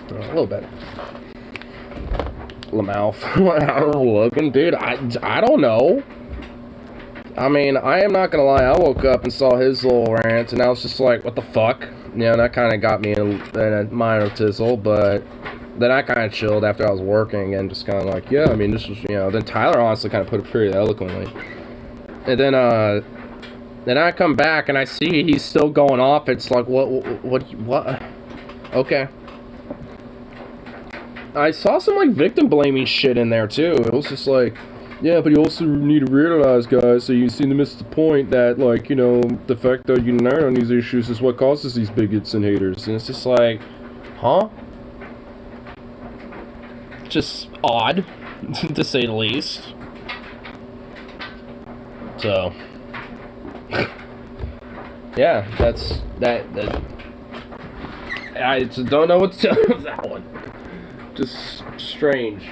A little better. Lamouth. Looking, dude, I don't know. I mean, I am not gonna lie, I woke up and saw his little rant, and I was just like, what the fuck? You know, that kind of got me in a minor tizzle, but then I kind of chilled after I was working, and just kind of like, yeah, I mean, this was, you know, then Tyler honestly kind of put it pretty eloquently. And then I come back, and I see he's still going off. It's like, what? Okay. I saw some, like, victim-blaming shit in there, too. It was just like, yeah, but you also need to realize, guys, so you seem to miss the point that, like, you know, the fact that you unite on these issues is what causes these bigots and haters. And it's just like, huh? Just odd, to say the least. So, yeah, that's, I just don't know what to tell you of that one. Just strange.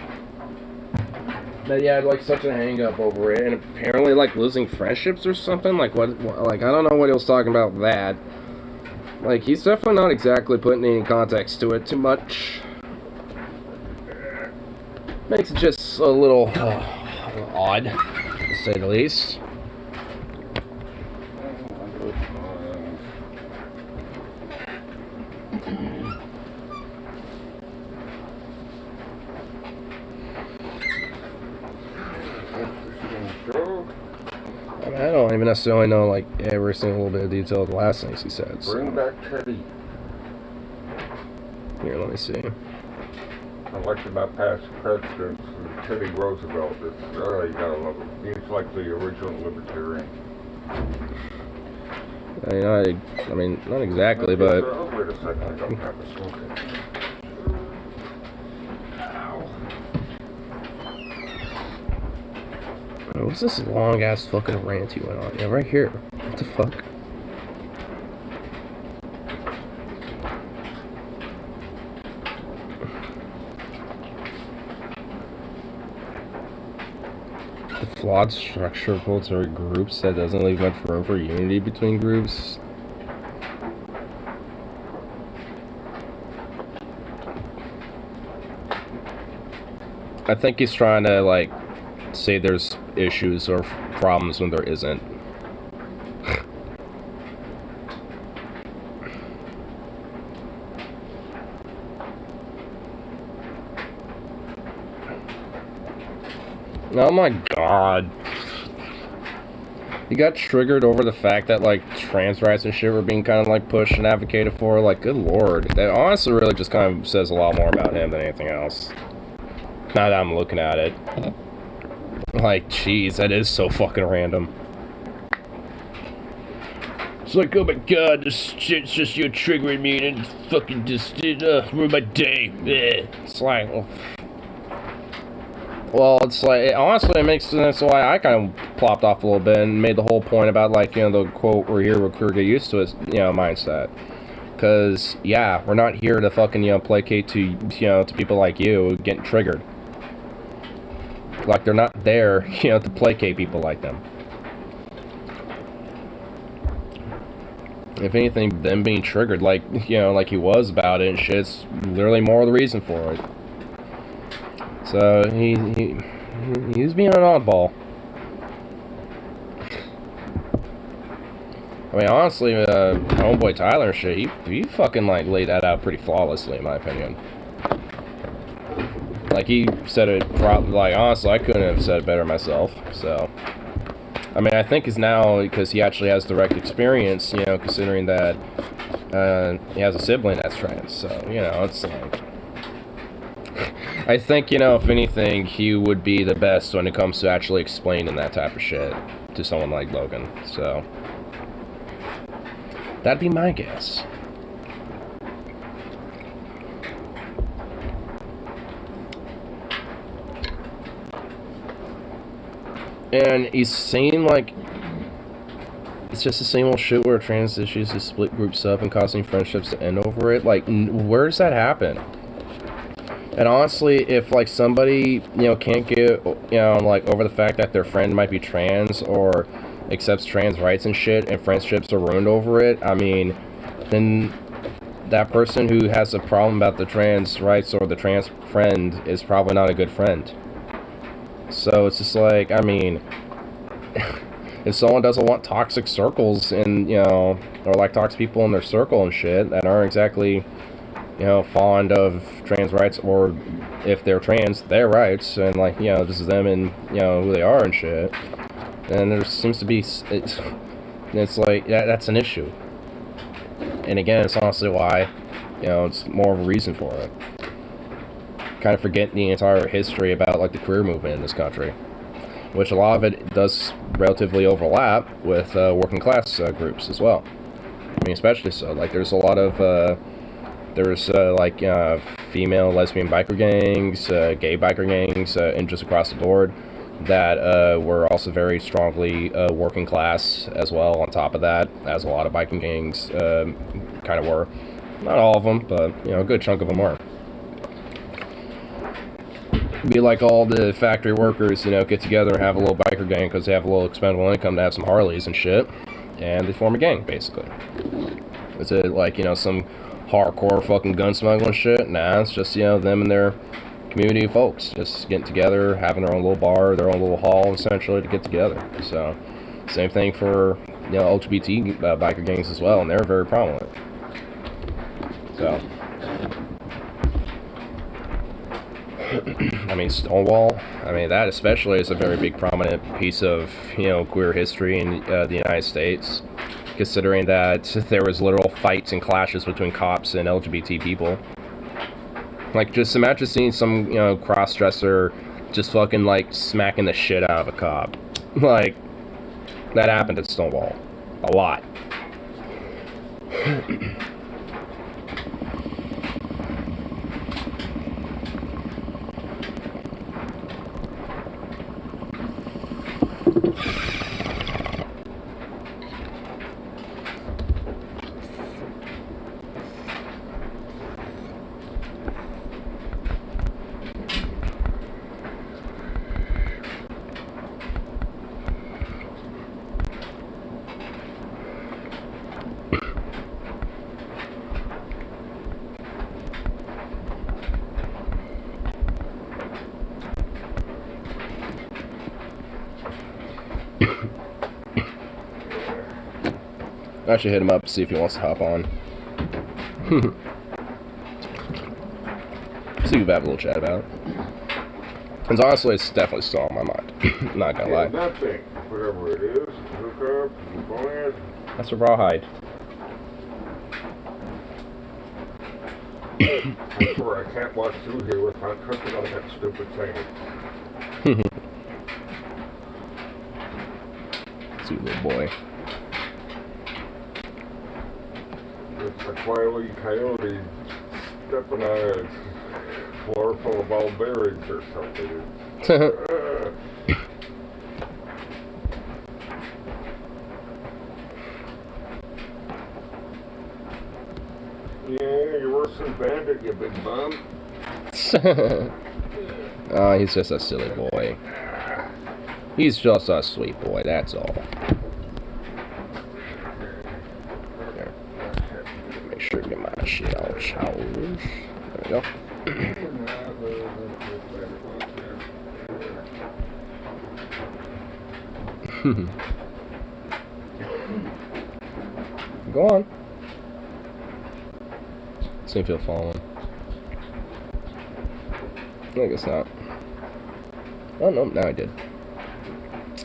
That he had, like, such a hang-up over it, and apparently, like, losing friendships or something. Like, what, like, I don't know what he was talking about that. Like, he's definitely not exactly putting any context to it too much. Makes it just a little odd, to say the least. I don't even necessarily know, like, every single bit of detail of the last things he said. So. Bring back Teddy. Here, let me see. I like about past presidents, Teddy Roosevelt. You gotta love him. He's like the original libertarian. I mean, not exactly, but... Oh, wait a second, I don't have a smoke. What's this long-ass fucking rant he went on? Yeah, right here. What the fuck? The flawed structure of military groups that doesn't leave much room for unity between groups. I think he's trying to, like, say there's issues or problems when there isn't. Oh my god. He got triggered over the fact that, like, trans rights and shit were being kind of, like, pushed and advocated for. Like, good lord. That honestly really just kind of says a lot more about him than anything else. Now that I'm looking at it. Like, jeez, that is so fucking random. It's like, oh my god, this shit's just you triggering me and fucking just ruined my day. It's like, well, it's like, honestly, it makes sense why I kind of plopped off a little bit and made the whole point about, like, you know, the quote, we're here, we're get used to it, you know, mindset. Because, yeah, we're not here to fucking, you know, placate to, you know, to people like you getting triggered. Like, they're not there, you know, to placate people like them. If anything, them being triggered, like, you know, like he was about it and shit, it's literally more of the reason for it. So, he's being an oddball. I mean, honestly, homeboy Tyler and shit, he fucking, like, laid that out pretty flawlessly, in my opinion. Like, he said it probably, like, honestly, I couldn't have said it better myself, so. I mean, I think it's now, because he actually has direct experience, you know, considering that he has a sibling that's trans, so, you know, it's like. I think, you know, if anything, he would be the best when it comes to actually explaining that type of shit to someone like Logan. So, that'd be my guess. And he's saying, like, it's just the same old shit where trans issues is split groups up and causing friendships to end over it. Like, where does that happen? And honestly, if, like, somebody, you know, can't get, you know, like, over the fact that their friend might be trans or accepts trans rights and shit and friendships are ruined over it, I mean, then that person who has a problem about the trans rights or the trans friend is probably not a good friend. So it's just like, I mean, if someone doesn't want toxic circles and, you know, or like toxic people in their circle and shit that aren't exactly, you know, fond of trans rights, or if they're trans, their rights, and like, you know, just them and, you know, who they are and shit, then there seems to be, it's like, that's an issue. And again, it's honestly why, you know, it's more of a reason for it. Kind of forgetting the entire history about, like, the queer movement in this country, which a lot of it does relatively overlap with working class groups as well. I mean, especially so. Like, there's a lot of female lesbian biker gangs, gay biker gangs, and just across the board that were also very strongly working class as well. On top of that, as a lot of biking gangs kind of were. Not all of them, but, you know, a good chunk of them were. Be like all the factory workers, you know, get together and have a little biker gang because they have a little expendable income to have some Harleys and shit, and they form a gang, basically. Is it like, you know, some hardcore fucking gun smuggling shit? Nah, it's just, you know, them and their community of folks just getting together, having their own little bar, their own little hall, essentially, to get together. So, same thing for, you know, LGBT biker gangs as well, and they're very prominent. So, I mean, Stonewall, I mean, that especially is a very big prominent piece of, you know, queer history in the United States, considering that there was literal fights and clashes between cops and LGBT people. Like, just imagine seeing some, you know, cross-dresser just fucking, like, smacking the shit out of a cop. Like, that happened at Stonewall. A lot. I should hit him up to see if he wants to hop on. See if we have a little chat about it. Because honestly, it's definitely still on my mind. Not gonna lie. That thing, whatever it is, hook up, go in. That's a rawhide. I swear I can't walk through here without tripping on that stupid thing. Sweet little boy. It's a Wile E. Coyote stepping on a floor full of all berries or something. Yeah, you're worse than Bandit, you big bum. Oh, he's just a silly boy. He's just a sweet boy, that's all. There. Make sure to get my shit all showers. There we go. Go on. See if he'll fall in. I guess not. Oh no, now I did.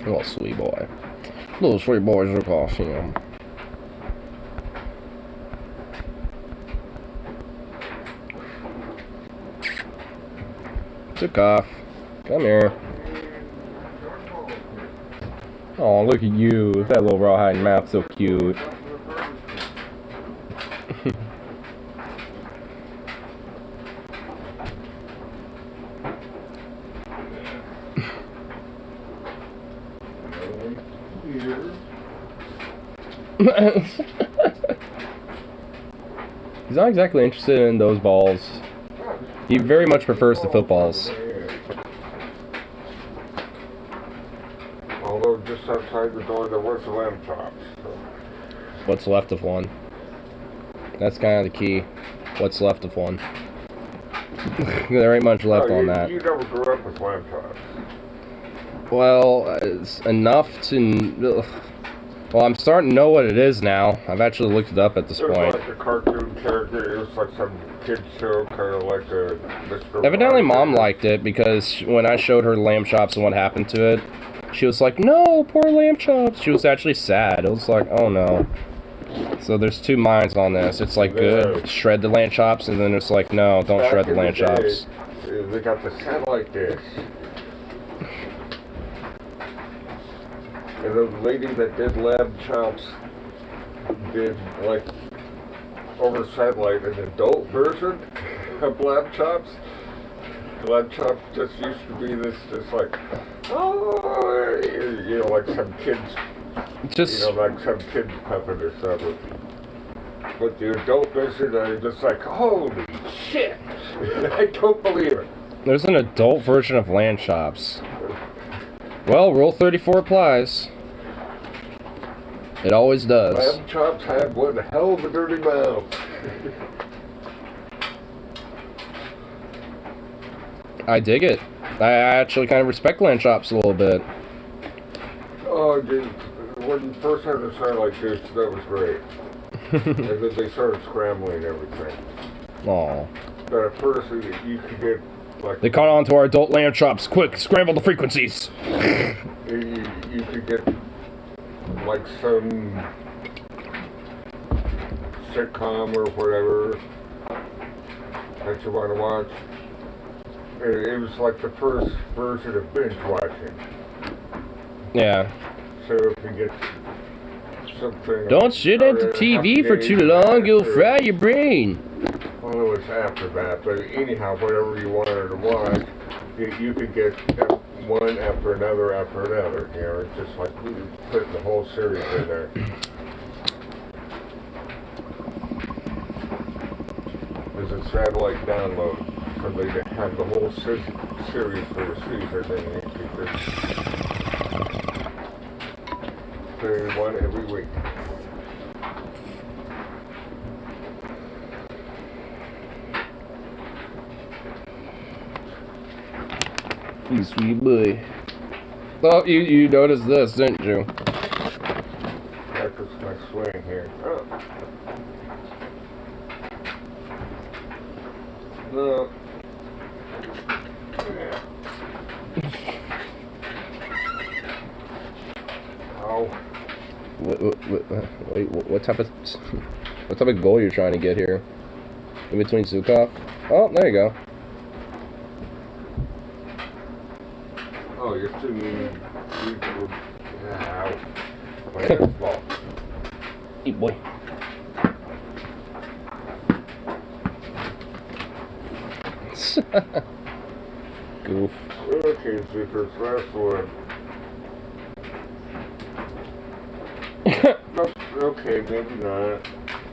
Little sweet boy. Little sweet boys look off, you know. Took off. Come here. Oh, look at you. That little rawhide mouth, so cute. He's not exactly interested in those balls. He very much prefers the footballs. Although just outside the door there was a lamb chop. So. What's left of one? That's kind of the key. What's left of one? There ain't much left on that. You never grew up with lamb chops. Well, it's enough to... Well, I'm starting to know what it is now. I've actually looked it up at this point. It was like a cartoon character. It was like some kid show, kind of like a Mr. Evidently, Mom liked it because when I showed her lamb chops and what happened to it, she was like, "No, poor lamb chops." She was actually sad. It was like, "Oh no." So there's two minds on this. It's like, good, shred the lamb chops, and then it's like, no, don't shred the lamb chops. They got the satellite dish. And the lady that did lamb chops did, like, over satellite, an adult version of lamb chops. Lamb chops just used to be this, just like, oh, you know, like some kids, Just, you know, like some kid's puppet or something. But the adult version, I'm just like, holy shit! I don't believe it. there's an adult version of lamb chops. Well, Rule 34 applies. It always does. Lamb chops had one hell of a dirty mouth. I dig it. I actually kind of respect lamb chops a little bit. Oh, dude, when you first had the satellite dish, that was great. And then they started scrambling everything. Aw. But at first, you could get, like... They caught on to our adult lamb chops. Quick, scramble the frequencies. You could get, like, some sitcom or whatever that you want to watch. It was like the first version of binge watching. Yeah. So if you get something... Don't sit at the TV for too long, you'll fry your brain. Well, it was after that, but anyhow, whatever you wanted to watch, you could get one after another after another. You know, it's just like putting the whole series in there. There's a satellite download, so they have the whole series for the season, and you could just play one every week. You sweet boy. Oh, you noticed this, didn't you? That was my swing here. Oh. No. Ow. What type of goal you're trying to get here? In between Zukov? Oh, there you go. Oh, you're too mean. Ow. My head's ball. Hey, boy. Goof. Okay, Zucker's last one. Okay, maybe not.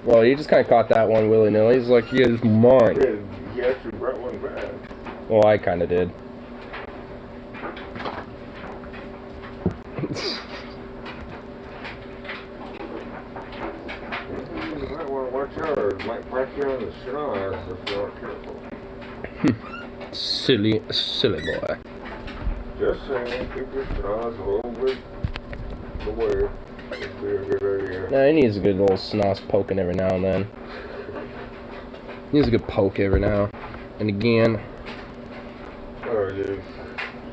Well, he just kind of caught that one willy-nilly. He's like, yeah, it's mine. He actually brought one back. Well, I kind of did. You might want to watch out, or it might crack you on the schnoz if you're not careful. silly boy. Just saying, keep your schnoz a little bit away. It'd be a good idea. Nah, he needs a good little snoz poking every now and then. He needs a good poke every now and again. Oh, dude.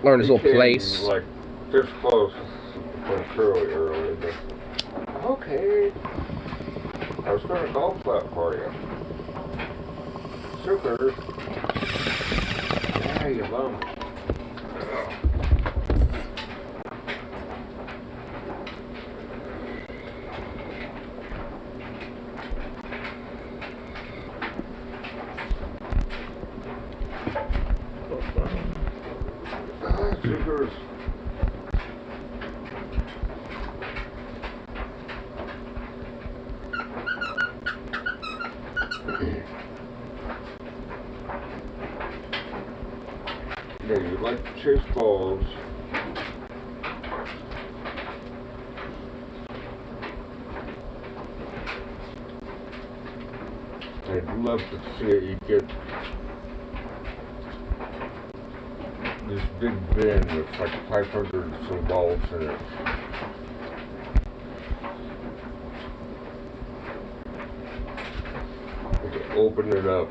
Learn his He little came, place. like, this close from Curly earlier, but... Okay. I was going to golf that for you. Super. Hey, you bum. Sugars. Yeah, you like to chase balls. I'd love to see you get this big bin with like 500 and some balls in it. Open it up.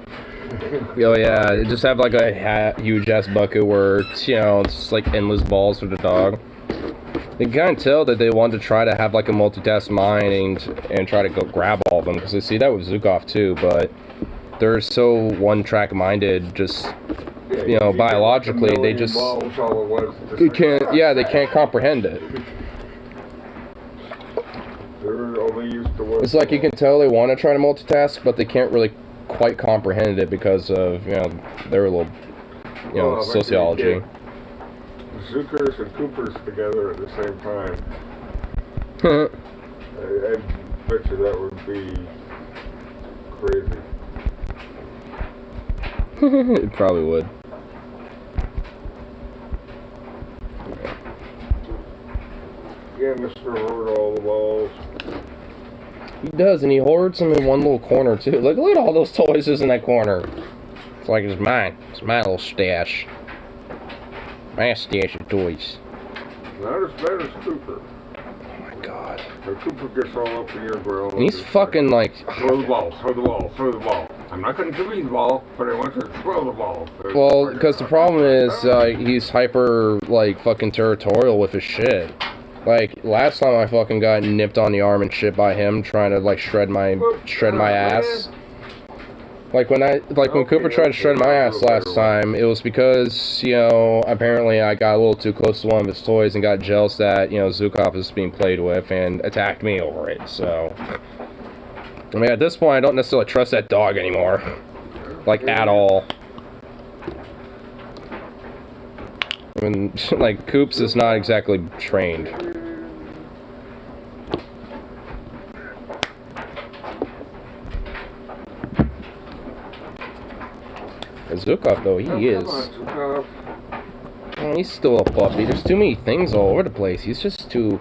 Oh yeah, just have like a huge ass bucket where it's, you know, it's like endless balls for the dog. You can kind of tell that they want to try to have like a multitask mind and try to go grab all of them, because they see that with Zukov too, but they're so one-track minded, just, you know, biologically, they just, they can't, yeah, they can't comprehend it. They're only used to one. It's like you can tell they want to try to multitask, but they can't really quite comprehend it because of, you know, their little, you know, sociology. Zookers and Coopers together at the same time. I bet you that would be crazy. It probably would. Yeah, Mr. Hoard all the balls. He does, and he hoards them in one little corner too. Look at all those toys in that corner. It's like it's mine. It's my little stash. My stash of toys. Not as bad as Cooper. Oh my god. So Cooper gets all up in your grill. And he's fucking like... Throw the ball, throw the ball, throw the ball. I'm not going to give you the ball, but I want you to throw the ball. Well, because the problem is, he's hyper, like, fucking territorial with his shit. Like, last time I fucking got nipped on the arm and shit by him trying to, like, shred my ass. Like, when Cooper tried to shred my ass last time, it was because, you know, apparently I got a little too close to one of his toys and got jealous that, you know, Zukov is being played with and attacked me over it, so... I mean, at this point, I don't necessarily trust that dog anymore. Like, at all. I mean, like, Coops is not exactly trained. Zukov, though, he is. Oh, he's still a puppy. There's too many things all over the place. He's just too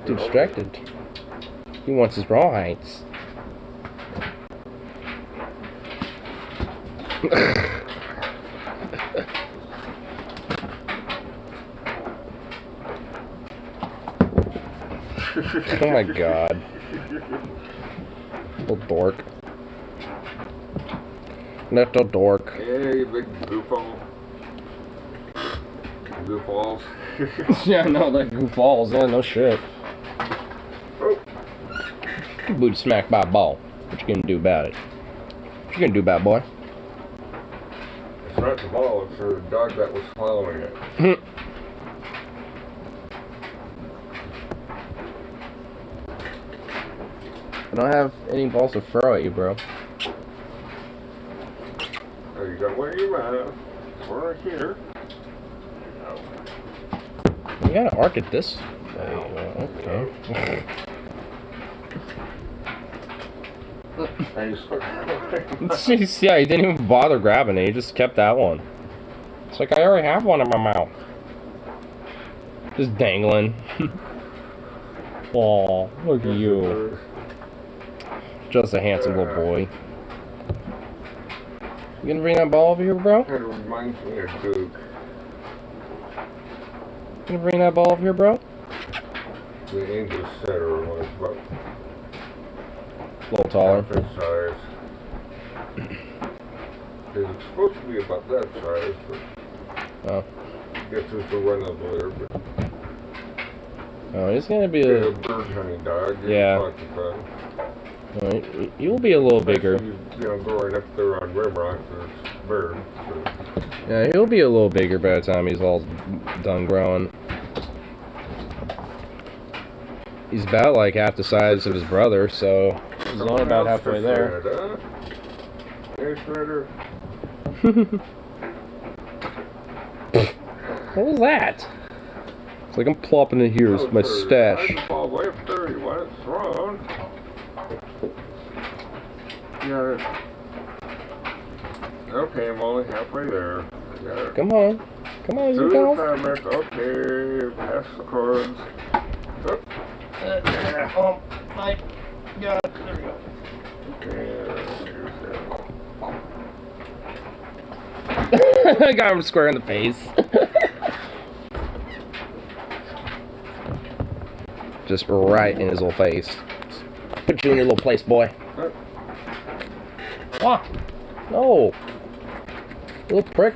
distracted. He wants his rawhides. Oh my god. Little dork. Little dork. Yeah, you big goofball. Goofballs. Yeah, no, like goofballs. Yeah, no shit. Oh. Booty smacked by a ball. What you gonna do about it? What you gonna do about it, boy? It's not the ball, it's the dog that was following it. I don't have any balls to throw at you, bro. Oh, you got one in your mouth. One right here. You gotta arc it this way. Okay. Jeez, yeah, he didn't even bother grabbing it. He just kept that one. It's like, I already have one in my mouth. Just dangling. Aw, look at you. Just a handsome little boy. You gonna bring that ball over here, bro? It reminds me of Duke. You gonna bring that ball over here, bro? The English setter was about A little taller. half his size. It's supposed to be about that size, but Oh. I guess it's the run of there. But Oh, he's gonna be a a... bird hunting dog. Yeah. You'll be a little bigger. You know, growing up there on Rimrock, there's bird. So. Yeah, he'll be a little bigger by the time he's all done growing. He's about like half the size of his brother, so he's only about halfway there. Huh? Hey, Shredder. What was that? It's like I'm plopping in here. It's my stash. Ball way up 30 when it's thrown. Yeah. Okay, I'm only halfway there. Come on. Come on, you go. Okay, pass the cards. Oh, my God. There we go. Okay, I got him square in the face. Just right in his little face. Put you in your little place, boy. Ah, no. Little prick.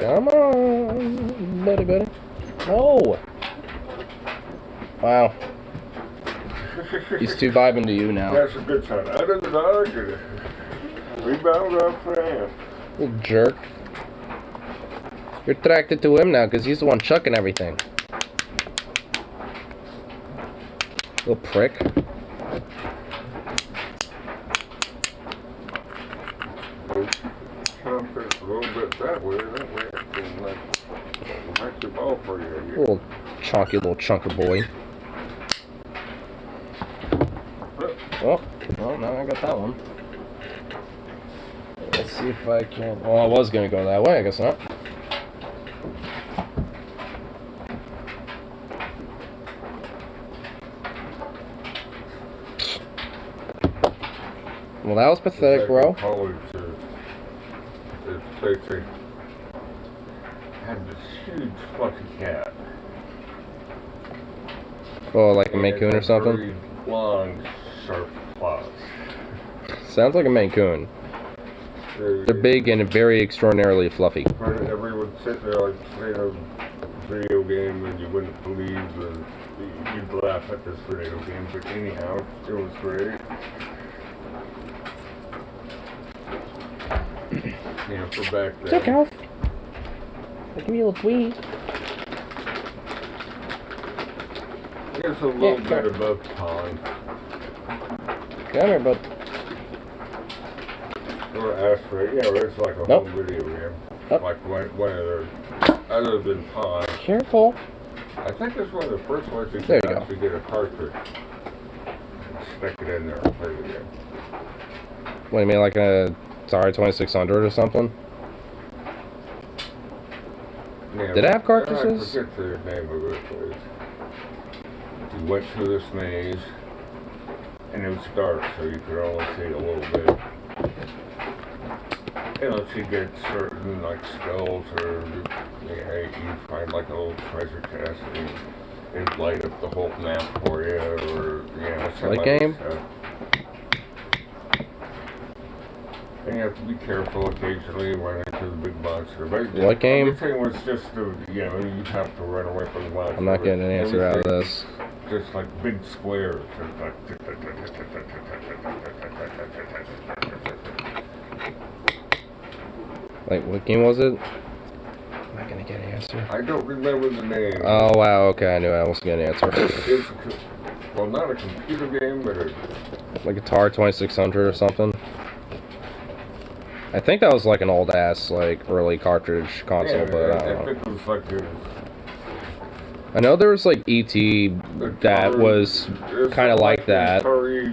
Come on, buddy. No. Wow. He's too vibing to you now. That's a good sign. I didn't argue. Rebound up for him. Little jerk. You're attracted to him now because he's the one chucking everything. Little prick. Jump it a little bit that way it can make the ball for you. Little chunky little chunker boy. Oh, well, now I got that one. Let's see if I can. Well, I was gonna go that way. I guess not. Well, that was pathetic, bro. College they had this huge fluffy cat. Oh, like a Maine Coon or something? Very long, sharp claws. Sounds like a Maine Coon. They're big and very extraordinarily fluffy. Everyone sit there like playing a video game and you wouldn't believe you'd laugh at this video game, but anyhow, it was great. Yeah, for back then. Check off. Give me a little tweet. It's a little bit above pond. Come here, bud. Or ashtray. Yeah, it's like a home video game. Like one of their, other than pond. Careful. I think it's one of the first ones you There can you go. actually get a cartridge. And stick it in there and play the game. What do you mean, like a Atari 2600 or something? Yeah, Did it have cartridges? I forget the name of it, please. You went through this maze, and it was dark, so you could only see a little bit. And if you get certain, like, skulls, or you find, like, a little treasure chest, and it'd light up the whole map for you, or, some Like other game? stuff. And you have to be careful occasionally when into the big monster. But What game? Everything was just, you have to run away from the monster. I'm not getting an answer out of this. Just like big squares. Like, what game was it? I'm not gonna get an answer. I don't remember the name. Oh, wow, okay, I knew I wasn't getting an answer. It's well, not a computer game, but like Atari 2600 or something. I think that was like an old ass, like, early cartridge console, but I don't know. think it was like I know there was like E.T. that was kind of like that. Atari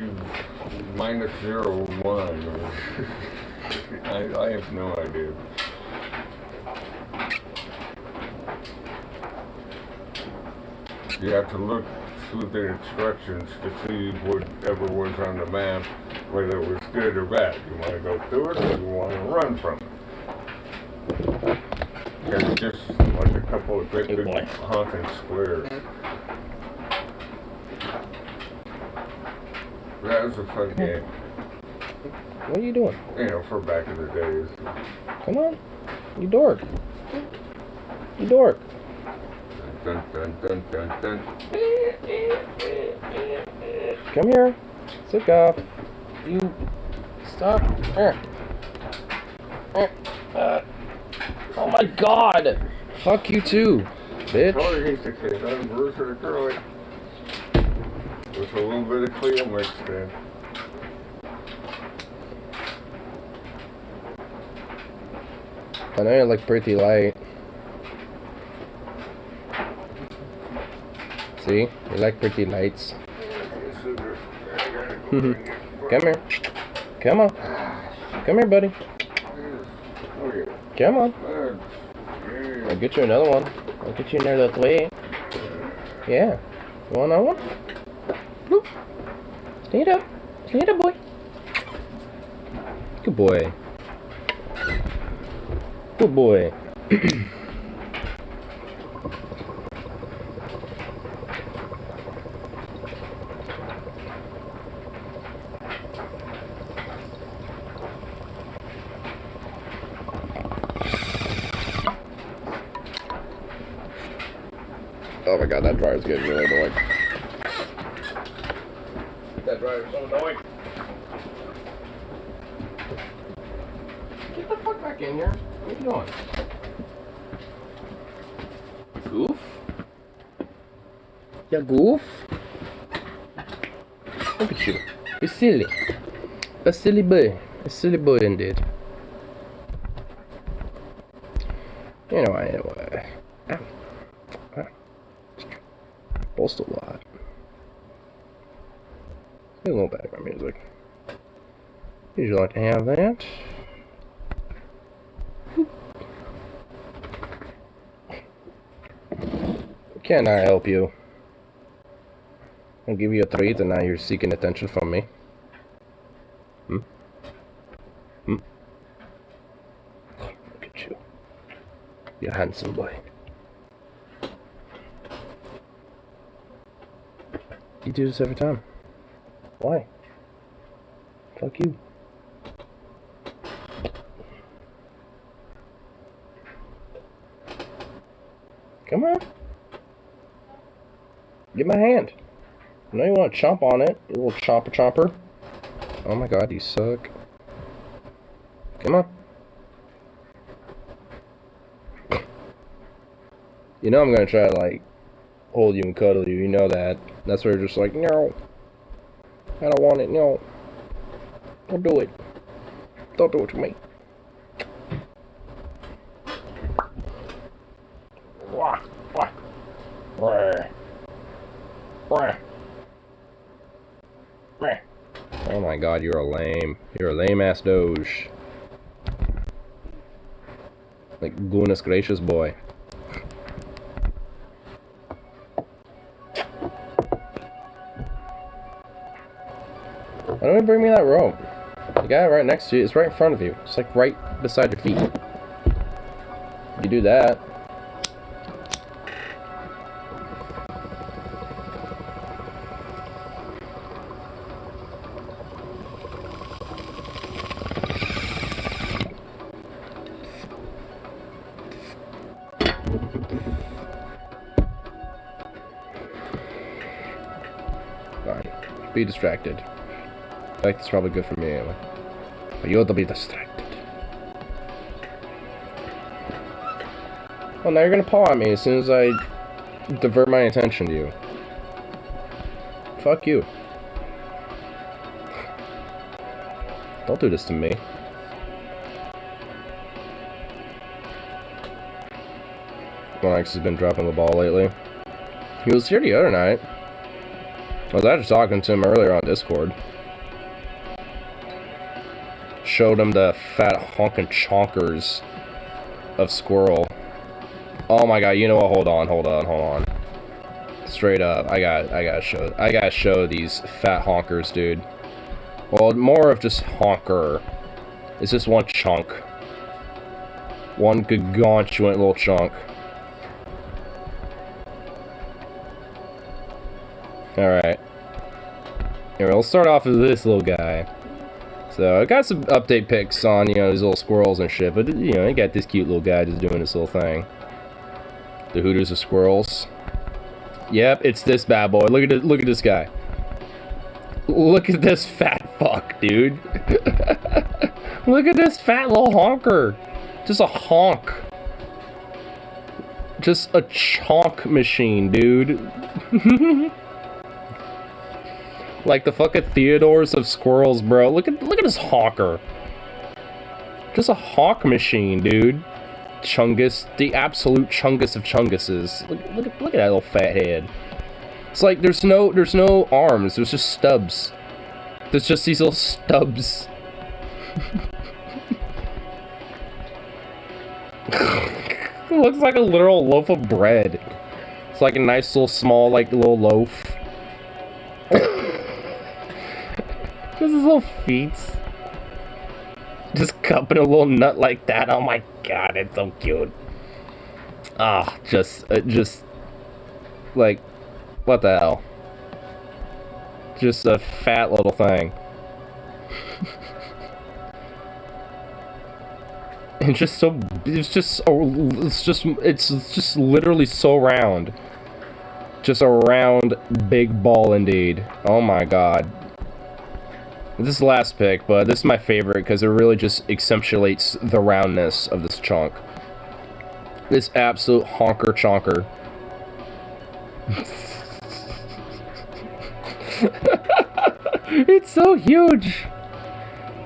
-01. I have no idea. You have to look through the instructions to see whatever was on the map, whether it was good or bad. You want to go through it or you want to run from it. It's just like a couple of big honking squares. That was a fun game. What are you doing? For back in the days. Come on. You dork. You dork. Dun, dun, dun, dun, dun. Come here. Sick off. You. Stop. Here. Oh my god. Fuck you too, bitch. Probably he's the kid. I'm Bruce or Curly. With a little bit of Cleo mixed in. I know you look pretty light. See? You like pretty lights. Come here. Come on. Come here, buddy. Come on. I'll get you another one. I'll get you another three. Yeah. You want another one? Bloop. Stand up. Stand up, boy. Good boy. Good boy. Oh my god, that dryer's getting really annoying. That dryer's so annoying. Get the fuck back in here. What are you doing? Goof? Yeah, goof? Look at you. You're silly. A silly boy. A silly boy indeed. Anyway. Boast a lot. A little background music. Usually like to have that. Can I help you? I'll give you a treat and now you're seeking attention from me. Look at you. You're a handsome boy. You do this every time. Why? Fuck you. Come on. Get my hand. I know you want to chomp on it, you little chomper. Oh my god, you suck. Come on. You know I'm gonna try to, like, hold you and cuddle you, you know that. That's where you're just like, no. I don't want it, no. Don't do it. Don't do it to me. Oh my god, you're a lame. You're a lame ass doge. Like, goodness gracious boy. Why don't you bring me that rope? The guy right next to you is right in front of you. It's like right beside your feet. You do that. Fine. Be distracted. In fact, it's probably good for me anyway. But you'll be distracted. Well, now you're gonna paw at me as soon as I divert my attention to you. Fuck you. Don't do this to me. Onyx has been dropping the ball lately. He was here the other night. I was actually talking to him earlier on Discord. Showed him the fat honkin' chonkers of squirrel. Oh my god, you know what? Hold on. Straight up, I gotta show these fat honkers, dude. Well, more of just honker. It's just one chunk. One gargantuan little chunk. Alright. Here, we'll start off with this little guy. So I got some update pics on, you know, these little squirrels and shit, but you know, I got this cute little guy just doing this little thing. The Hooters of squirrels. Yep, it's this bad boy. Look at this guy. Look at this fat fuck, dude. Look at this fat little honker. Just a honk. Just a chonk machine, dude. Like the fucking Theodores of squirrels, bro. Look at this honker. Just a honk machine, dude. Chungus, the absolute chungus of chunguses. Look at that little fat head. It's like there's no arms. There's just stubs. There's just these little stubs. It looks like a literal loaf of bread. It's like a nice little small, like little loaf. Just his little feet. Just cupping a little nut like that. Oh my god, it's so cute. Ah, just like, what the hell? Just a fat little thing. And just so, it's just literally so round. Just a round, big ball indeed. Oh my god. This is the last pick, but this is my favorite because it really just accentuates the roundness of this chunk. This absolute honker chonker. It's so huge!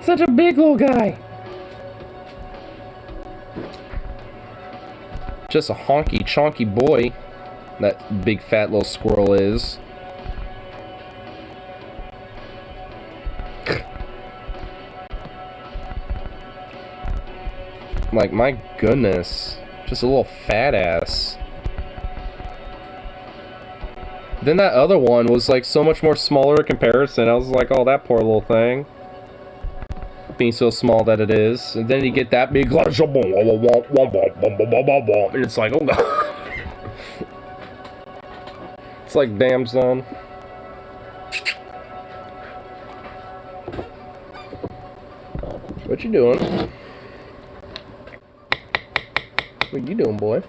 Such a big little guy! Just a honky chonky boy, that big fat little squirrel is. Like, my goodness. Just a little fat ass. Then that other one was like so much more smaller in comparison. I was like, oh, that poor little thing. Being so small that it is. And then you get that big, and it's like, oh god. It's like, damn, son. What you doing? What you doing, boy?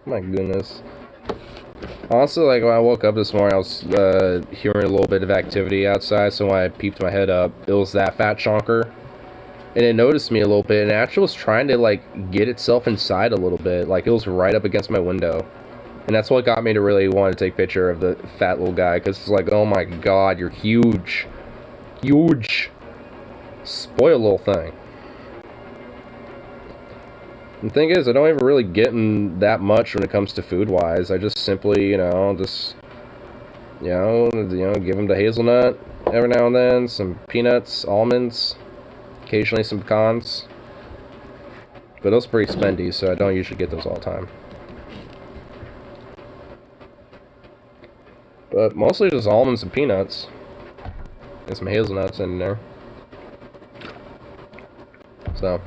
My goodness. Also, like, when I woke up this morning, I was hearing a little bit of activity outside, so when I peeped my head up, it was that fat chonker. And it noticed me a little bit, and it actually was trying to, like, get itself inside a little bit. Like, it was right up against my window. And that's what got me to really want to take a picture of the fat little guy, because it's like, oh my god, you're huge. Huge. Spoiled little thing. The thing is, I don't even really get in that much when it comes to food-wise. I just simply, you know, give him the hazelnut every now and then, some peanuts, almonds, occasionally some pecans. But those are pretty spendy, so I don't usually get those all the time. But mostly just almonds and peanuts. And some hazelnuts in there. So.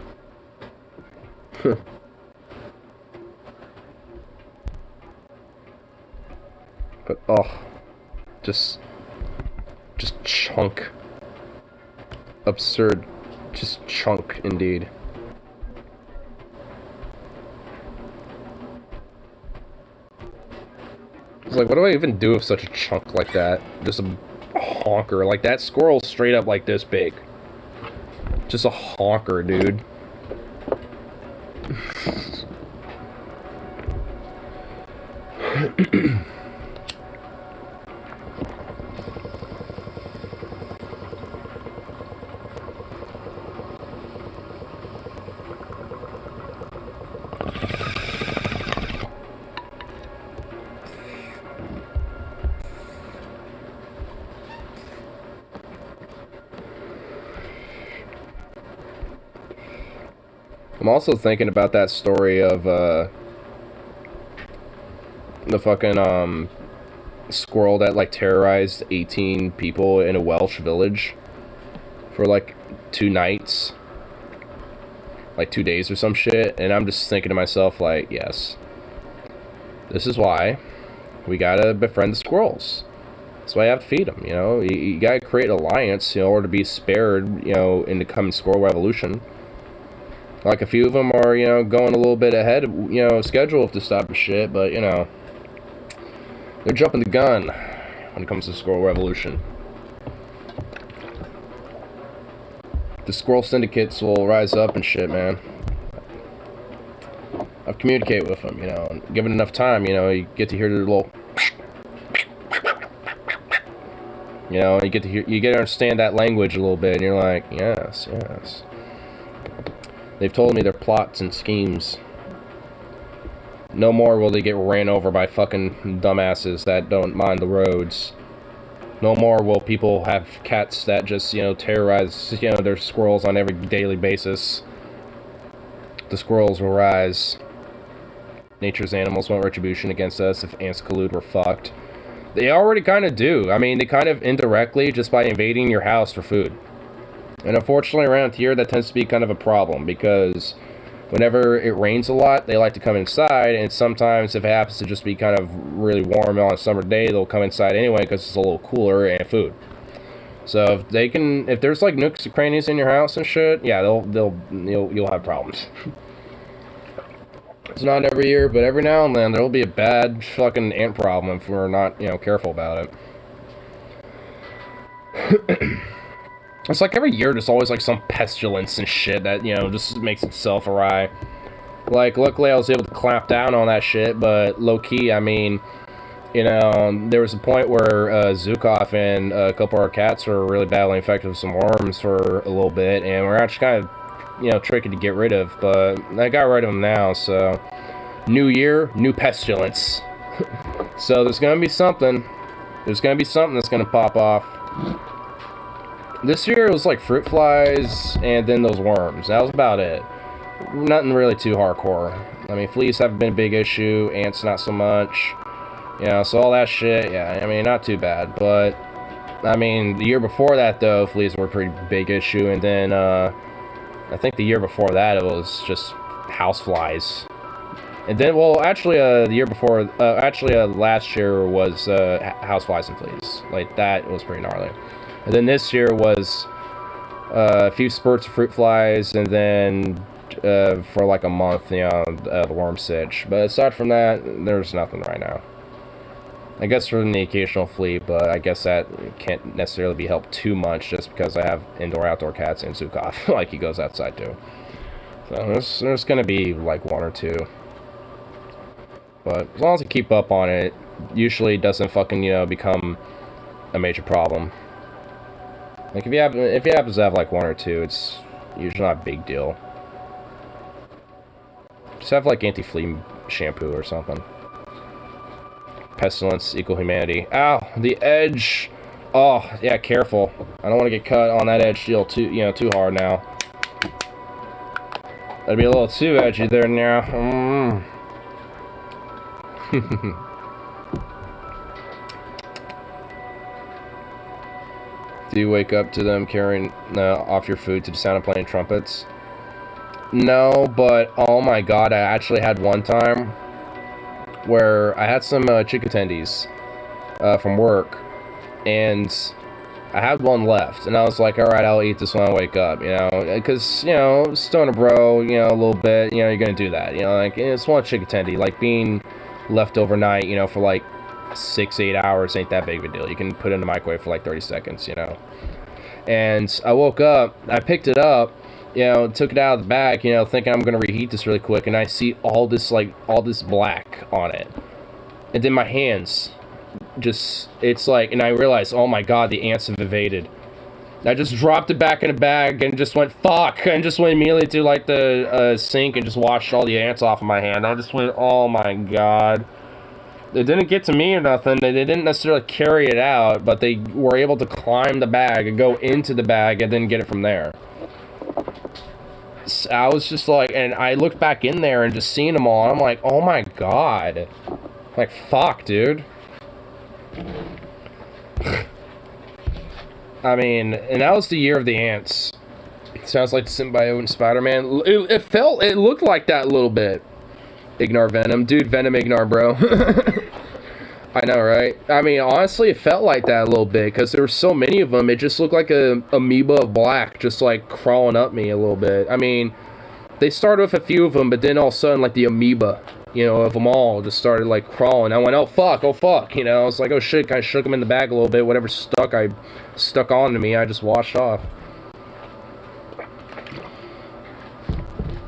But, oh. Just chunk. Absurd. Just chunk, indeed. It's like, what do I even do with such a chunk like that? Just a honker. Like, that squirrel's straight up like this big. Just a honker, dude. I'm also thinking about that story of the fucking squirrel that like terrorized 18 people in a Welsh village for like 2 nights, like 2 days or some shit. And I'm just thinking to myself, like, yes, this is why we gotta befriend the squirrels. That's why you have to feed them, you know. You gotta create an alliance in order to be spared, you know, in the coming squirrel revolution. Like, a few of them are, you know, going a little bit ahead of, you know, schedule with this type of shit, but, you know, they're jumping the gun when it comes to squirrel revolution. The squirrel syndicates will rise up and shit, man. I've communicated with them, you know, and given enough time, you know, you get to hear their little, you know, you get to understand that language a little bit, and you're like, yes, yes. They've told me their plots and schemes. No more will they get ran over by fucking dumbasses that don't mind the roads. No more will people have cats that just, you know, terrorize, you know, their squirrels on every daily basis. The squirrels will rise. Nature's animals want retribution against us if ants collude, we're fucked. They already kind of do. I mean, they kind of indirectly, just by invading your house for food. And unfortunately around here, that tends to be kind of a problem, because whenever it rains a lot, they like to come inside, and sometimes if it happens to just be kind of really warm on a summer day, they'll come inside anyway because it's a little cooler and food. So if there's like nooks and crannies in your house and shit, yeah, you'll have problems. It's not every year, but every now and then there'll be a bad fucking ant problem if we're not, you know, careful about it. It's like every year there's always like some pestilence and shit that, you know, just makes itself awry. Like, luckily I was able to clamp down on that shit, but low-key, I mean, you know, there was a point where Zukov and a couple of our cats were really badly infected with some worms for a little bit, and we're actually kind of, you know, tricky to get rid of, but I got rid of them now, so new year, new pestilence. So there's gonna be something. There's gonna be something that's gonna pop off. This year it was like fruit flies and then those worms. That was about it. Nothing really too hardcore. I mean, fleas haven't been a big issue, ants not so much. You know, so all that shit, yeah, I mean, not too bad, but I mean, the year before that though, fleas were a pretty big issue, and then I think the year before that it was just house flies. And then, well, actually, the year before, last year was house flies and fleas. Like, that was pretty gnarly. And then this year was a few spurts of fruit flies, and then for like a month, you know, the worm sitch. But aside from that, there's nothing right now. I guess from the occasional flea, but I guess that can't necessarily be helped too much just because I have indoor-outdoor cats and Zukov. Like, he goes outside too. So there's going to be like 1 or 2. But as long as I keep up on it, usually it doesn't fucking, you know, become a major problem. Like, if you happen to have like 1 or 2, it's usually not a big deal. Just have like anti-flea shampoo or something. Pestilence, equal humanity. Ow, the edge. Oh, yeah, careful. I don't want to get cut on that edge steel too hard now. That'd be a little too edgy there now. Do you wake up to them carrying off your food to the sound of playing trumpets? No, but oh my god, I actually had one time where I had some chicken tendies from work, and I had one left, and I was like, alright, I'll eat this when I wake up, you know, because, you know, stoner bro, you know, a little bit, you know, you're gonna do that, you know, like, it's one chicken tendy, like, being left overnight, you know, for like 6-8 hours ain't that big of a deal. You can put it in the microwave for like 30 seconds, you know. And I woke up, I picked it up, you know, took it out of the bag, you know, thinking I'm gonna reheat this really quick, and I see all this black on it. And then my hands just, it's like, and I realized, oh my god, the ants have invaded. I just dropped it back in the bag and just went, fuck, and just went immediately to like the sink and just washed all the ants off of my hand. I just went, oh my god. They didn't get to me or nothing. They didn't necessarily carry it out, but they were able to climb the bag and go into the bag and then get it from there. I was just like, and I looked back in there and just seeing them all, and I'm like, oh my god. Like, fuck, dude. I mean, and that was the year of the ants. Sounds like Symbiote and Spider-Man. It looked like that a little bit. Ignore Venom. Dude, Venom ignore, bro. I know, right? I mean, honestly, it felt like that a little bit, because there were so many of them, it just looked like a amoeba of black, just, like, crawling up me a little bit. I mean, they started with a few of them, but then all of a sudden, like, the amoeba, you know, of them all just started, like, crawling. I went, oh, fuck, you know? I was like, oh, shit, I shook them in the bag a little bit. Whatever stuck onto me, I just washed off.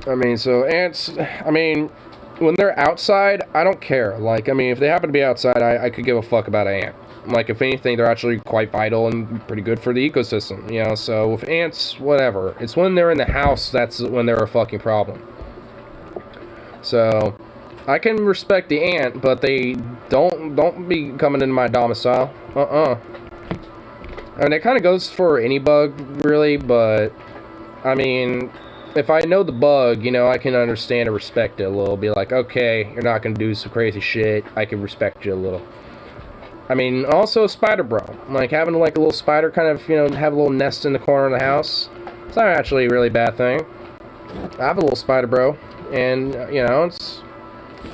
I mean, so ants, I mean, when they're outside, I don't care. Like, I mean, if they happen to be outside, I could give a fuck about an ant. Like, if anything, they're actually quite vital and pretty good for the ecosystem, you know? So, with ants, whatever. It's when they're in the house, that's when they're a fucking problem. So, I can respect the ant, but they don't be coming into my domicile. I mean, it kind of goes for any bug, really, but, I mean, if I know the bug, you know, I can understand and respect it a little. Be like, okay, you're not gonna do some crazy shit. I can respect you a little. I mean, also a spider bro. Like, having, like, a little spider kind of, you know, have a little nest in the corner of the house. It's not actually a really bad thing. I have a little spider bro, and, you know,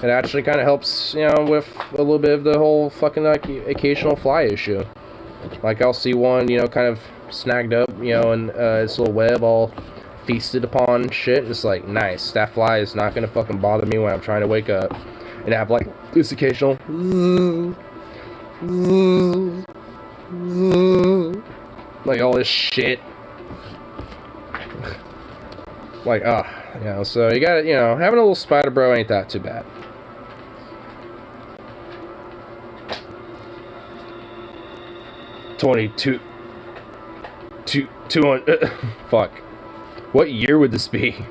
it actually kind of helps, you know, with a little bit of the whole fucking, like, occasional fly issue. Like, I'll see one, you know, kind of snagged up, you know, in its little web all feasted upon shit. It's like, nice, that fly is not gonna fucking bother me when I'm trying to wake up. And I have, like, this occasional like, all this shit. Like, you know, so you gotta, you know, having a little spider bro ain't that too bad. Fuck. What year would this be?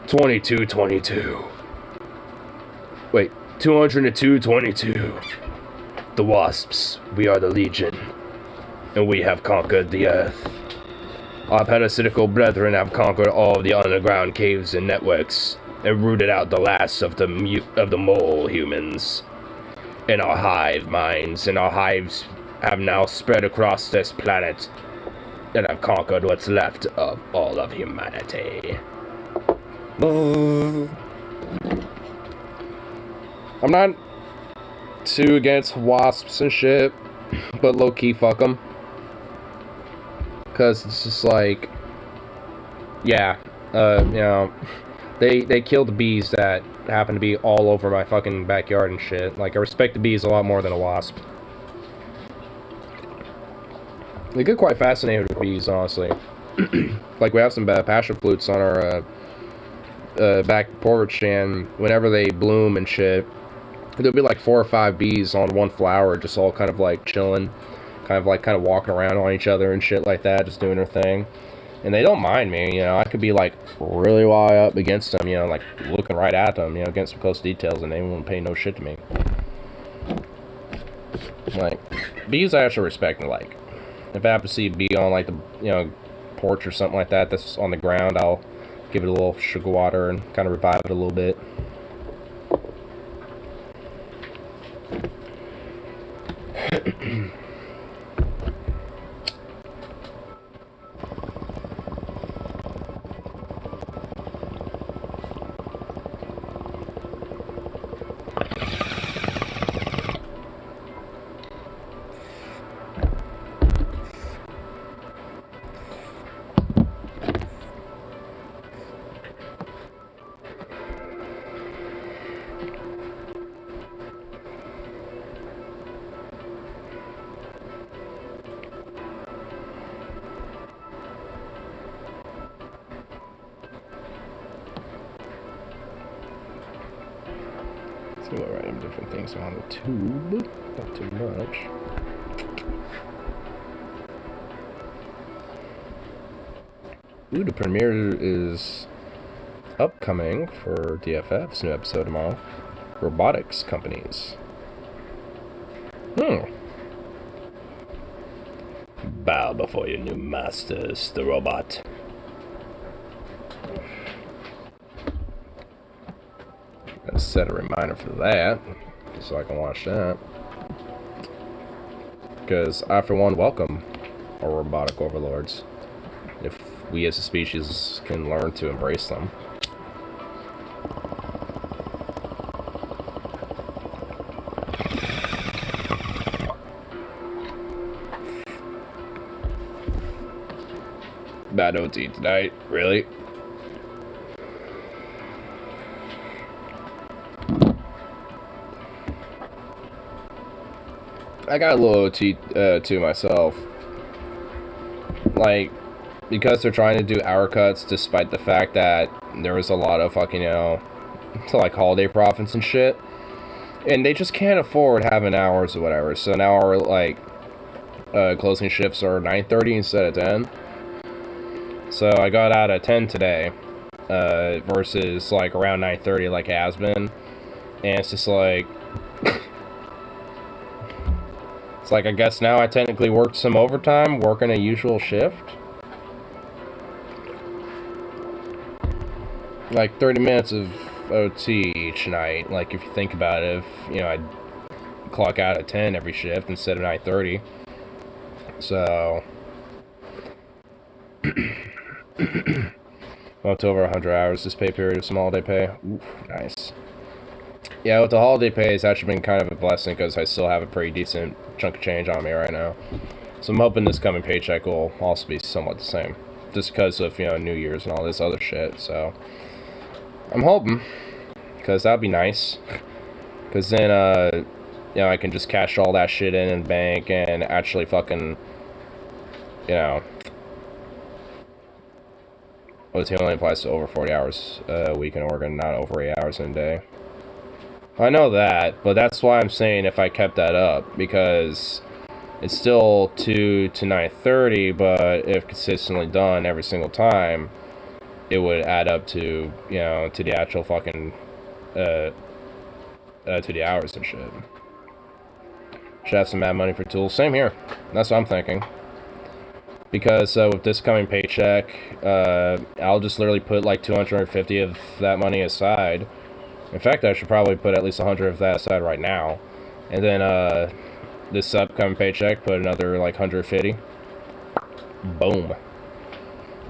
22. Wait, 202. The Wasps, we are the Legion, and we have conquered the Earth. Our parasitical brethren have conquered all the underground caves and networks, and rooted out the last of the mole humans. In our hive minds, and our hives have now spread across this planet, and have conquered what's left of all of humanity. I'm not too against wasps and shit, but low-key fuck them. Because it's just like, yeah, you know, they kill the bees that happen to be all over my fucking backyard and shit. Like, I respect the bees a lot more than a wasp. They get quite fascinated with bees, honestly. Like, we have some passion flutes on our back porch, and whenever they bloom and shit, there'll be like 4 or 5 bees on one flower, just all kind of like chilling, kind of walking around on each other and shit like that, just doing their thing. And they don't mind me, you know. I could be like really high up against them, you know, like looking right at them, you know, getting some close details, and they won't pay no shit to me. Like, bees I actually respect and like. If I happen to see a bee on, like, the, you know, porch or something like that that's on the ground, I'll give it a little sugar water and kind of revive it a little bit. So I'll write different things on the tube, not too much. Ooh, the premiere is upcoming for DFF's new episode tomorrow. Robotics companies. Bow before your new masters, the robot. Gotta set a reminder for that, so I can watch that. Because I, for one, welcome our robotic overlords. If we as a species can learn to embrace them. Bad OT tonight, really? I got a little OT to myself. Like, because they're trying to do hour cuts despite the fact that there was a lot of fucking, you know, like holiday profits and shit. And they just can't afford having hours or whatever. So now our, like, closing shifts are 9:30 instead of 10. So I got out at 10 today, versus like around 9:30 like it has been. And it's just like, it's like I guess now I technically worked some overtime, working a usual shift. Like 30 minutes of OT each night, like if you think about it, if, you know, I'd clock out at 10 every shift instead of 9:30. So up to over 100 hours this pay period of some holiday pay. Oof, nice. Yeah, with the holiday pay, it's actually been kind of a blessing because I still have a pretty decent chunk of change on me right now. So I'm hoping this coming paycheck will also be somewhat the same. Just because of, you know, New Year's and all this other shit. So I'm hoping, because that'd be nice. Because then, you know, I can just cash all that shit in the bank and actually fucking, you know, OT only applies to over 40 hours a week in Oregon, not over 8 hours in a day. I know that, but that's why I'm saying if I kept that up, because it's still 2 to 9:30, but if consistently done every single time, it would add up to, you know, to the actual fucking, to the hours and shit. Should have some mad money for tools. Same here. That's what I'm thinking. Because with this coming paycheck, I'll just literally put like 250 of that money aside. In fact, I should probably put at least 100 of that aside right now. And then this upcoming paycheck, put another like 150. Boom.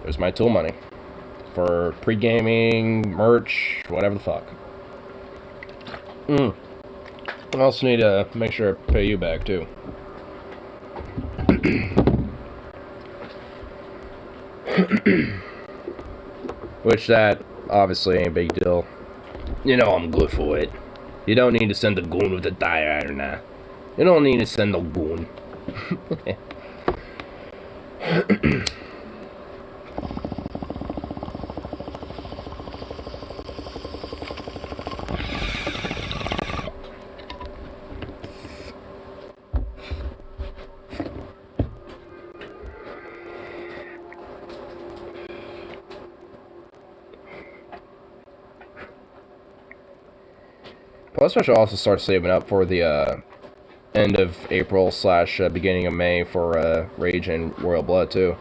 There's my tool money. For pre-gaming, merch, whatever the fuck. I also need to make sure I pay you back too. Which that obviously ain't a big deal. You know I'm good for it. You don't need to send a goon with the tire iron now. You don't need to send no goon. Plus, I should also start saving up for the end of April / beginning of May for Rage and Royal Blood too.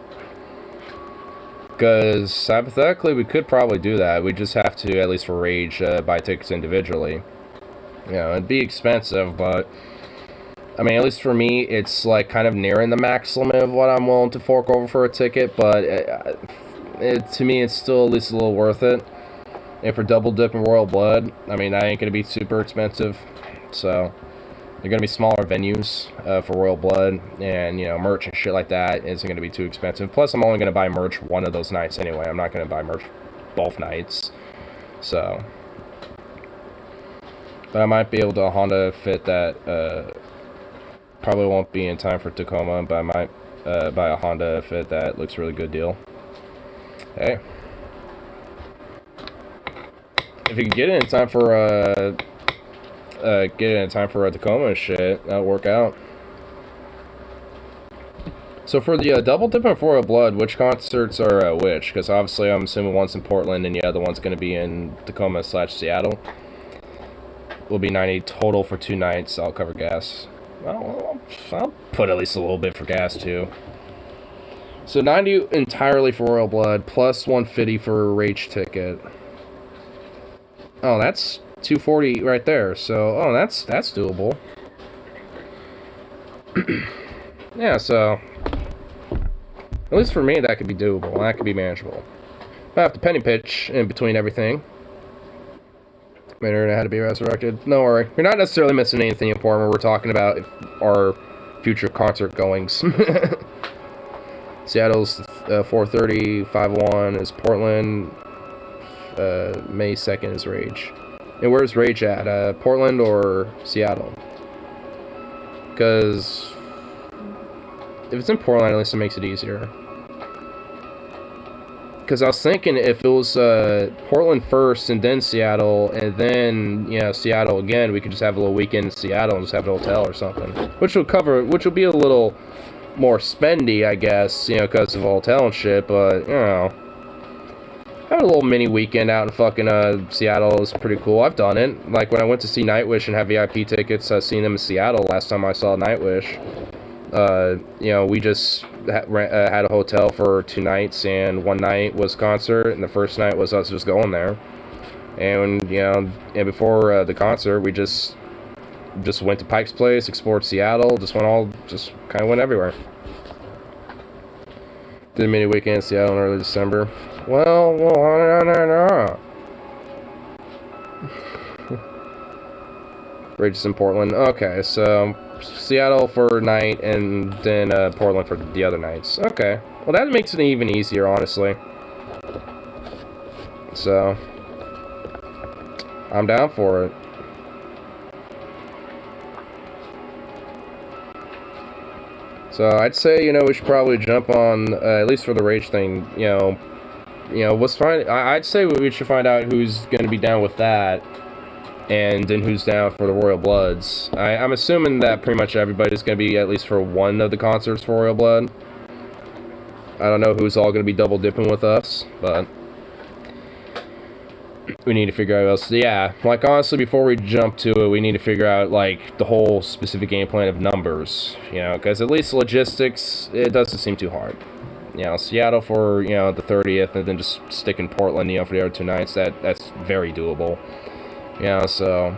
Because hypothetically, we could probably do that. We just have to, at least for Rage, buy tickets individually. You know, it'd be expensive, but I mean, at least for me, it's like kind of nearing the maximum of what I'm willing to fork over for a ticket. But to me, it's still at least a little worth it. And for Double Dip and Royal Blood, I mean, that ain't going to be super expensive. So, they're going to be smaller venues for Royal Blood. And, you know, merch and shit like that isn't going to be too expensive. Plus, I'm only going to buy merch one of those nights anyway. I'm not going to buy merch both nights. So. But I might be able to Honda fit that. Probably won't be in time for Tacoma, but I might buy a Honda Fit that looks really good deal. Hey. If you can get it in time for Tacoma and shit, that'll work out. So for the Double Dip and Royal Blood, which concerts are which? Because obviously I'm assuming one's in Portland and the other one's going to be in Tacoma / Seattle. Will be $90 total for 2 nights. I'll cover gas. I'll put at least a little bit for gas too. So 90 entirely for Royal Blood, plus 150 for a Rage ticket. Oh, that's 240 right there. So, oh, that's doable. Yeah, so at least for me, that could be doable. That could be manageable. I have to penny pitch in between everything. My internet had to be resurrected. No worry. You're not necessarily missing anything important when we're talking about our future concert goings. Seattle's 4:30, 5:01 is Portland. May 2nd is Rage. And where's Rage at? Portland or Seattle? Because if it's in Portland, at least it makes it easier. Because I was thinking if it was Portland first and then Seattle, and then, you know, Seattle again, we could just have a little weekend in Seattle and just have a hotel or something. Which will be a little more spendy, I guess, you know, because of hotel and shit, but, you know, having a little mini weekend out in fucking Seattle is pretty cool. I've done it. Like, when I went to see Nightwish and have VIP tickets, I seen them in Seattle last time I saw Nightwish. You know, we just had a hotel for 2 nights, and one night was concert, and the first night was us just going there. And, you know, and before the concert, we just went to Pike's Place, explored Seattle, just kind of went everywhere. Did a mini weekend in Seattle in early December. Well, no. Rages in Portland. Okay, so Seattle for a night, and then Portland for the other nights. Okay. Well, that makes it even easier, honestly. So, I'm down for it. So, I'd say, you know, we should probably jump on, at least for the Rage thing, you know, let's find, I'd say we should find out who's going to be down with that. And then who's down for the Royal Bloods. I'm assuming that pretty much everybody's going to be at least for one of the concerts for Royal Blood. I don't know who's all going to be double dipping with us, but we need to figure out who else. Yeah, like honestly, before we jump to it, we need to figure out like the whole specific game plan of numbers, you know, because at least logistics, it doesn't seem too hard. You know, Seattle for, you know, the 30th, and then just stick in Portland, you know, for the other 2 nights. That's very doable. Yeah, so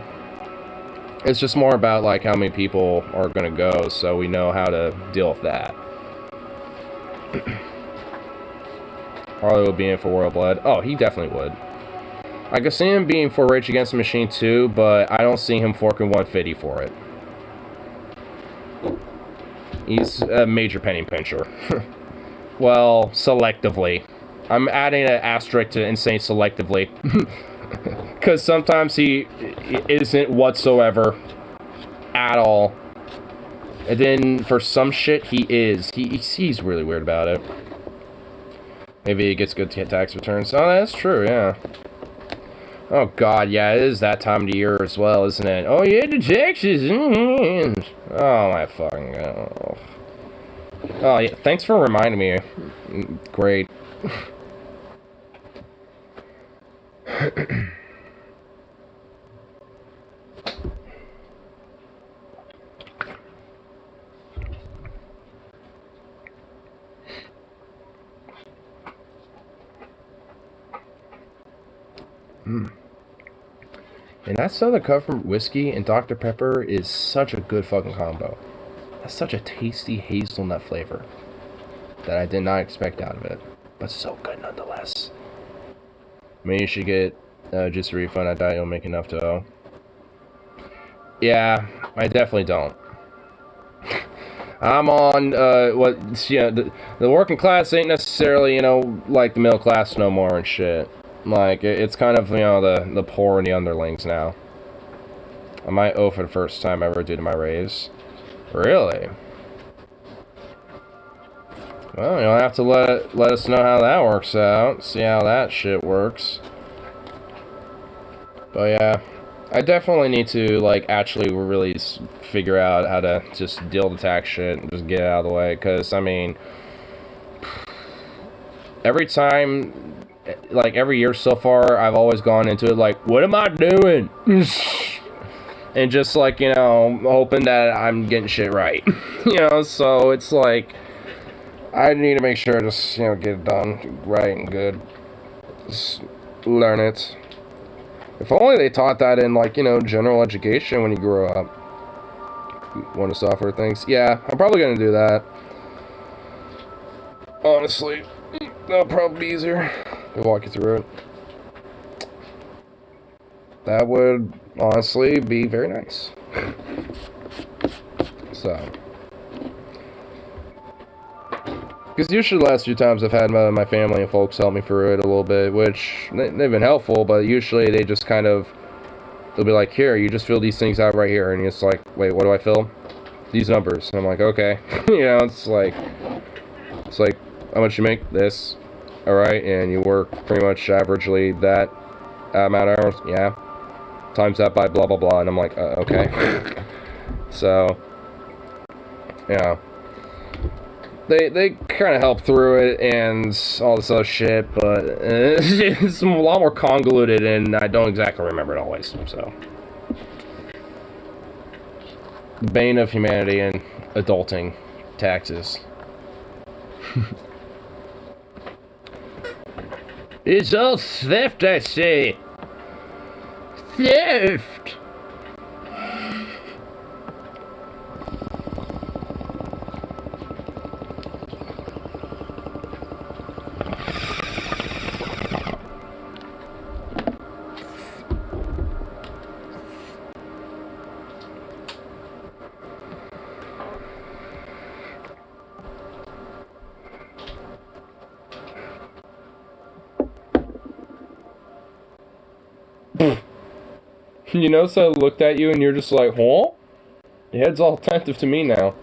it's just more about like how many people are gonna go, so we know how to deal with that. Harley will be in for Royal Blood. Oh, he definitely would. I could see him being for Rage Against the Machine too, but I don't see him forking 150 for it. He's a major penny pincher. Well, selectively. I'm adding an asterisk to insane selectively. Because sometimes he isn't whatsoever at all. And then for some shit, he is. He's really weird about it. Maybe he gets good tax returns. Oh, that's true, yeah. Oh, God, yeah, it is that time of the year as well, isn't it? Oh, yeah, the taxes. Oh, my fucking God. Oh, yeah, thanks for reminding me. Great. And that Southern Comfort whiskey and Dr. Pepper is such a good fucking combo. That's such a tasty hazelnut flavor that I did not expect out of it, but so good nonetheless. Maybe you should get just a refund. I doubt you'll make enough to owe. Yeah, I definitely don't. I'm on what, you know, the working class ain't necessarily, you know, like the middle class no more and shit. Like, it's kind of, you know, the poor and the underlings now. I might owe for the first time ever due to my raise. Really? Well, you'll have to let us know how that works out. See how that shit works. But yeah, I definitely need to, like, actually really figure out how to just deal with the tax shit and just get it out of the way. Because, I mean, every time, like, every year so far, I've always gone into it like, what am I doing? And just, like, you know, hoping that I'm getting shit right. You know, so it's like, I need to make sure I just, get it done right and good. Just learn it. If only they taught that in, like, general education when you grow up. Want to software things. Yeah, I'm probably going to do that. Honestly, that'll probably be easier. I'll walk you through it. That would, honestly, be very nice. So. Because usually the last few times I've had my family and folks help me through it a little bit, which they've been helpful, but usually they just kind of, they'll be like, here, you just fill these things out right here, and it's like, wait, what do I fill? These numbers. And I'm like, okay. It's like, how much you make? This. Alright, and you work pretty much averagely that amount of hours? Yeah. Times that by blah, blah, blah, and I'm like, okay. So, yeah. They kind of help through it and all this other shit, but it's a lot more convoluted, and I don't exactly remember it always, so. Bane of humanity and adulting. Taxes. It's all theft, I say. Theft! You notice I looked at you and you're just like, huh? Your head's all attentive to me now.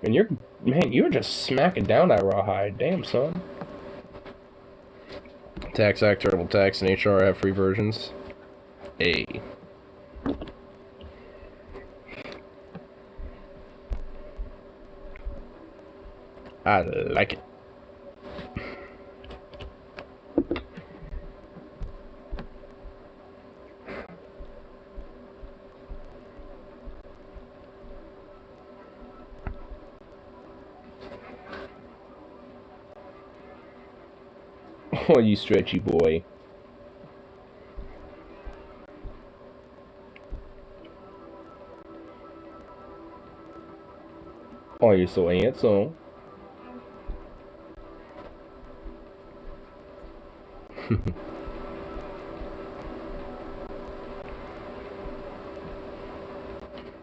And you're just smacking down that rawhide. Damn, son. Tax Act, TurboTax, and HR have free versions. A. I like it. Oh, you stretchy boy. Oh, you're so handsome.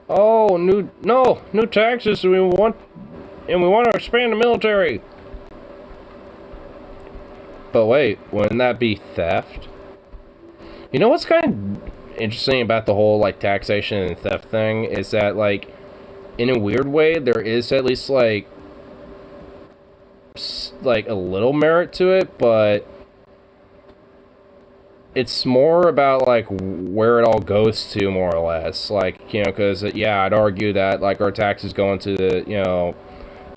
Oh, new taxes. We want to expand the military. But wait, wouldn't that be theft? You know what's kind of interesting about the whole, like, taxation and theft thing is that, like, in a weird way, there is at least, like a little merit to it, but it's more about, like, where it all goes to, more or less. Like, because, yeah, I'd argue that, like, our taxes go into the,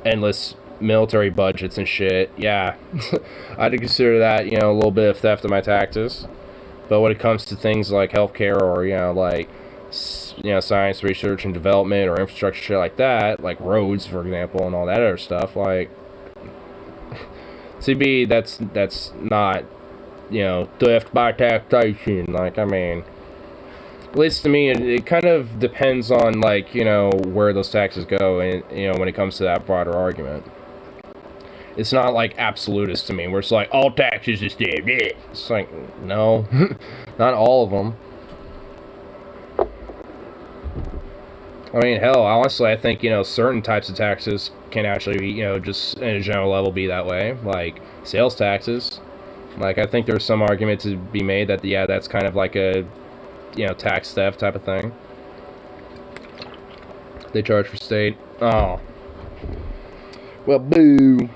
endless military budgets and shit. Yeah, I'd consider that, a little bit of theft of my taxes. But when it comes to things like healthcare or, science, research, and development, or infrastructure, shit like that, like roads, for example, and all that other stuff, like, CB, that's not, theft by taxation. Like, I mean, at least to me, it kind of depends on, like, where those taxes go, and, when it comes to that broader argument. It's not, like, absolutist to me, where it's like, all taxes is theft. It's like, no, not all of them. I mean, hell, honestly, I think, certain types of taxes can actually, just in a general level be that way. Like, sales taxes. Like, I think there's some argument to be made that, yeah, that's kind of like a, tax theft type of thing. They charge for state. Oh. Well, boo.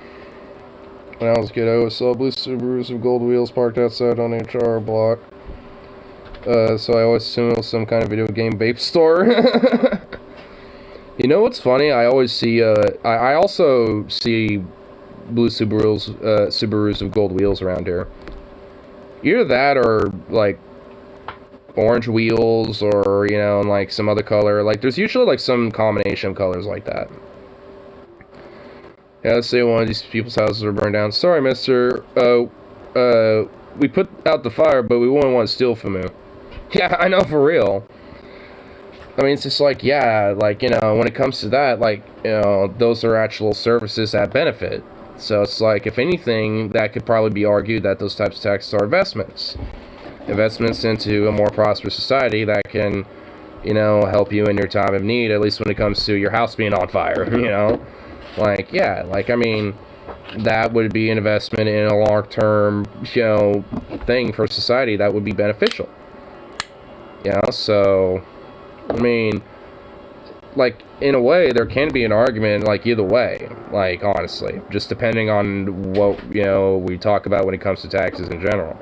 When I was a kid, I always saw blue Subarus with gold wheels parked outside on the HR block. So I always assumed it was some kind of video game vape store. You know what's funny? I always see, I also see blue Subarus with gold wheels around here. Either that or, like, orange wheels or, and, like, some other color. Like, there's usually, like, some combination of colors like that. Yeah, let's say one of these people's houses are burned down. Sorry, mister. We put out the fire, but we wouldn't want to steal from you. Yeah, I know, for real. I mean, it's just like, yeah, like, you know, when it comes to that, like, you know, those are actual services that benefit. So it's like, if anything, that could probably be argued that those types of taxes are investments. Investments into a more prosperous society that can, you know, help you in your time of need, at least when it comes to your house being on fire, you know? Like, yeah, like, I mean, that would be an investment in a long-term, you know, thing for society that would be beneficial. You know, so, I mean, like, in a way, there can be an argument, like, either way, like, honestly, just depending on what, you know, we talk about when it comes to taxes in general.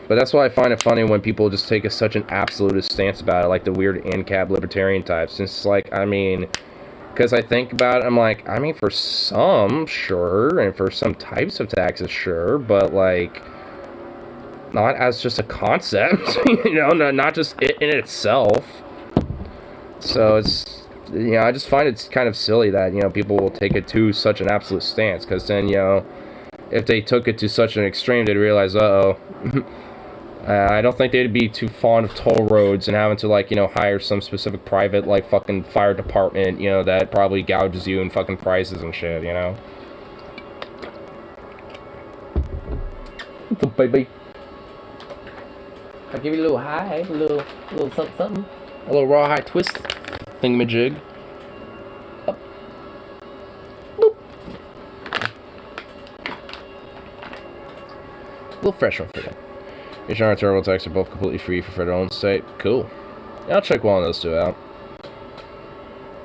But that's why I find it funny when people just take such an absolutist stance about it, like the weird ANCAP libertarian types. It's like, I mean, because I think about it, I'm like, I mean, for some, sure, and for some types of taxes, sure, but, like, not as just a concept, you know, not just it in itself. So it's, you know, I just find it's kind of silly that, you know, people will take it to such an absolute stance, because then, you know, if they took it to such an extreme, they'd realize, uh-oh, I don't think they'd be too fond of toll roads and having to, like, you know, hire some specific private, like, fucking fire department, you know, that probably gouges you in fucking prices and shit, you know? What's up, baby? I'll give you a little high, a little something, something. A little rawhide twist thingamajig. Up. Boop. A little fresh one for you. HR and turbo tax are both completely free for federal and state. Cool. Yeah, I'll check one of those two out.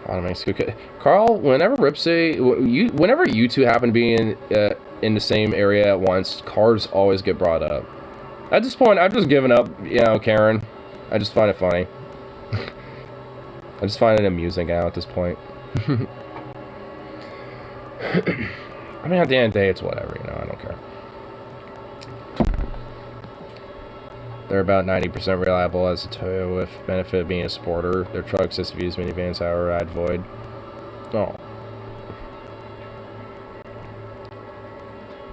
Okay. Carl, whenever whenever you two happen to be in the same area at once, cars always get brought up. At this point, I've just given up, you know, Karen. I just find it funny. I just find it amusing now at this point. I mean, at the end of the day, it's whatever, you know, I don't care. They're about 90% reliable as a tow, with benefit of being a sporter. Their trucks, SUVs, minivans, however, I'd void. Oh.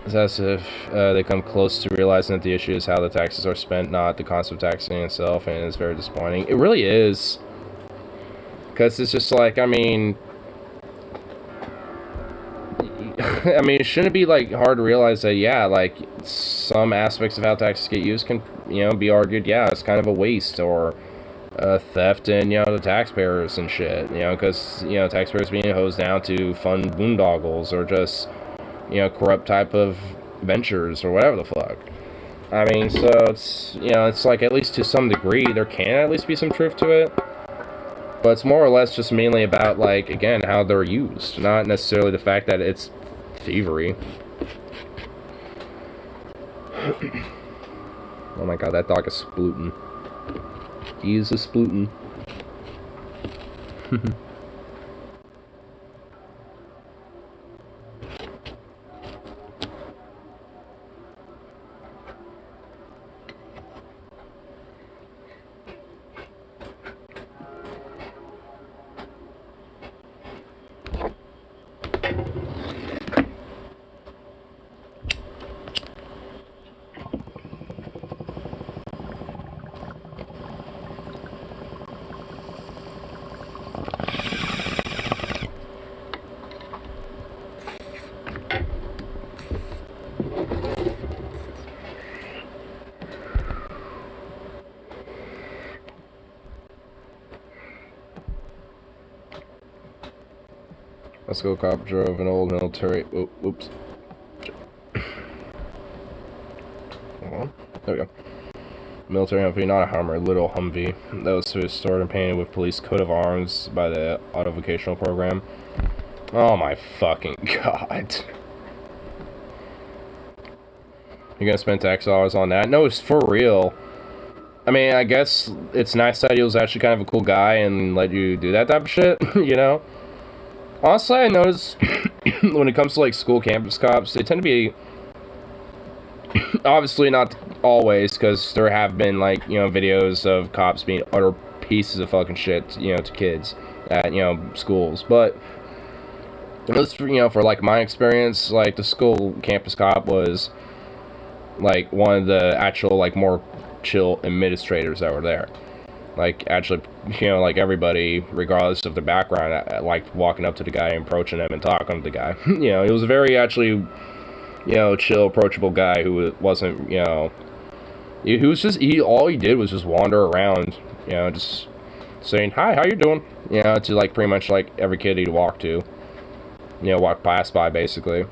It's as if they come close to realizing that the issue is how the taxes are spent, not the concept of taxing itself, and it's very disappointing. It really is. Because it's just like, I mean... I mean, shouldn't it be, like, hard to realize that, yeah, like, some aspects of how taxes get used can, you know, be argued, yeah, it's kind of a waste, or theft and, you know, the taxpayers and shit, you know, because, you know, taxpayers being hosed down to fund boondoggles, or just, you know, corrupt type of ventures, or whatever the fuck. I mean, so it's, you know, it's like, at least to some degree, there can at least be some truth to it. But it's more or less just mainly about, like, again, how they're used. Not necessarily the fact that it's thievery. Oh my god, that dog is splooting. He is a splooting. Let's go. Cop drove an old military. Oh, oops. Hold on. There we go. Military Humvee, not a Hummer, a little Humvee. That was restored and painted with police coat of arms by the auto vocational program. Oh my fucking god. You're gonna spend tax dollars on that? No, it's for real. I mean, I guess it's nice that he was actually kind of a cool guy and let you do that type of shit, you know? Honestly, I notice when it comes to, like, school campus cops, they tend to be, obviously not always, because there have been, like, you know, videos of cops being utter pieces of fucking shit, you know, to kids at, you know, schools. But it was, you know, for like my experience, like the school campus cop was like one of the actual like more chill administrators that were there. Like, actually, you know, like everybody, regardless of their background, I liked walking up to the guy and approaching him and talking to the guy. You know, he was a very, actually, you know, chill, approachable guy who wasn't, you know, he was just, all he did was just wander around, you know, just saying, hi, how you doing? You know, to, like, pretty much, like, every kid he'd walk to. You know, walk past by, basically.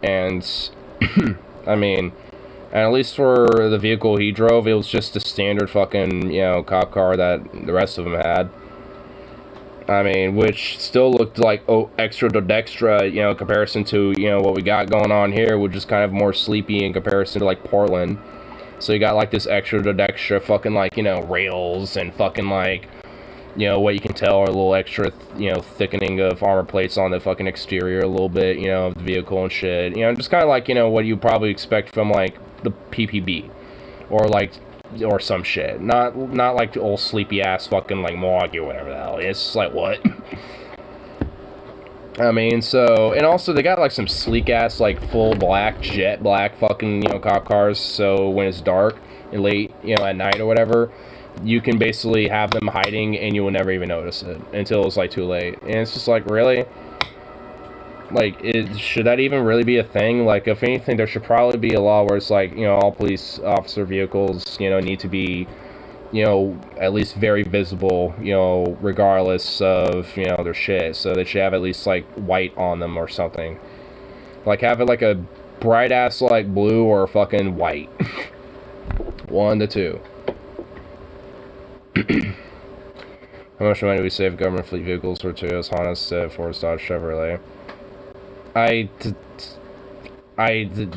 And, I mean, and at least for the vehicle he drove, it was just a standard fucking, you know, cop car that the rest of them had. I mean, which still looked like, oh, extra dextra, you know, in comparison to, you know, what we got going on here, which is kind of more sleepy in comparison to, like, Portland. So you got, like, this extra dextra fucking, like, you know, rails and fucking, like, you know, what you can tell are a little extra, you know, thickening of armor plates on the fucking exterior a little bit, you know, of the vehicle and shit. You know, just kind of like, you know, what you probably expect from, like, the PPB. Or, like, or some shit. Not like the old sleepy-ass fucking, like, Milwaukee or whatever the hell. It's just like, what? I mean, so, and also they got, like, some sleek-ass, like, full black, jet black fucking, you know, cop cars, so when it's dark and late, you know, at night or whatever, you can basically have them hiding and you will never even notice it until it's like too late. And it's just like, really? Like, should that even really be a thing? Like, if anything, there should probably be a law where it's like, you know, all police officer vehicles, you know, need to be, you know, at least very visible, you know, regardless of, you know, their shit. So they should have at least, like, white on them or something. Like, have it like a bright-ass, like, blue or fucking white. One to two. How much money do we save government fleet vehicles for Toyotas, Hondas, Ford, Dodge, Chevrolet?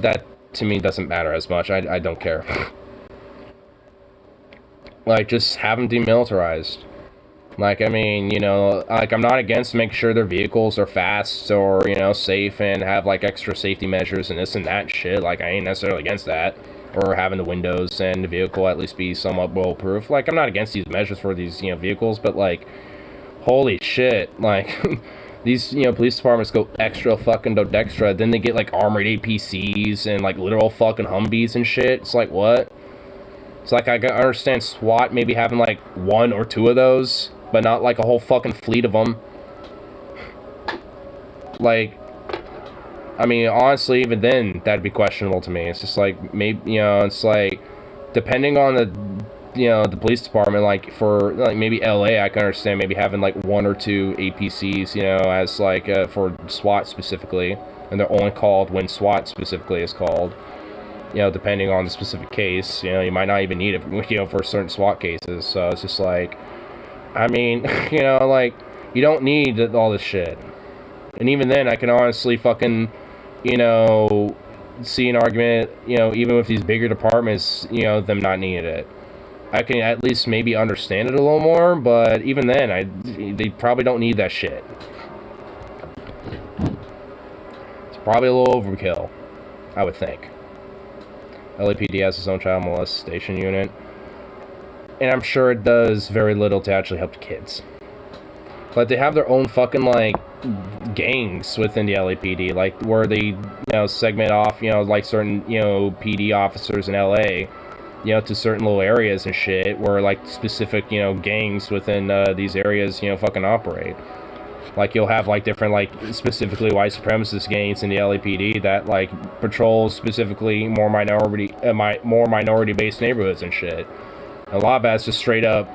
That to me doesn't matter as much. I don't care. Like, just have them demilitarized. Like, I mean, you know, like, I'm not against making sure their vehicles are fast or, you know, safe and have, like, extra safety measures and this and that shit. Like, I ain't necessarily against that. Or having the windows and the vehicle at least be somewhat bulletproof. Like, I'm not against these measures for these, you know, vehicles, but, like, holy shit, like, these, you know, police departments go extra fucking dextra, then they get, like, armored APCs and, like, literal fucking Humvees and shit. It's like, what? It's like, I understand SWAT maybe having, like, one or two of those, but not, like, a whole fucking fleet of them. Like, I mean, honestly, even then, that'd be questionable to me. It's just like, maybe, you know, it's like, depending on the, you know, the police department, like, for, like, maybe LA, I can understand maybe having, like, one or two APCs, you know, as, like, for SWAT specifically, and they're only called when SWAT specifically is called, you know, depending on the specific case, you know, you might not even need it, you know, for certain SWAT cases, so it's just like, I mean, you know, like, you don't need all this shit, and even then, I can honestly fucking, you know, see an argument, you know, even with these bigger departments, you know, them not needing it. I can at least maybe understand it a little more, but even then, they probably don't need that shit. It's probably a little overkill, I would think. LAPD has its own child molestation unit, and I'm sure it does very little to actually help the kids. But they have their own fucking, like, gangs within the LAPD, like, where they, you know, segment off, you know, like, certain, you know, PD officers in LA, you know, to certain little areas and shit, where, like, specific, you know, gangs within, these areas, you know, fucking operate. Like, you'll have, like, different, like, specifically white supremacist gangs in the LAPD that, like, patrol specifically more minority-based neighborhoods and shit. And a lot of that's just straight up,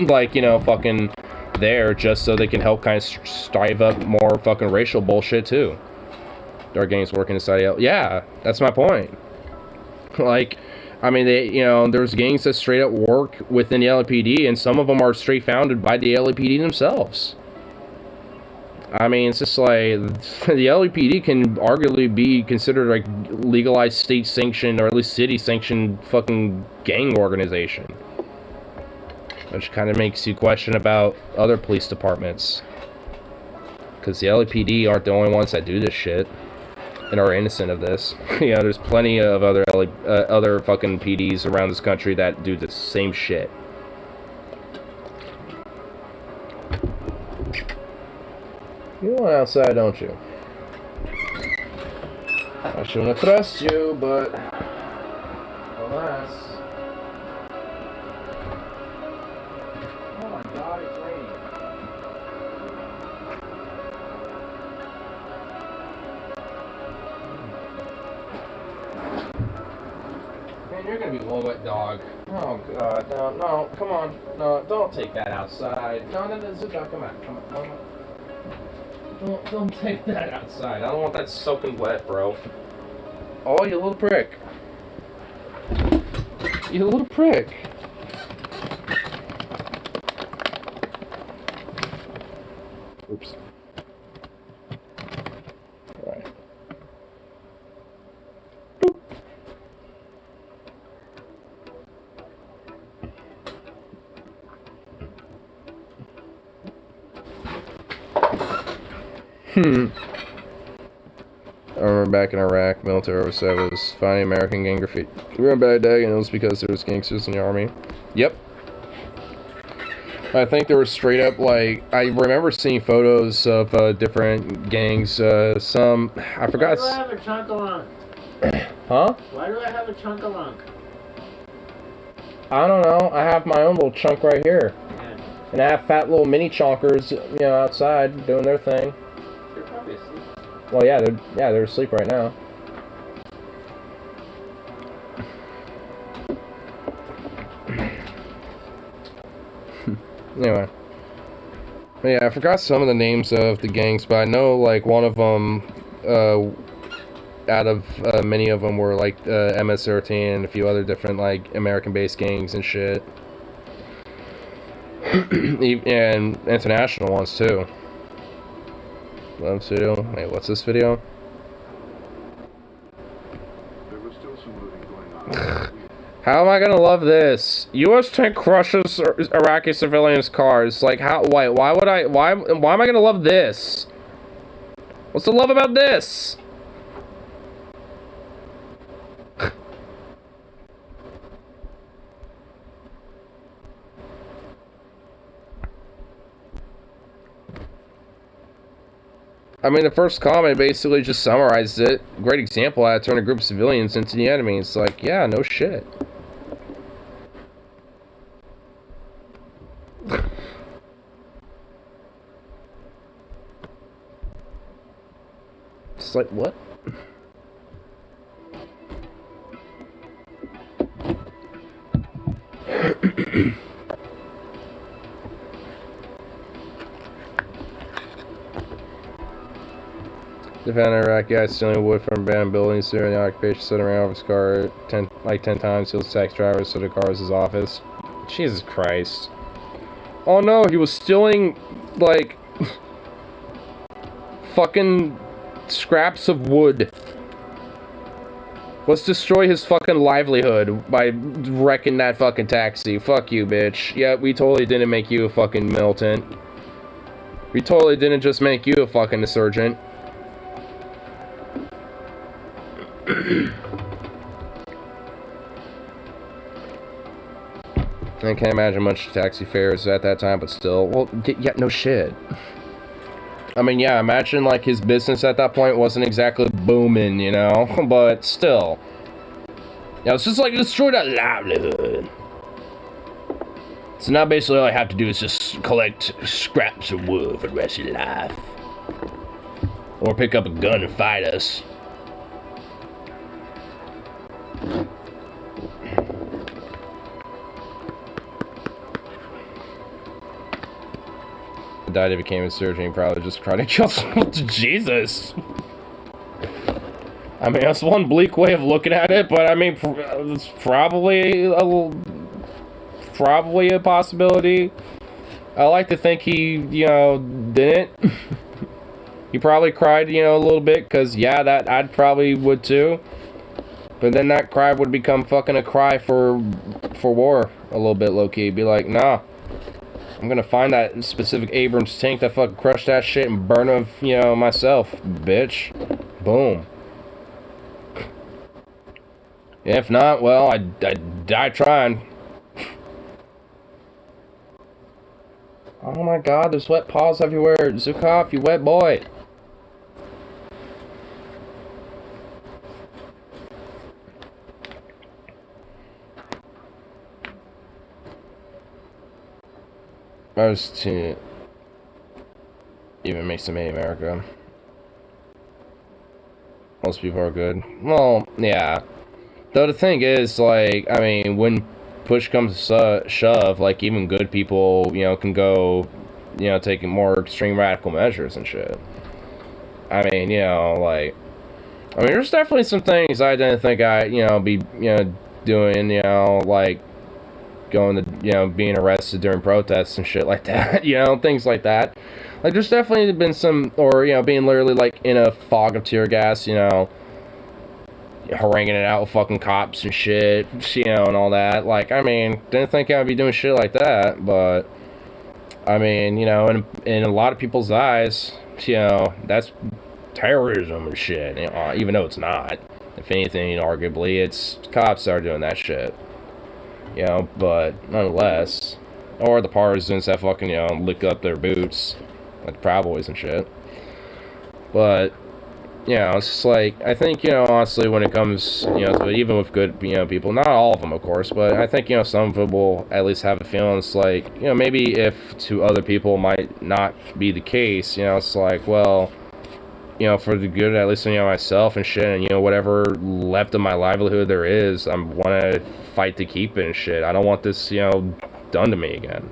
like, you know, fucking there just so they can help kind of strive up more fucking racial bullshit too. There are gangs working inside the yeah, that's my point. Like, I mean, they, you know, there's gangs that straight up work within the LAPD, and some of them are straight founded by the LAPD themselves. I mean, it's just like, the LAPD can arguably be considered like legalized state sanctioned, or at least city sanctioned fucking gang organization. Which kind of makes you question about other police departments. Because the LAPD aren't the only ones that do this shit. and are innocent of this. You know, there's plenty of other fucking PDs around this country that do the same shit. You want outside, don't you? I shouldn't trust you, but alas. Oh my God, it's raining. Man, you're gonna be a little wet dog. Oh God, no, come on, no, don't take that outside. No, Zuko, come on. Don't take that outside. I don't want that soaking wet, bro. Oh, you little prick. You little prick. Oops. Alright. I remember back in Iraq, military oversight was finding American gang graffiti. We were in Baghdad, and it was because there was gangsters in the army. Yep. I think there were straight up, like, I remember seeing photos of different gangs. Some, I forgot. Why do I have a chunk-a-lunk? Huh? Why do I have a chunk-a-lunk? I don't know. I have my own little chunk right here. Yeah. And I have fat little mini chonkers, you know, outside doing their thing. They're probably asleep. Well, yeah, they're asleep right now. Anyway. But yeah, I forgot some of the names of the gangs, but I know, like, one of them, out of many of them were, like, MS-13 and a few other different, like, American-based gangs and shit. And international ones, too. Love video. Wait, what's this video? There was still some moving going on. How am I gonna love this? U.S. tank crushes Iraqi civilians' cars. Like, how? Why am I gonna love this? What's the love about this? I mean, the first comment basically just summarized it. Great example how to turn a group of civilians into the enemy. It's like, yeah, no shit. It's like, what? Defend Iraq guy stealing wood from abandoned buildings during the occupation, sitting around with his car 10 times, steals taxi drivers, so the car was his office. Jesus Christ. Oh no, he was stealing, like, fucking scraps of wood. Let's destroy his fucking livelihood by wrecking that fucking taxi. Fuck you, bitch. Yeah, we totally didn't make you a fucking militant. We totally didn't just make you a fucking insurgent. I can't imagine much taxi fares at that time, but still. Well, yeah, no shit. I mean, yeah, imagine, like, his business at that point wasn't exactly booming, you know? But still. Yeah, it's just like, destroy that livelihood. So now basically all I have to do is just collect scraps of wood for the rest of your life. Or pick up a gun and fight us. Died, he became a surgeon, he probably just tried to kill someone. Jesus. I mean, that's one bleak way of looking at it, but I mean, it's probably a possibility. I like to think he, you know, didn't. He probably cried, you know, a little bit, because, yeah, that I'd probably would too. But then that cry would become fucking a cry for war, a little bit, low-key. Be like, nah. I'm gonna find that specific Abrams tank that fucking crushed that shit and burn him, you know, myself, bitch. Boom. If not, well, I die trying. Oh my god, there's wet paws everywhere. Zukov, you wet boy. Most to even makes them hate America. Most people are good. Well, yeah. Though the thing is, like, I mean, when push comes to shove, like, even good people, you know, can go, you know, taking more extreme radical measures and shit. I mean, you know, like, I mean, there's definitely some things I didn't think I'd, you know, be, you know, doing, you know, like, going to, you know, being arrested during protests and shit like that, you know, things like that. Like, there's definitely been some, or, you know, being literally, like, in a fog of tear gas, you know, haranguing it out with fucking cops and shit, you know, and all that. Like, I mean, didn't think I'd be doing shit like that, but, I mean, you know, in a lot of people's eyes, you know, that's terrorism and shit, you know, even though it's not. If anything, arguably, it's cops that are doing that shit. You know, but nonetheless, or the partisans that fucking, you know, lick up their boots, like the Proud Boys and shit. But, you know, it's just like, I think, you know, honestly, when it comes, you know, to even with good, you know, people, not all of them, of course, but I think, you know, some of them will at least have a feeling. It's like, you know, maybe if to other people might not be the case, you know, it's like, well, you know, for the good, at least, you know, myself and shit, and, you know, whatever left of my livelihood there is, I want to fight to keep it and shit. I don't want this, you know, done to me again.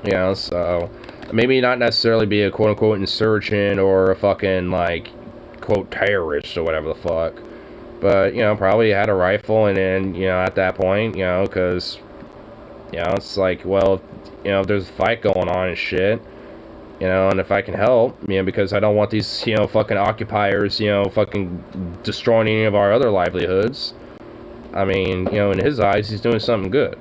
You know, so, maybe not necessarily be a quote-unquote insurgent or a fucking, like, quote, terrorist or whatever the fuck. But, you know, probably had a rifle, and then, you know, at that point, you know, because, you know, it's like, well, you know, if there's a fight going on and shit, you know, and if I can help, you know, because I don't want these, you know, fucking occupiers, you know, fucking destroying any of our other livelihoods. I mean, you know, in his eyes, he's doing something good.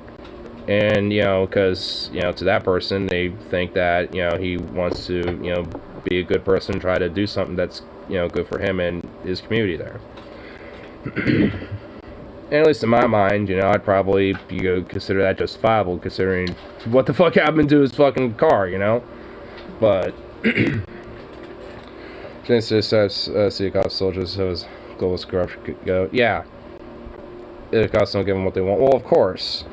And, you know, because, you know, to that person, they think that, you know, he wants to, you know, be a good person, try to do something that's, you know, good for him and his community there. And at least in my mind, you know, I'd probably, you know, consider that justifiable, considering what the fuck happened to his fucking car, you know? But James says see cost soldiers so as global corruption could go. Yeah. If cops don't give them what they want. Well, of course.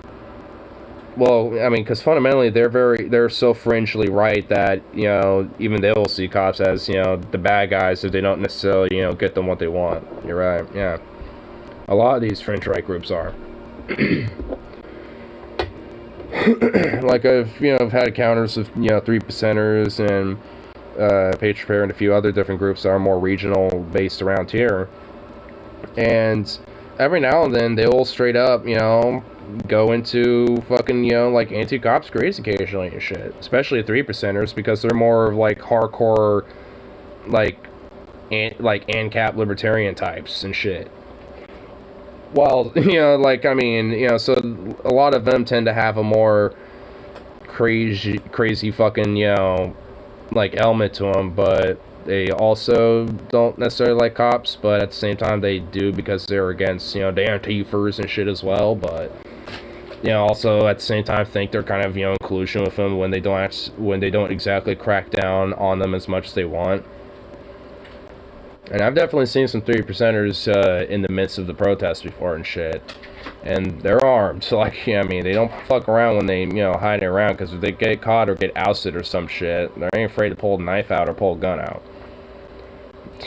Well, I mean, because fundamentally they're so fringely right that, you know, even they will see cops as, you know, the bad guys if they don't necessarily, you know, get them what they want. You're right, yeah. A lot of these fringe right groups are. Like I've had encounters with, you know, 3%ers and Patriot Prayer and a few other different groups that are more regional based around here, and every now and then they'll straight up, you know, go into fucking, you know, like anti-cops craze occasionally and shit, especially 3%ers because they're more of like hardcore like ANCAP libertarian types and shit. Well, you know, like, I mean, you know, so a lot of them tend to have a more crazy fucking, you know, like, element to them, but they also don't necessarily like cops, but at the same time they do because they're against, you know, the Antifers and shit as well, but, you know, also at the same time think they're kind of, you know, in collusion with them when they don't exactly crack down on them as much as they want. And I've definitely seen some 3%ers in the midst of the protests before and shit. And they're armed. So, like, yeah, I mean, they don't fuck around when they, you know, hide around. Because if they get caught or get ousted or some shit, they ain't afraid to pull a knife out or pull a gun out.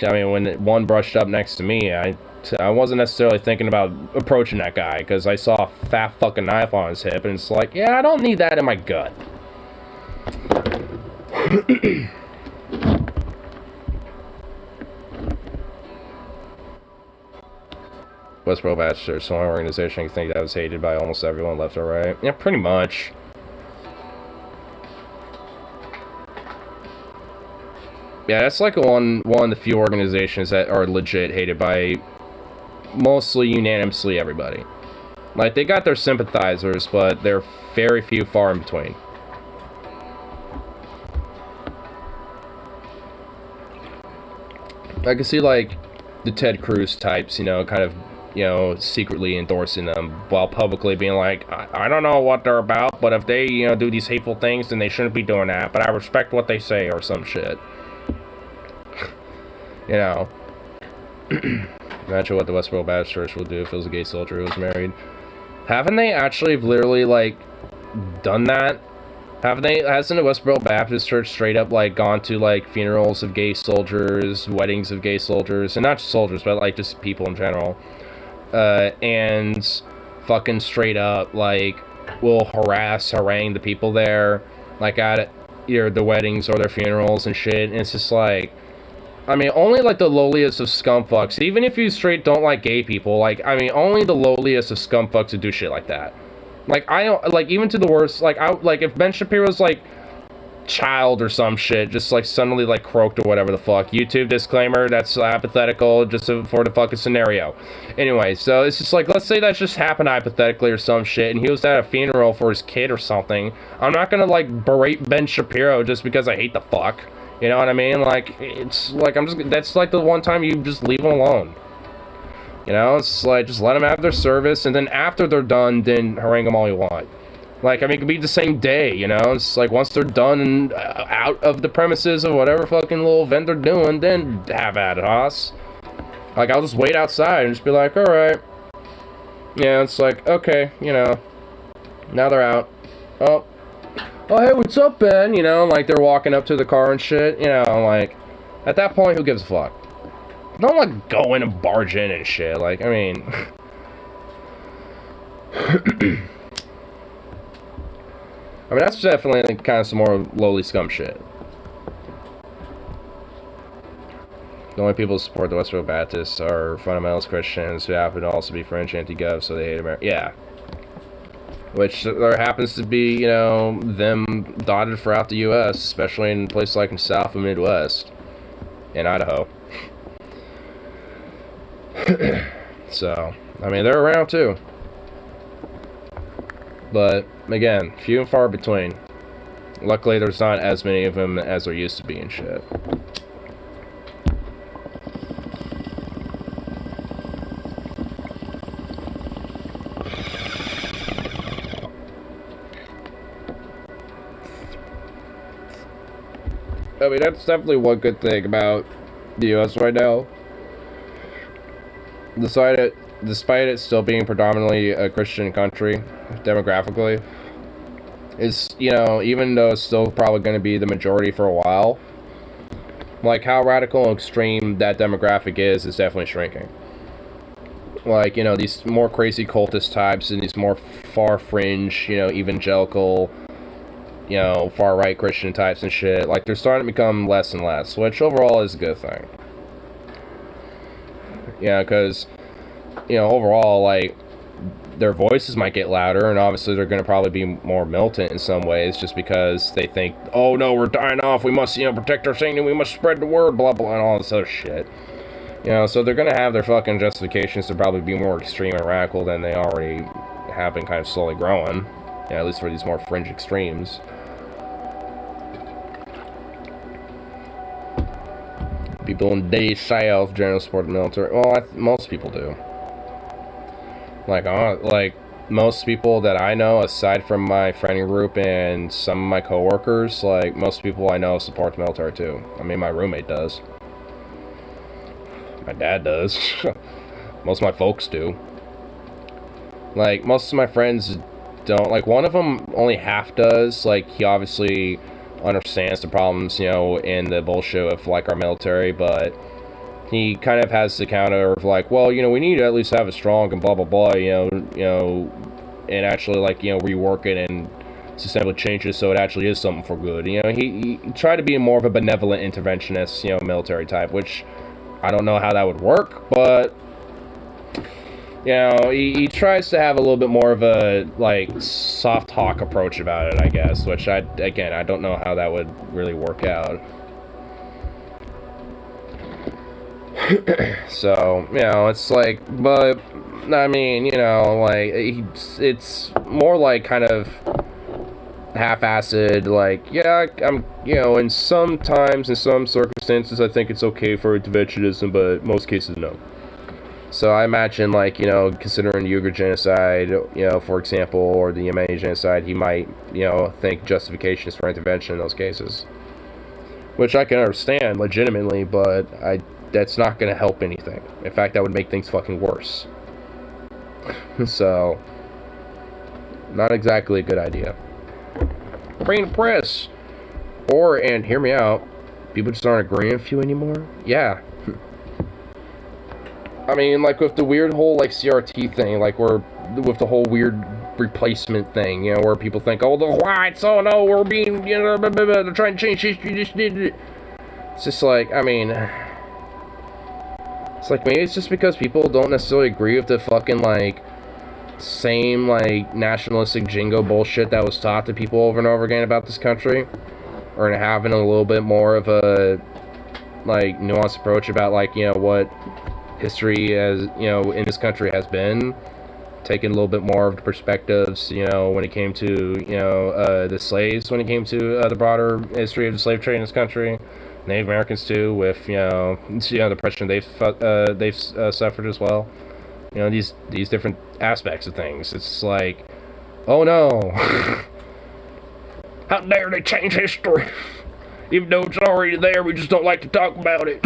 I mean, when one brushed up next to me, I wasn't necessarily thinking about approaching that guy. Because I saw a fat fucking knife on his hip. And it's like, yeah, I don't need that in my gut. Westboro Bachelor, so one organization I think that was hated by almost everyone, left or right. Yeah, pretty much. Yeah, that's like one of the few organizations that are legit hated by mostly unanimously everybody. Like, they got their sympathizers, but they're very few far in between. I can see, like, the Ted Cruz types, you know, kind of secretly endorsing them while publicly being like, I don't know what they're about, but if they, do these hateful things, then they shouldn't be doing that, but I respect what they say, or some shit. Imagine what the Westboro Baptist Church will do if it was a gay soldier who was married. Haven't they actually literally, like, done that? Hasn't the Westboro Baptist Church straight up, like, gone to, like, funerals of gay soldiers, weddings of gay soldiers, and not just soldiers, but, like, just people in general, and fucking straight up, like, will harangue the people there, like, at either the weddings or their funerals and shit, and it's just like, I mean, only, like, the lowliest of scumfucks, even if you straight don't like gay people, like, I mean, only the lowliest of scumfucks would do shit like that. Like, I don't, like, even to the worst, like, if Ben Shapiro's, like, child or some shit just, like, suddenly, like, croaked or whatever the fuck. YouTube disclaimer, that's hypothetical, just for the fucking scenario. Anyway, so it's just like, let's say that just happened hypothetically or some shit, and he was at a funeral for his kid or something. I'm not gonna, like, berate Ben Shapiro just because I hate the fuck. You know what I mean? Like, it's, like, that's, like, the one time you just leave them alone. It's like, just let them have their service, and then after they're done, then harangue them all you want. Like, I mean, it could be the same day, It's like, once they're done and out of the premises of whatever fucking little event they're doing, then have at it, Haas. Like, I'll just wait outside and just be like, alright. Yeah, it's like, okay, now they're out. Oh, hey, what's up, Ben? Like, they're walking up to the car and shit, like, at that point, who gives a fuck? Don't, like, go in and barge in and shit, like, I mean... I mean, that's definitely, like, kind of some more lowly scum shit. The only people who support the Westboro Baptists are fundamentalist Christians who happen to also be French anti-gov, so they hate America. Yeah. Which there happens to be, them dotted throughout the U.S., especially in places like in South and Midwest. In Idaho. So, I mean, they're around too. But, again, few and far between. Luckily, there's not as many of them as there used to be and shit. I mean, that's definitely one good thing about the U.S. right now. Despite it still being predominantly a Christian country, demographically, is, even though it's still probably going to be the majority for a while, like, how radical and extreme that demographic is definitely shrinking. Like, these more crazy cultist types and these more far fringe, evangelical, far-right Christian types and shit, like, they're starting to become less and less, which overall is a good thing. Because, overall, like, their voices might get louder, and obviously they're going to probably be more militant in some ways, just because they think, oh no, we're dying off, we must, protect our sanctity, we must spread the word, blah, blah, and all this other shit. So they're going to have their fucking justifications to probably be more extreme and radical than they already have been kind of slowly growing, at least for these more fringe extremes. People in the South generally support the military. Well, most people do. Like most people that I know, aside from my friend group and some of my coworkers, like, most people I know support the military too. I mean, my roommate does. My dad does. Most of my folks do. Like, most of my friends don't. Like, one of them only half does. Like, he obviously understands the problems, and the bullshit of, like, our military, but he kind of has the counter of, like, well, we need to at least have it strong and blah, blah, blah, and actually, like, rework it and sustainably change it so it actually is something for good. He tried to be more of a benevolent interventionist, military type, which I don't know how that would work, but, he tries to have a little bit more of a, like, soft talk approach about it, I guess, which I don't know how that would really work out. So, it's like, but, I mean, like, it's more like kind of half-assed, like, yeah, I'm, and sometimes, in some circumstances, I think it's okay for interventionism, but most cases, no. So I imagine, like, you know, considering Uyghur genocide, you know, for example, or the Yemeni genocide, he might, you know, think justifications for intervention in those cases. Which I can understand legitimately, but that's not going to help anything. In fact, that would make things fucking worse. So, not exactly a good idea. Bring the press! Or, and hear me out, people just aren't agreeing with you anymore? Yeah. I mean, like, with the weird whole, like, CRT thing, like, where, with the whole weird replacement thing, you know, where people think, oh, the whites, oh no, we're being, you know, they're trying to change history, just did it. It's just like, I mean, it's like, maybe it's just because people don't necessarily agree with the fucking, like, same, like, nationalistic jingo bullshit that was taught to people over and over again about this country, or having a little bit more of a, like, nuanced approach about, like, you know, what history, as you know, in this country has been, taking a little bit more of the perspectives, you know, when it came to, you know, the slaves, when it came to the broader history of the slave trade in this country, Native Americans too, with, you know, the oppression they've suffered as well, you know, these different aspects of things. It's like, oh no, how dare they change history, even though it's already there, we just don't like to talk about it.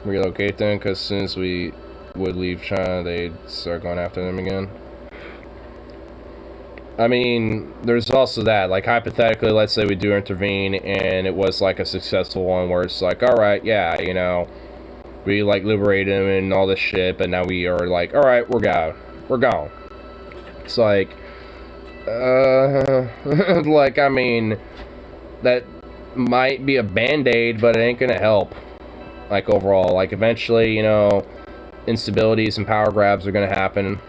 Relocate them, because as soon as we would leave China, they'd start going after them again. I mean, there's also that, like, hypothetically, let's say we do intervene, and it was, like, a successful one, where it's like, alright, yeah, you know, we, like, liberate him and all this shit, but now we are like, alright, we're gone. It's like, like, I mean, that might be a band-aid, but it ain't gonna help, like, overall. Like, eventually, you know, instabilities and power grabs are gonna happen,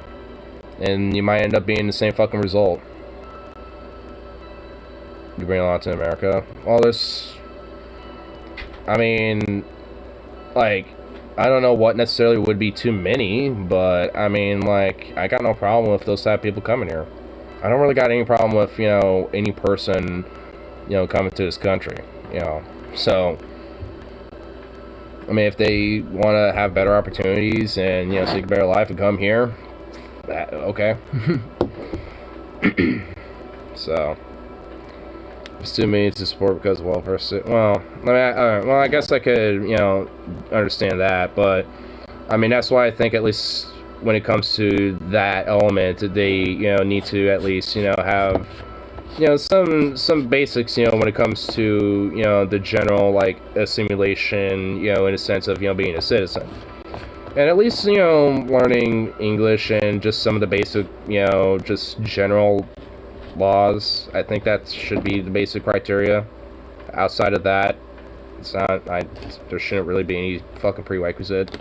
and you might end up being the same fucking result. You bring a lot to America. All this, I mean, like, I don't know what necessarily would be too many, but, I mean, like, I got no problem with those type of people coming here. I don't really got any problem with, you know, any person, you know, coming to this country, you know. So, I mean, if they want to have better opportunities and, you know, seek a better life and come here, okay. So, it's too many to support because of welfare. Well, I mean, I guess I could, you know, understand that, but I mean, that's why I think, at least when it comes to that element, they, you know, need to at least, you know, have, you know, some basics, you know, when it comes to, you know, the general, like, assimilation, you know, in a sense of, you know, being a citizen. And at least, you know, learning English and just some of the basic, you know, just general laws. I think that should be the basic criteria. Outside of that, it's not, there shouldn't really be any fucking prerequisite.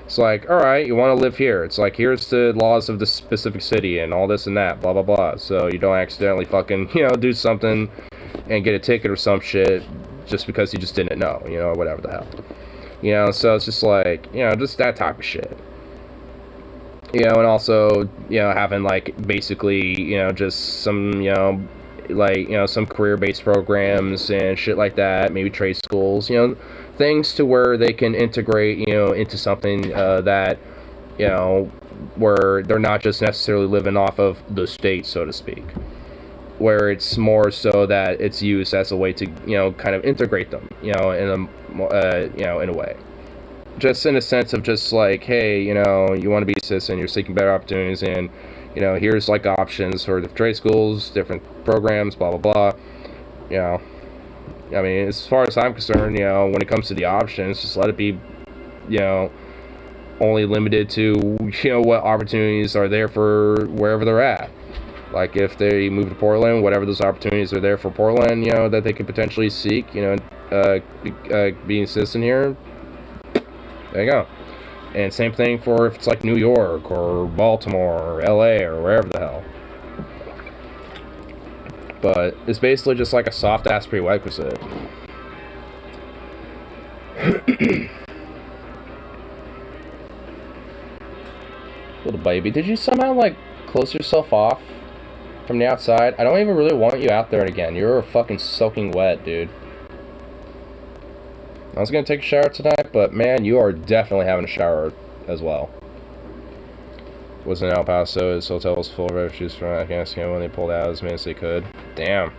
It's like, alright, you want to live here. It's like, here's the laws of the specific city and all this and that, blah, blah, blah. So you don't accidentally fucking, you know, do something and get a ticket or some shit just because you just didn't know, you know, or whatever the hell. You know, so it's just like, you know, just that type of shit. You know, and also, you know, having, like, basically, you know, just some, you know, like, you know, some career-based programs and shit like that, maybe trade schools, you know, things to where they can integrate, you know, into something that, you know, where they're not just necessarily living off of the state, so to speak, where it's more so that it's used as a way to, you know, kind of integrate them, you know, in a, you know, in a way. Just in a sense of just like, hey, you know, you want to be a citizen, you're seeking better opportunities, and, you know, here's, like, options for the trade schools, different programs, blah, blah, blah. You know, I mean, as far as I'm concerned, you know, when it comes to the options, just let it be, you know, only limited to, you know, what opportunities are there for wherever they're at. Like, if they move to Portland, whatever those opportunities are there for Portland, you know, that they could potentially seek, you know, being a citizen here, there you go. And same thing for if it's like New York or Baltimore or LA or wherever the hell. but it's basically just like a soft-ass prerequisite. Little baby, did you somehow, like, close yourself off from the outside? I don't even really want you out there again. You're fucking soaking wet, dude. I was gonna take a shower tonight, but man, you are definitely having a shower as well. Was in El Paso. His hotel was full of refugees from Afghanistan when they pulled out as many as they could. Damn.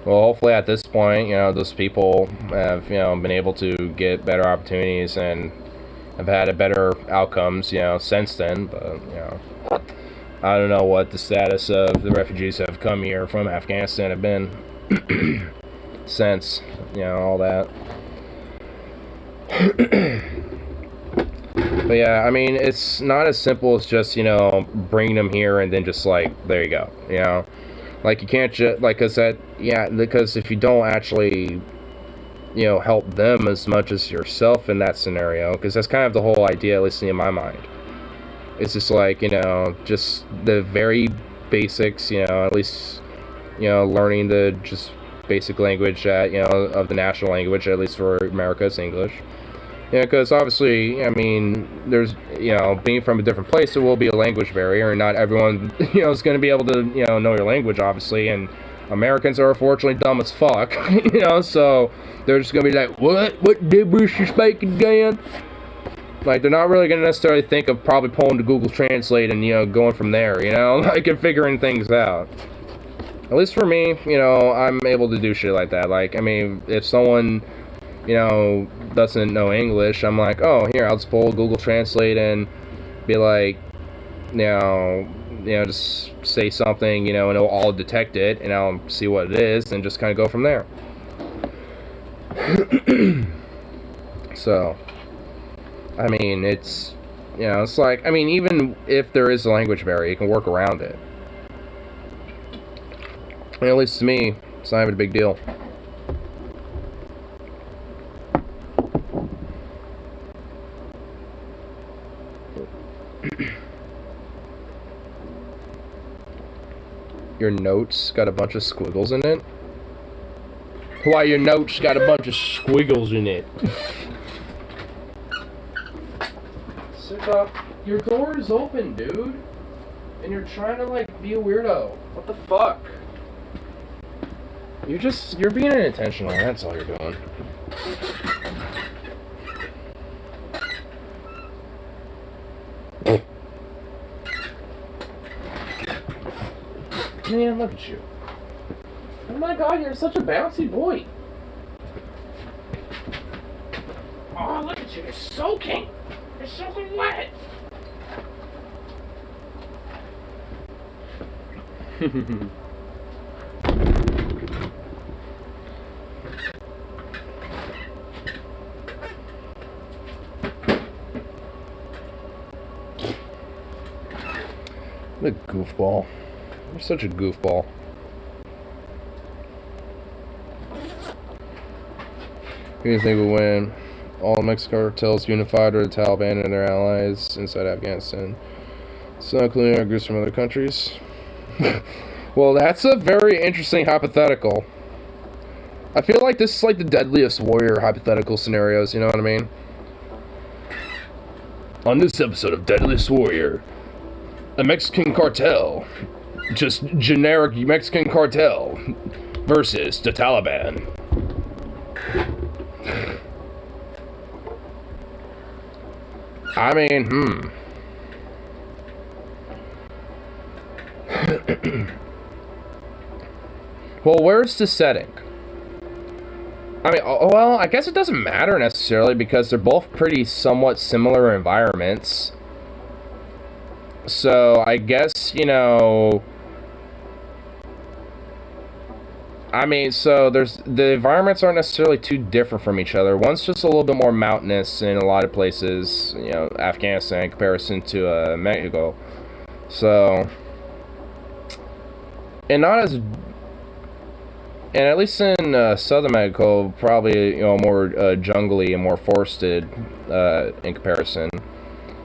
Well, hopefully at this point, you know, those people have, you know, been able to get better opportunities and have had better outcomes, you know, since then. But, you know, I don't know what the status of the refugees that have come here from Afghanistan have been since, you know, all that. But yeah, I mean, it's not as simple as just, you know, bringing them here and then just like, there you go, you know? Like, you can't just, like, because if you don't actually, you know, help them as much as yourself in that scenario, because that's kind of the whole idea, at least in my mind. It's just like, you know, just the very basics, you know, at least, you know, learning the just basic language, you know, of the national language, at least for America, it's English. Yeah, because obviously, I mean, there's, you know, being from a different place, there will be a language barrier, and not everyone, you know, is going to be able to, you know your language, obviously, and Americans are unfortunately dumb as fuck, you know, so they're just going to be like, what gibberish you speaking again? Like, they're not really going to necessarily think of probably pulling to Google Translate and, you know, going from there, you know, like, and figuring things out. At least for me, you know, I'm able to do shit like that. Like, I mean, if someone, you know, doesn't know English, I'm like, oh, here, I'll just pull Google Translate and be like, you know, just say something, you know, and I'll detect it, and I'll see what it is, and just kind of go from there. So, I mean, it's, you know, it's like, I mean, even if there is a language barrier, you can work around it. And at least to me, it's not even a big deal. Your notes got a bunch of squiggles in it? Why, your notes got a bunch of squiggles in it? Sit up. Your door is open, dude. And you're trying to, like, be a weirdo. What the fuck? You're being unintentional. That's all you're doing. Man, look at you. Oh my god, you're such a bouncy boy. Oh, look at you, you're soaking. You're soaking wet. What a goofball. You're such a goofball. Who do you think will win? All Mexican cartels unified, or the Taliban and their allies inside Afghanistan? So including our groups from other countries? Well, that's a very interesting hypothetical. I feel like this is like the Deadliest Warrior hypothetical scenarios, you know what I mean? On this episode of Deadliest Warrior, a Mexican cartel, just generic Mexican cartel, versus the Taliban. I mean, Well, where's the setting? I mean, well, I guess it doesn't matter necessarily because they're both pretty somewhat similar environments. So, I guess, you know, I mean, so the environments aren't necessarily too different from each other. One's just a little bit more mountainous in a lot of places, you know, Afghanistan in comparison to Mexico. So, and not as, and at least in southern Mexico, probably, you know, more jungly and more forested in comparison.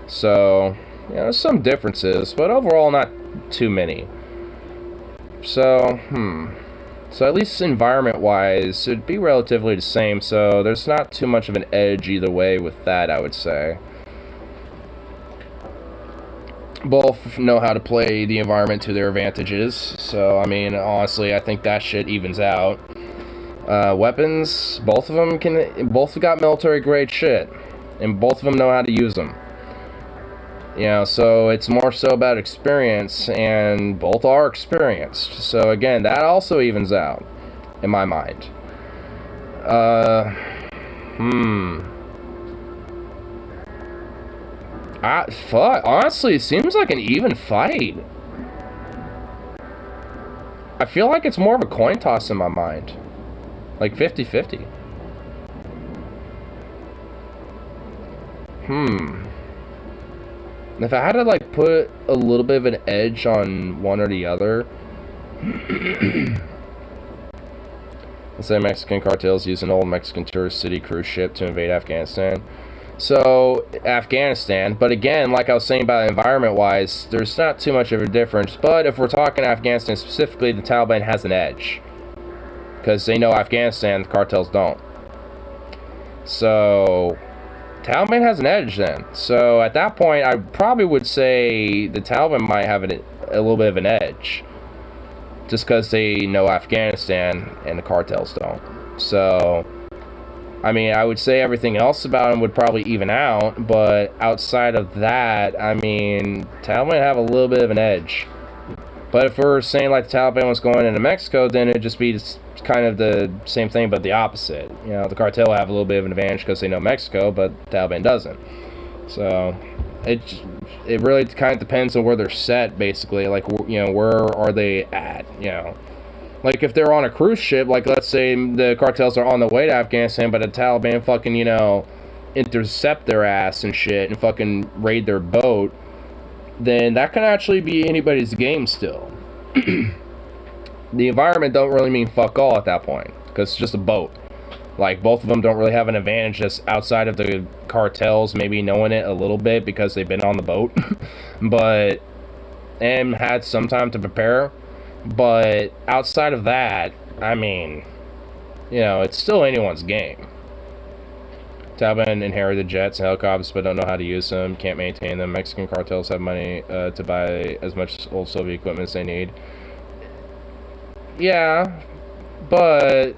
So, You know, there's some differences, but overall not too many. So, So at least environment-wise, it'd be relatively the same, so there's not too much of an edge either way with that, I would say. Both know how to play the environment to their advantages, so, I mean, honestly, I think that shit evens out. Weapons, both of them both got military-grade shit, and both of them know how to use them. You know, so it's more so about experience, and both are experienced. So again, that also evens out, in my mind. Fuck, honestly, it seems like an even fight. I feel like it's more of a coin toss in my mind. Like 50-50. If I had to, like, put a little bit of an edge on one or the other... Let's say Mexican cartels use an old Mexican tourist city cruise ship to invade Afghanistan. So, Afghanistan, but again, like I was saying about environment-wise, there's not too much of a difference. But if we're talking Afghanistan specifically, the Taliban has an edge. Because they know Afghanistan, the cartels don't. So... Taliban has an edge then. So at that point, I probably would say the Taliban might have a little bit of an edge. Just because they know Afghanistan and the cartels don't. So, I mean, I would say everything else about them would probably even out. But outside of that, I mean, Taliban have a little bit of an edge. But if we're saying like the Taliban was going into Mexico, then it'd just be kind of the same thing, but the opposite. You know, the cartel have a little bit of an advantage because they know Mexico, but the Taliban doesn't. So it really kind of depends on where they're set, basically. Like, you know, where are they at? You know, like if they're on a cruise ship, like let's say the cartels are on the way to Afghanistan, but the Taliban fucking, you know, intercept their ass and shit and fucking raid their boat, then that can actually be anybody's game still. The environment don't really mean fuck all at that point, because it's just a boat. Like, both of them don't really have an advantage just outside of the cartels maybe knowing it a little bit because they've been on the boat. But, and had some time to prepare. But outside of that, I mean, you know, it's still anyone's game. Taliban inherited jets and helicopters but don't know how to use them, can't maintain them. Mexican cartels have money to buy as much old Soviet equipment as they need. Yeah, but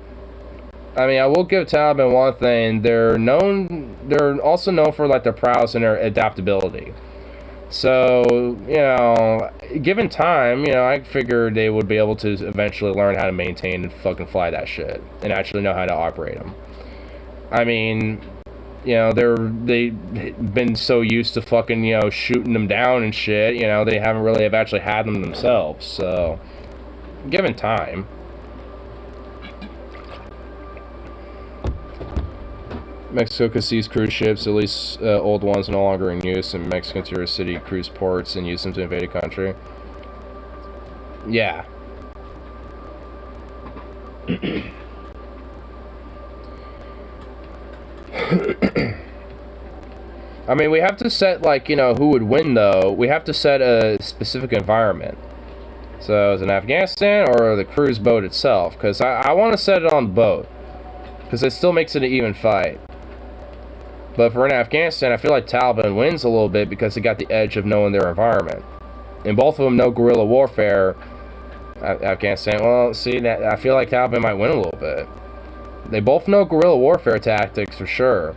I mean, I will give Taliban one thing. They're also known for like their prowess and their adaptability. So, you know, given time, you know, I figured they would be able to eventually learn how to maintain and fucking fly that shit and actually know how to operate them. I mean, you know, they've been so used to fucking, you know, shooting them down and shit, you know, they haven't really have actually had them themselves, so given time. Mexico could seize cruise ships, at least old ones no longer in use, in Mexican tourist city cruise ports and use them to invade a country. Yeah. I mean, we have to set, like, you know, who would win, though. We have to set a specific environment. So, is it Afghanistan or the cruise boat itself? Because I want to set it on the boat. Because it still makes it an even fight. But if we're in Afghanistan, I feel like Taliban wins a little bit because they got the edge of knowing their environment. And both of them know guerrilla warfare. Afghanistan, well, see, I feel like Taliban might win a little bit. They both know guerrilla warfare tactics for sure.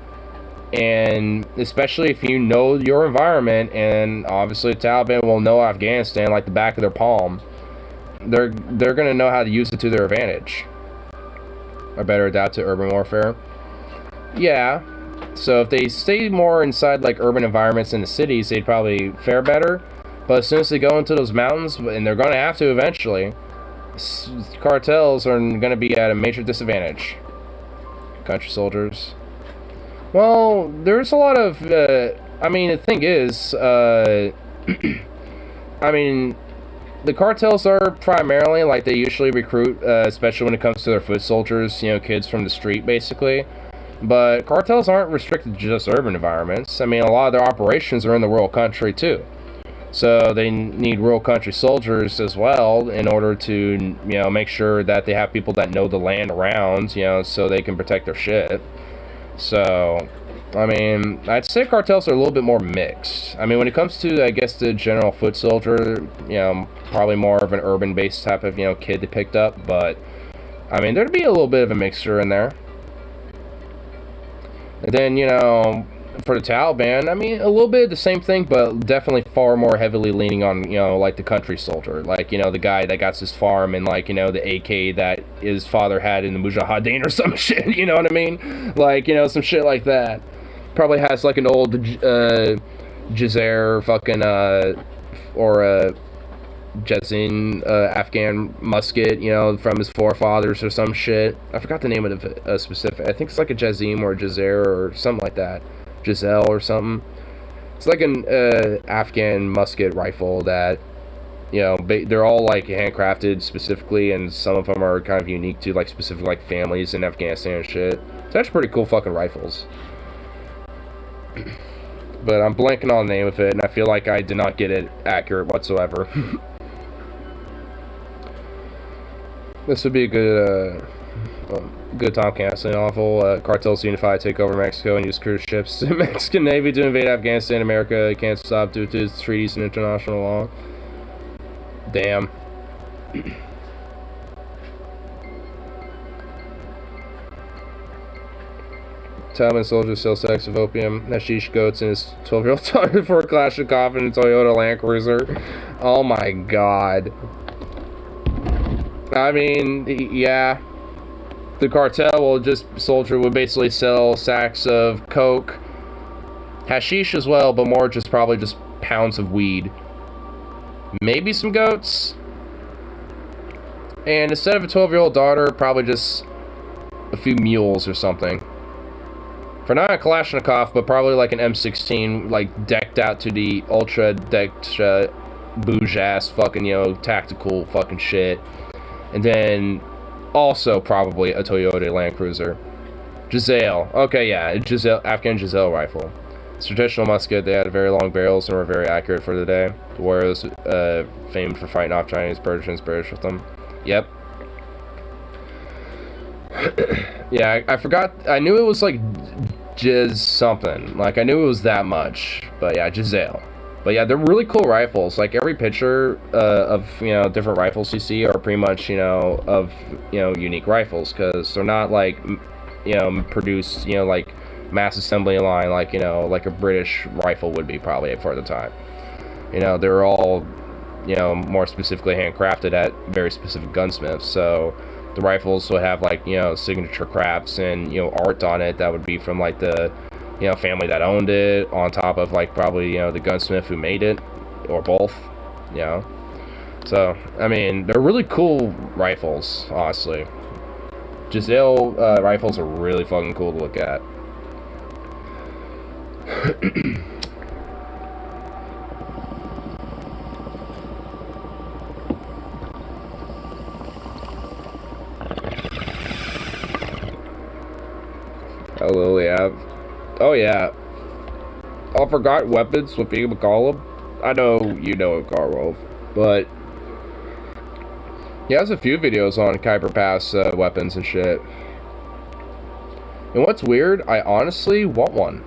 And especially if you know your environment, and obviously Taliban will know Afghanistan like the back of their palm. They're going to know how to use it to their advantage. Or better adapt to urban warfare. Yeah. So if they stay more inside like urban environments in the cities, they'd probably fare better. But as soon as they go into those mountains, and they're going to have to eventually, cartels are going to be at a major disadvantage. Country soldiers. Well, there's a lot of, I mean, the thing is, I mean, the cartels are primarily, like, they usually recruit, especially when it comes to their foot soldiers, you know, kids from the street, basically. But cartels aren't restricted to just urban environments. I mean, a lot of their operations are in the rural country, too. So they need rural country soldiers as well in order to, you know, make sure that they have people that know the land around, you know, so they can protect their shit. So, I mean, I'd say cartels are a little bit more mixed. I mean, when it comes to, I guess, the general foot soldier, you know, probably more of an urban-based type of, you know, kid they picked up, but, I mean, there'd be a little bit of a mixture in there. And then, you know, for the Taliban, I mean, a little bit the same thing, but definitely far more heavily leaning on, you know, like the country soldier. Like, you know, the guy that got his farm and, like, you know, the AK that his father had in the Mujahideen or some shit, you know what I mean? Like, you know, some shit like that. Probably has, like, an old Jazer fucking, or a Jazin Afghan musket, you know, from his forefathers or some shit. I forgot the name of the specific. I think it's like a Jazim or a Jazer or something like that. Giselle or something. It's like an Afghan musket rifle that, you know, they're all like handcrafted specifically, and some of them are kind of unique to like specific like families in Afghanistan and shit. It's actually pretty cool fucking rifles. But I'm blanking on the name of it, and I feel like I did not get it accurate whatsoever. This would be a good Tom Cassidy novel. Cartels unify, take over Mexico, and use cruise ships. The Mexican Navy to invade Afghanistan. America can't stop due to its treaties and international law. Damn. Taliban soldiers sell sacks of opium, hashish goats, and his 12-year-old daughter for a Kalashnikov and a Toyota Land Cruiser. Oh my god. I mean, yeah. The cartel would basically sell sacks of coke, hashish as well, but more just probably just pounds of weed. Maybe some goats. And instead of a 12-year-old daughter, probably just a few mules or something. For not a Kalashnikov, but probably like an M16, like decked out to the ultra decked bouge ass fucking, you know, tactical fucking shit. And then also probably a Toyota Land Cruiser. Giselle. Okay, yeah, Afghan Giselle rifle. It's a traditional musket. They had very long barrels and were very accurate for the day. The warrior was famed for fighting off Chinese Persians, British with them. Yep. Yeah, I forgot. I knew it was like Jiz something. Like, I knew it was that much. But yeah, Giselle. But yeah, they're really cool rifles. Like, every picture of, you know, different rifles you see are pretty much, you know, of, you know, unique rifles. Because they're not, like, you know, produced, you know, like, mass assembly line, like, you know, like a British rifle would be probably for the time. You know, they're all, you know, more specifically handcrafted at very specific gunsmiths. So the rifles would have, like, you know, signature crafts and, you know, art on it that would be from, like, the, you know, family that owned it, on top of, like, probably, you know, the gunsmith who made it, or both, you know. So, I mean, they're really cool rifles, honestly. Giselle rifles are really fucking cool to look at. Hello, yeah. Oh, yeah. I forgot weapons with Vega McCollum. I know you know it, Garwolf, but he has a few videos on Khyber Pass weapons and shit. And what's weird, I honestly want one.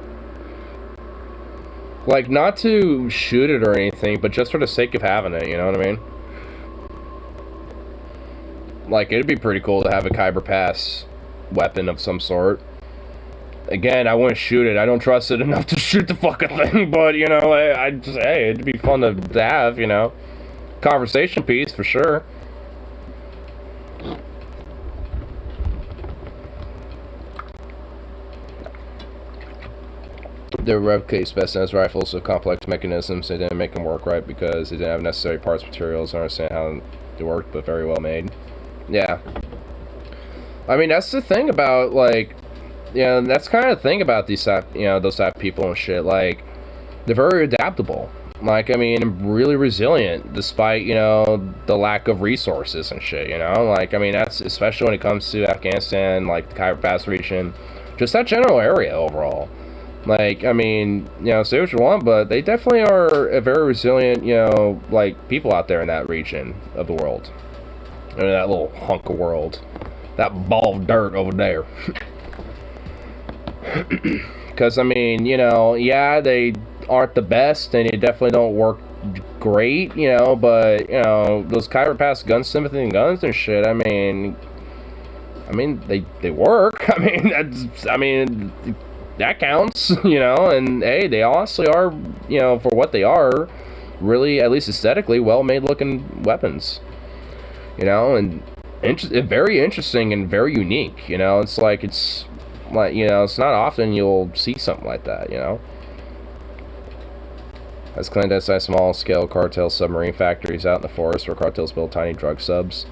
Like, not to shoot it or anything, but just for the sake of having it, you know what I mean? Like, it'd be pretty cool to have a Khyber Pass weapon of some sort. Again, I wouldn't shoot it. I don't trust it enough to shoot the fucking thing, but, you know, I just, hey, it'd be fun to have, you know. Conversation piece, for sure. The replicate specimens rifles with complex mechanisms. They didn't make them work right because they didn't have necessary parts, materials, or understand how they worked, but very well made. Yeah. I mean, that's the thing about, like, you know, that's kind of the thing about these type, you know, those type of people and shit. Like, they're very adaptable. Like, I mean, really resilient despite, you know, the lack of resources and shit, you know? Like, I mean, that's especially when it comes to Afghanistan, like the Khyber Pass region, just that general area overall. Like, I mean, you know, say what you want, but they definitely are a very resilient, you know, like, people out there in that region of the world. In that little hunk of world. That ball of dirt over there. Because, I mean, you know, yeah, they aren't the best, and they definitely don't work great, you know, but, you know, those Kyber Pass gunsmithing and guns and shit, I mean, they work. I mean, that counts, you know, and hey, they honestly are, you know, for what they are, really, at least aesthetically, well-made looking weapons, you know, and very interesting and very unique, you know. It's like, you know, it's not often you'll see something like that, you know. As clandestine small-scale cartel submarine factories out in the forest where cartels build tiny drug subs.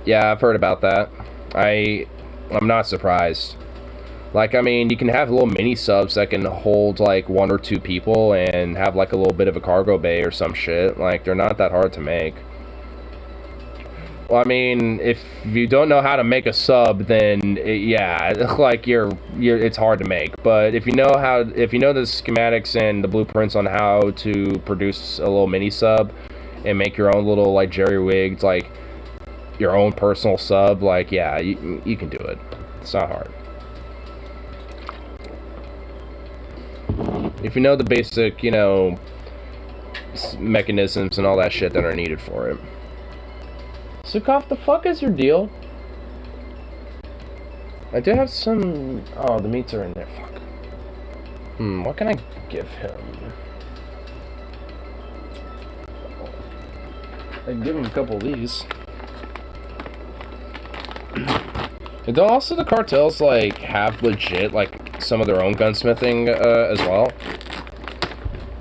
Yeah, I've heard about that. I'm not surprised. Like, I mean, you can have little mini subs that can hold, like, 1 or 2 people and have, like, a little bit of a cargo bay or some shit. Like, they're not that hard to make. Well, I mean, if you don't know how to make a sub, then, yeah, like, it's hard to make. But if you know the schematics and the blueprints on how to produce a little mini sub and make your own little, like, jerry-rigged, like, your own personal sub, like, yeah, you can do it. It's not hard. If you know the basic, you know, mechanisms and all that shit that are needed for it. Sukov, the fuck is your deal? I do have some... Oh, the meats are in there. Fuck. What can I give him? I can give him a couple of these. And also the cartels, like, have legit, like, some of their own gunsmithing, as well.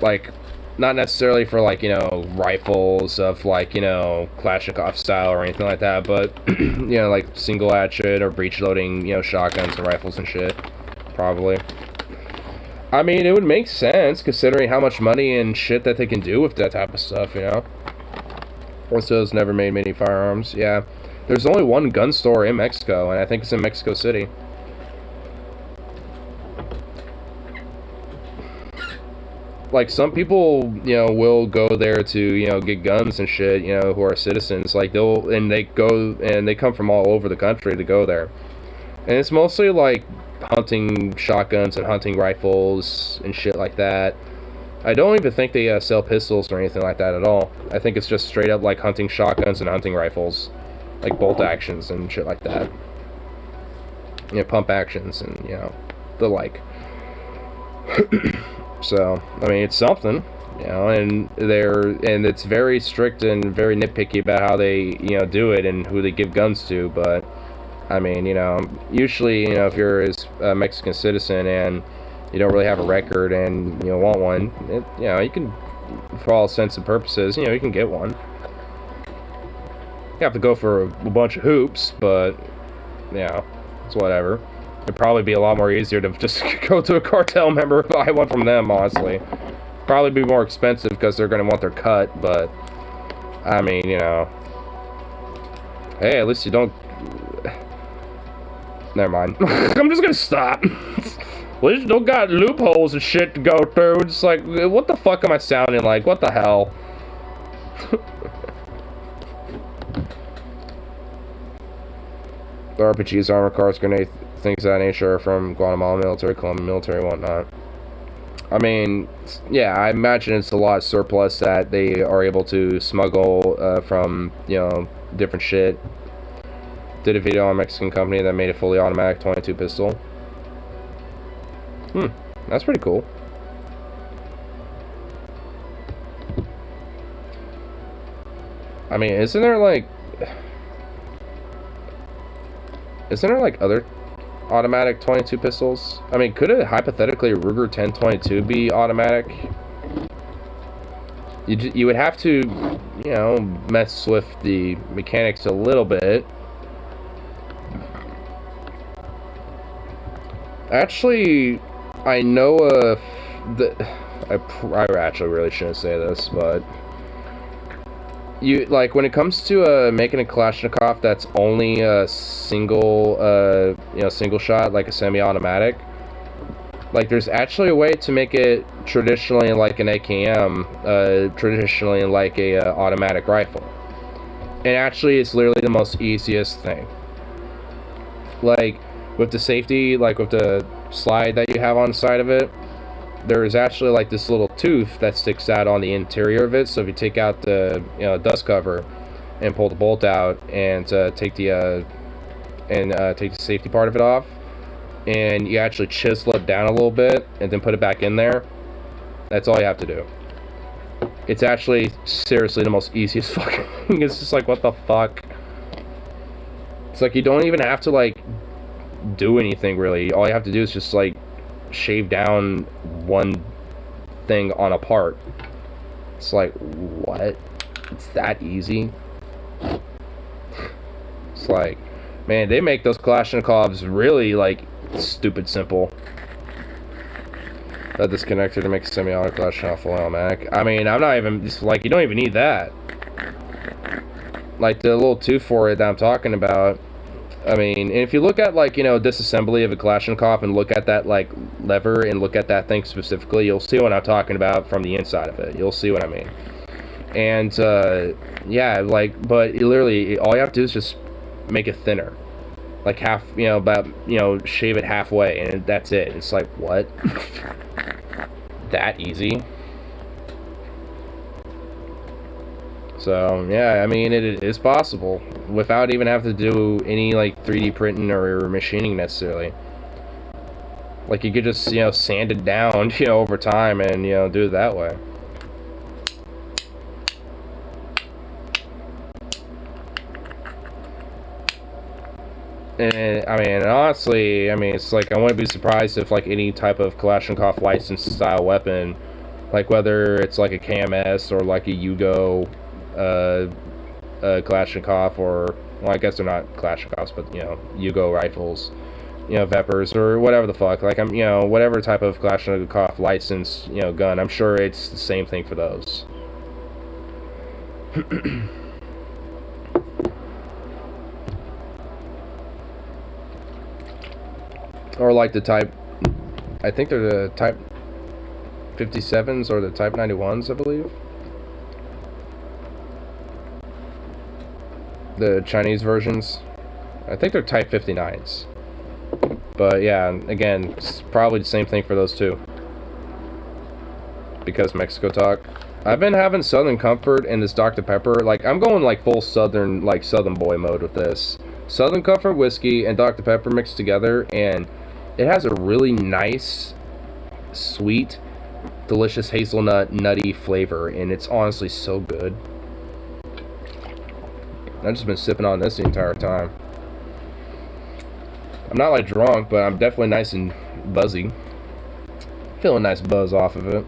Like, not necessarily for, like, you know, rifles of, like, you know, Kalashnikov style or anything like that, but, you know, like, single hatchet or breech loading, you know, shotguns and rifles and shit. Probably. I mean, it would make sense, considering how much money and shit that they can do with that type of stuff, you know? Those never made many firearms, yeah. There's only one gun store in Mexico, and I think it's in Mexico City. Like, some people, you know, will go there to, you know, get guns and shit, you know, who are citizens. Like, they come from all over the country to go there. And it's mostly, like, hunting shotguns and hunting rifles and shit like that. I don't even think they sell pistols or anything like that at all. I think it's just straight up, like, hunting shotguns and hunting rifles. Like, bolt actions and shit like that. You know, pump actions and, you know, the like. So, I mean, it's something, you know, and it's very strict and very nitpicky about how they, you know, do it and who they give guns to, but, I mean, you know, usually, you know, if you're a Mexican citizen and you don't really have a record and, you know, want one, you know, you can, for all intents and purposes, you know, you can get one. You have to go for a bunch of hoops, but, you know, it's whatever. It'd probably be a lot more easier to just go to a cartel member and buy one from them, honestly. Probably be more expensive because they're going to want their cut, but, I mean, you know. Hey, at least you don't... Never mind. I'm just going to stop. At least you don't got loopholes and shit to go through. It's like, what the fuck am I sounding like? What the hell? The RPGs, armor cars, grenades, things of that nature are from Guatemala military, Colombian military, whatnot. I mean, yeah, I imagine it's a lot of surplus that they are able to smuggle from, you know, different shit. Did a video on a Mexican company that made a fully automatic 22 pistol. That's pretty cool. I mean, isn't there like other automatic 22 pistols? I mean, could it hypothetically Ruger 1022 be automatic? You would have to, you know, mess with the mechanics a little bit. Actually, I know I actually really shouldn't say this, but like, when it comes to making a Kalashnikov that's only a single, you know, single shot, like a semi-automatic, Like, there's actually a way to make it traditionally like an AKM, traditionally like a automatic rifle. And actually, it's literally the most easiest thing. Like, with the safety, like with the slide that you have on the side of it, there's actually like this little tooth that sticks out on the interior of it. So if you take out the dust cover and pull the bolt out and take the safety part of it off, and you actually chisel it down a little bit and then put it back in there, that's all you have to do. It's actually seriously the most easiest fucking thing. It's just like, what the fuck? It's like you don't even have to like do anything really. All you have to do is just like shave down one thing on a part. It's like, what? It's that easy? It's like, man, they make those Kalashnikovs really like stupid simple. That disconnector to make a semi-auto Kalashnikov full automatic. I mean, I'm not even just like, you don't even need that. Like the little tooth for it that I'm talking about. I mean, and if you look at like, disassembly of a Kalashnikov and look at that like lever and look at that thing specifically, you'll see what I'm talking about from the inside of it. You'll see what I mean. And yeah, like, but literally all you have to do is just make it thinner. Like half, shave it halfway and that's it. It's like, what? That easy? So, yeah, I mean, it is possible without even having to do any, like, 3D printing or machining necessarily. Like, you could just, sand it down, over time and, do it that way. And, I mean, honestly, it's like, I wouldn't be surprised if, like, any type of Kalashnikov licensed style weapon, like, whether it's, like, a KMS or, like, a Yugo, Kalashnikov, or, well, I guess they're not Kalashnikovs, but, Yugo rifles, Vepers, or whatever the fuck, like, whatever type of Kalashnikov licensed, gun, I'm sure it's the same thing for those. Or like the type, I think they're the type 57s or the type 91s, I believe. The Chinese versions. I think they're type 59s. But yeah, again, it's probably the same thing for those two. Because Mexico talk. I've been having Southern Comfort and this Dr. Pepper. Like, I'm going like full Southern, like Southern boy mode with this. Southern Comfort whiskey and Dr. Pepper mixed together, and it has a really nice, sweet, delicious hazelnut, nutty flavor, and it's honestly so good. I've just been sipping on this the entire time. I'm not like drunk, but I'm definitely nice and buzzy. Feeling a nice buzz off of it.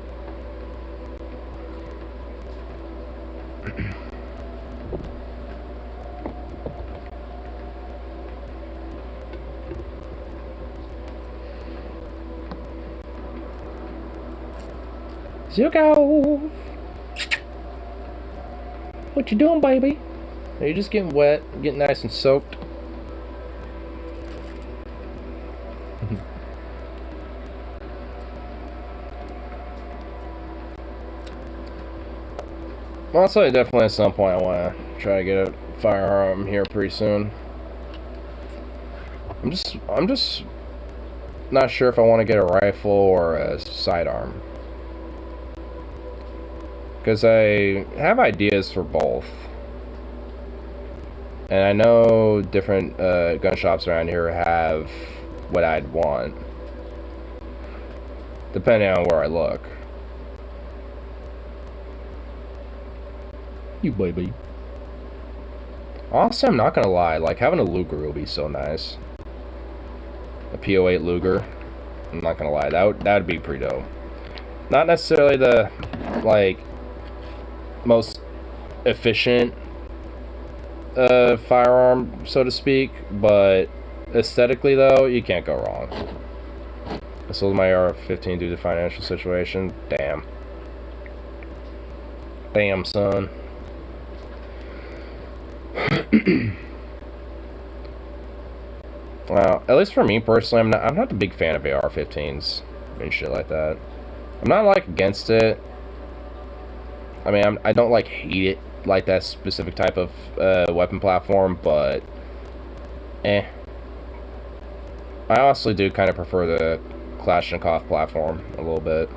Zuko! What you doing, baby? Are you just getting wet, getting nice and soaked? Well, I'll tell you definitely at some point I want to try to get a firearm here pretty soon. I'm just not sure if I want to get a rifle or a sidearm. Because I have ideas for both. And I know different gun shops around here have what I'd want. Depending on where I look. You baby. Honestly, I'm not gonna lie. Like, having a Luger would be so nice. A PO8 Luger. I'm not gonna lie. That would be pretty dope. Not necessarily the, like, most efficient firearm, so to speak, but aesthetically though, you can't go wrong. I sold my AR-15 due to financial situation. Damn. Damn, son. Well, at least for me personally, I'm not a big fan of AR-15s. and shit like that. I'm not like against it. I mean, I don't like hate it like that specific type of weapon platform, but I honestly do kind of prefer the Kalashnikov platform a little bit.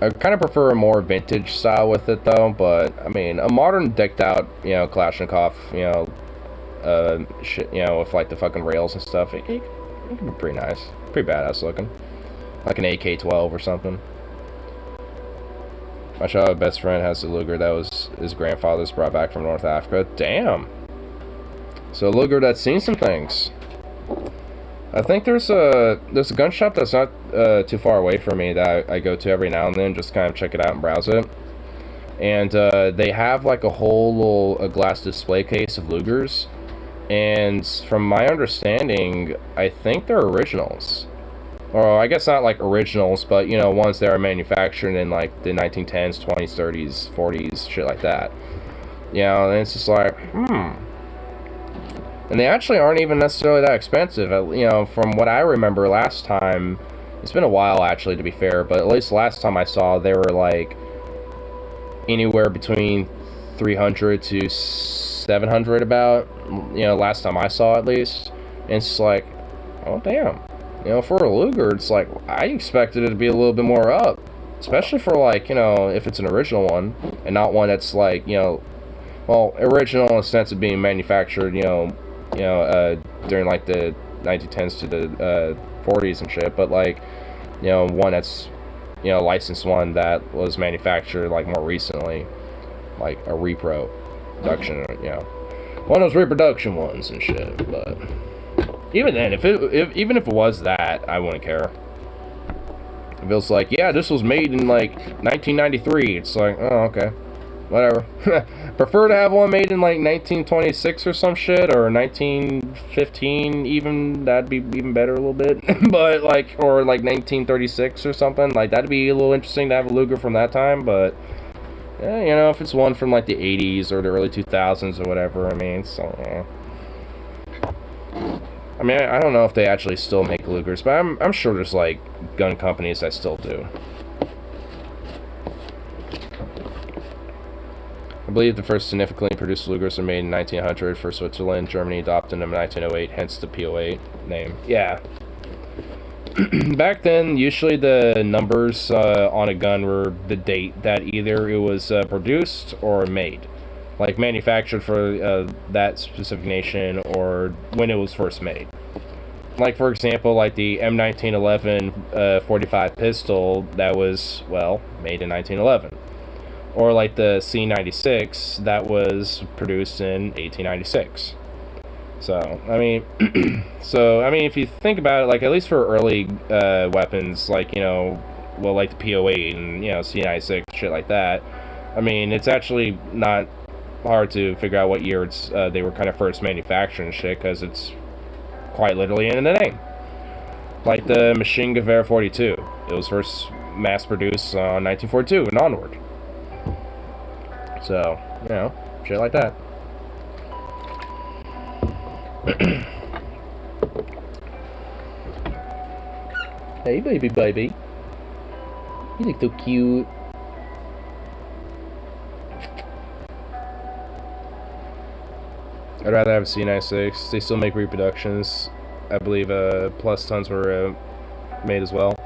I kind of prefer a more vintage style with it though, but I mean, a modern decked out, you know, Kalashnikov, you know, shit, you know, with like the fucking rails and stuff, it can be pretty nice, pretty badass looking, like an AK-12 or something. My childhood best friend has a Luger that was his grandfather's brought back from North Africa. Damn. So a Luger that's seen some things. I think there's a gun shop that's not too far away from me that I go to every now and then, just kind of check it out and browse it. And they have like a whole little glass display case of Lugers. And from my understanding, I think they're originals. Or I guess not like originals, but you know, ones that are manufactured in like the 1910s, 20s, 30s, 40s, shit like that. You know, and it's just like, And they actually aren't even necessarily that expensive. You know, from what I remember last time, it's been a while actually, to be fair, but at least last time I saw, they were like anywhere between 300 to 700 about, you know, last time I saw at least. And it's just like, oh damn. You know, for a Luger, it's like, I expected it to be a little bit more up. Especially for like, you know, if it's an original one, and not one that's like, you know, well, original in the sense of being manufactured, you know, during like the 1910s to the 40s and shit, but like, you know, one that's, you know, licensed one that was manufactured like more recently, like a reproduction, you know, one of those reproduction ones and shit. But even then, even if it was that, I wouldn't care. If it was like, yeah, this was made in like 1993, it's like, oh, okay. Whatever. Prefer to have one made in like 1926 or some shit, or 1915 even. That'd be even better a little bit. But like, or like 1936 or something. Like, that'd be a little interesting to have a Luger from that time. But yeah, you know, if it's one from like the 80s or the early 2000s or whatever, I mean, so yeah. I mean, I don't know if they actually still make Lugers, but I'm sure there's like gun companies that still do. I believe the first significantly produced Lugers were made in 1900 for Switzerland. Germany adopted them in 1908, hence the PO8 name. Yeah. Back then, usually the numbers on a gun were the date that either it was produced or made. Like manufactured for that specific nation, or when it was first made. Like, for example, like the M1911 .45 pistol that was, well, made in 1911. Or like the C96 that was produced in 1896. So, I mean, if you think about it, like, at least for early weapons, like, you know, well, like the PO8 and, you know, C96, shit like that, I mean, it's actually not hard to figure out what year it's they were kind of first manufactured and shit, because it's quite literally in the name. Like the Machine Gewehr 42. It was first mass-produced on 1942 and onward. So, you know, shit like that. Hey, baby. You look so cute. I'd rather have a C96. They still make reproductions. I believe plus tons were made as well.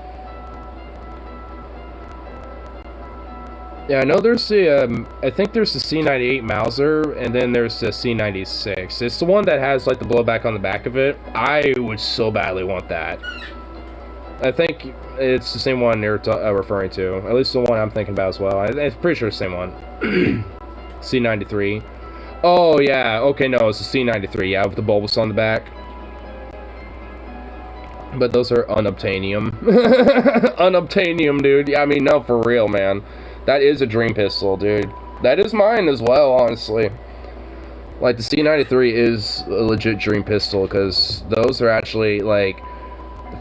Yeah, I know there's the, I think there's the C98 Mauser, and then there's the C96. It's the one that has, like, the blowback on the back of it. I would so badly want that. I think it's the same one you're referring to. At least the one I'm thinking about as well. I'm pretty sure it's the same one. C93. Oh, yeah. Okay, no, it's the C93. Yeah, with the bulbous on the back. But those are unobtainium. Unobtainium, dude. Yeah, I mean, no, for real, man. That is a dream pistol, dude. That is mine as well, honestly. Like, the C93 is a legit dream pistol, because those are actually, like,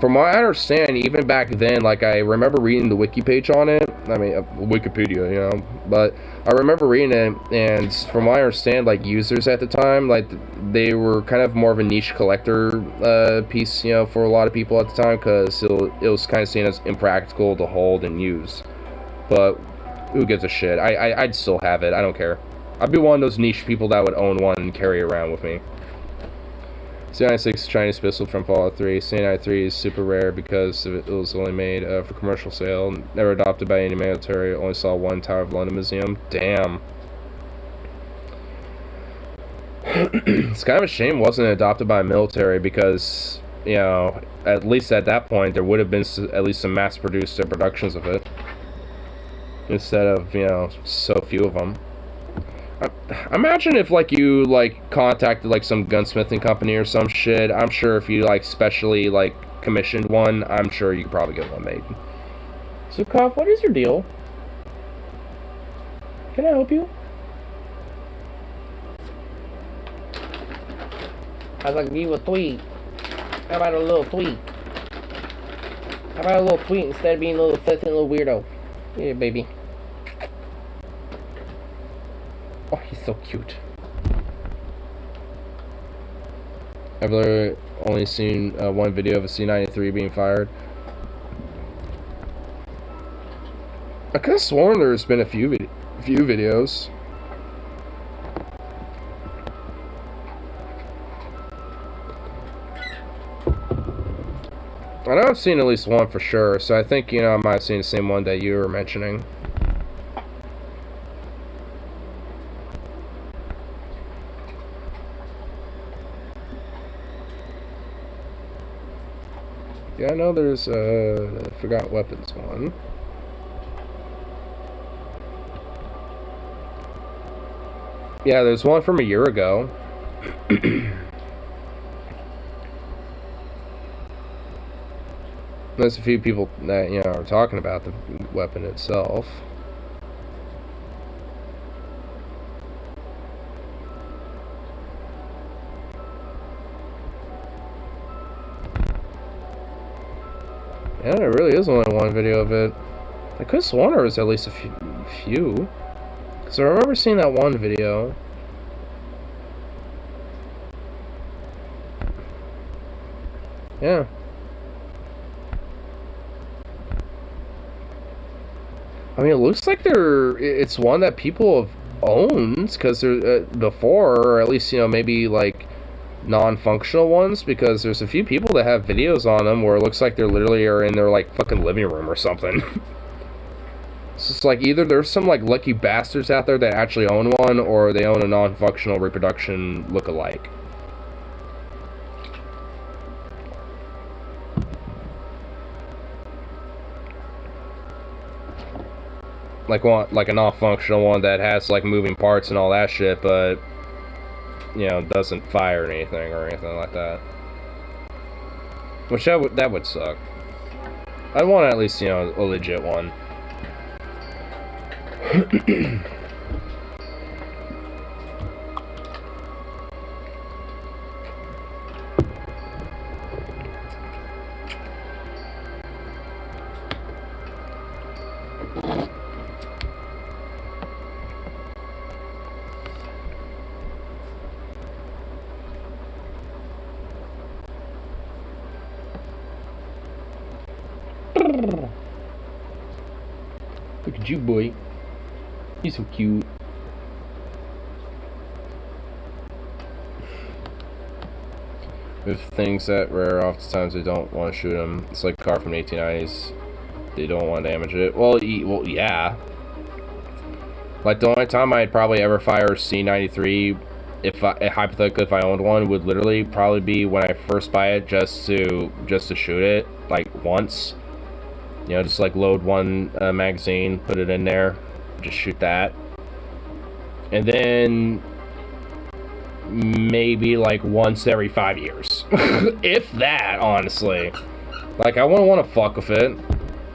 from what I understand, even back then, like, I remember reading the wiki page on it. I mean, Wikipedia, you know. But I remember reading it, and from what I understand, like, users at the time, like, they were kind of more of a niche collector piece, you know, for a lot of people at the time, because it was kind of seen as impractical to hold and use. But who gives a shit? I'd still have it. I don't care. I'd be one of those niche people that would own one and carry it around with me. C96 Chinese pistol from Fallout 3. C93 is super rare because it was only made for commercial sale. Never adopted by any military. Only saw one Tower of London Museum. Damn. It's kind of a shame it wasn't adopted by a military because, you know, at least at that point there would have been at least some mass-produced productions of it. Instead of, you know, so few of them. Imagine if, like, you, like, contacted, like, some gunsmithing company or some shit. I'm sure if you, like, specially, like, commissioned one, I'm sure you could probably get one made. So, Koff, what is your deal? Can I help you? I'd like to give you a tweet. How about a little tweet? How about a little tweet instead of being a little flippant little weirdo? Yeah, baby. Oh, he's so cute. I've literally only seen one video of a C93 being fired. I could have sworn there's been a few videos. I know I've seen at least one for sure, so I think, you know, I might have seen the same one that you were mentioning. Yeah, I know there's Forgot Weapons one. Yeah, there's one from a year ago. There's a few people that, you know, are talking about the weapon itself. Yeah, there really is only one video of it. I could have sworn there was at least a few. Because I remember seeing that one video. Yeah. I mean, it looks like it's one that people have owned, because there before, or at least, you know, maybe like non-functional ones, because there's a few people that have videos on them where it looks like they're literally are in their like fucking living room or something. It's just like either there's some like lucky bastards out there that actually own one, or they own a non-functional reproduction look-alike. Like a non-functional one that has like moving parts and all that shit, but, you know, doesn't fire anything or anything like that. Which that would suck. I'd want at least, you know, a legit one. Look at you, boy. You're so cute. There's things that rare, oftentimes they don't want to shoot them. It's like a car from the 1890s. They don't want to damage it. Well, yeah. Like, the only time I'd probably ever fire a C93, hypothetically, if I owned one, would literally probably be when I first buy it, just to shoot it, like, once. You know, just like load one magazine, put it in there, just shoot that. And then maybe like once every 5 years. If that, honestly. Like, I wouldn't want to fuck with it.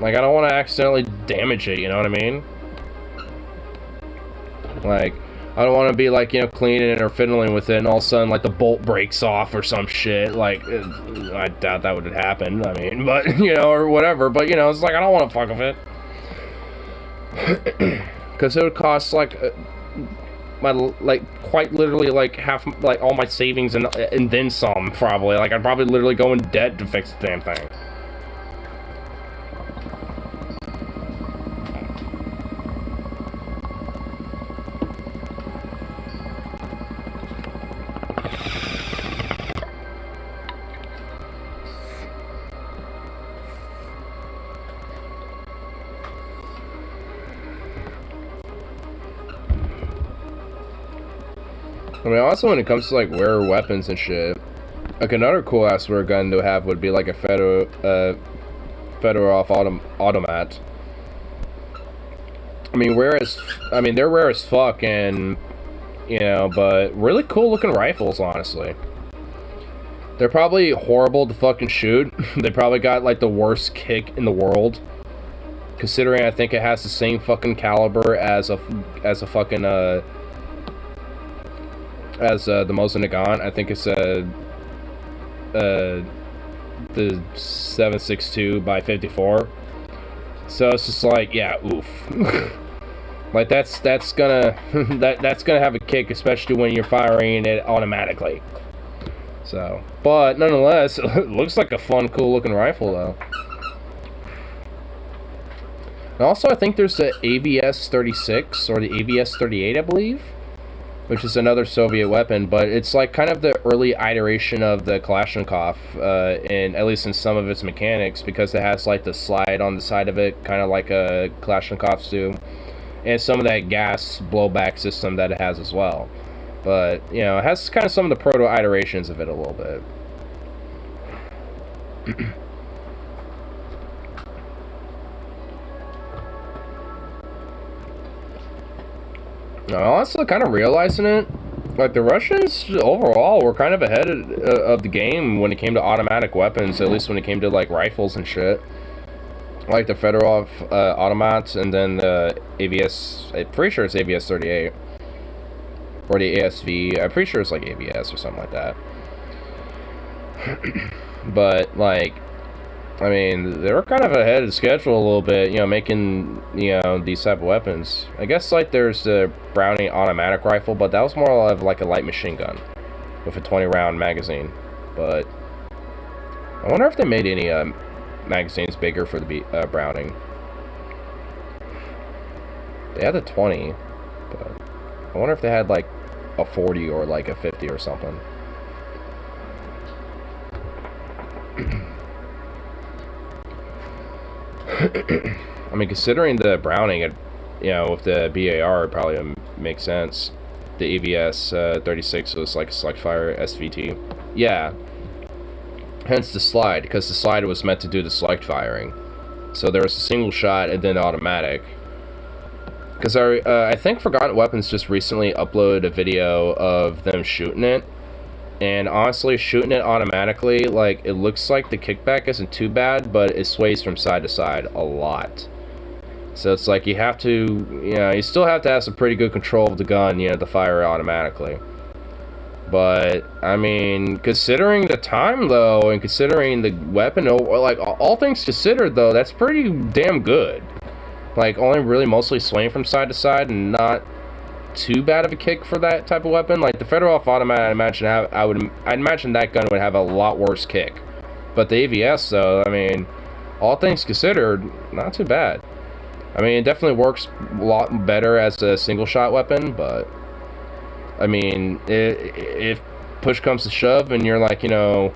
Like, I don't want to accidentally damage it, you know what I mean? Like, I don't want to be like, you know, cleaning it or fiddling with it, and all of a sudden, like, the bolt breaks off or some shit. Like, I doubt that would happen. I mean, but, you know, or whatever. But, you know, it's like, I don't want to fuck with it. Because it would cost, like, quite literally, like, half, like, all my savings and then some, probably. Like, I'd probably literally go in debt to fix the damn thing. I mean, also when it comes to, like, rare weapons and shit, like, another cool-ass rare gun to have would be, like, a Fedorov automat. I mean, they're rare as fuck, and, you know, but really cool-looking rifles, honestly. They're probably horrible to fucking shoot. They probably got, like, the worst kick in the world. Considering I think it has the same fucking caliber as a fucking, as the Mosin Nagant. I think it's the 7.62 by 54. So it's just like, yeah, oof. Like that's gonna that's gonna have a kick, especially when you're firing it automatically. So, but nonetheless, it looks like a fun, cool looking rifle though. And also, I think there's the AVS 36 or the AVS 38, I believe, which is another Soviet weapon, but it's like kind of the early iteration of the Kalashnikov, in at least in some of its mechanics, because it has like the slide on the side of it, kind of like a Kalashnikovs do, and some of that gas blowback system that it has as well. But, you know, it has kind of some of the proto iterations of it a little bit. I'm also kind of realizing it, like, the Russians overall were kind of ahead of the game when it came to automatic weapons, at least when it came to, like, rifles and shit. Like the Fedorov automats, and then the AVS, I'm pretty sure it's AVS 38. Or the ASV, I'm pretty sure it's like AVS or something like that. But, like, I mean, they were kind of ahead of schedule a little bit, you know, making, you know, these type of weapons. I guess, like, there's the Browning automatic rifle, but that was more of like a light machine gun with a 20-round magazine. But I wonder if they made any magazines bigger for the Browning. They had the 20, but I wonder if they had, like, a 40 or, like, a 50 or something. I mean, considering the Browning, it, you know, with the BAR, it probably makes sense. The AVS 36 was like a select fire SVT. Yeah. Hence the slide, because the slide was meant to do the select firing. So there was a single shot and then automatic. Because I think Forgotten Weapons just recently uploaded a video of them shooting it. And honestly, shooting it automatically, like, it looks like the kickback isn't too bad, but it sways from side to side a lot. So it's like you have to, you know, you still have to have some pretty good control of the gun, you know, to fire it automatically. But, I mean, considering the time, though, and considering the weapon, like, all things considered, though, that's pretty damn good. Like, only really mostly swaying from side to side and not too bad of a kick for that type of weapon. Like the Fedorov automat, I'd imagine that gun would have a lot worse kick. But the AVS, though, I mean, all things considered, not too bad. I mean, it definitely works a lot better as a single shot weapon, but I mean, if push comes to shove and you're like, you know,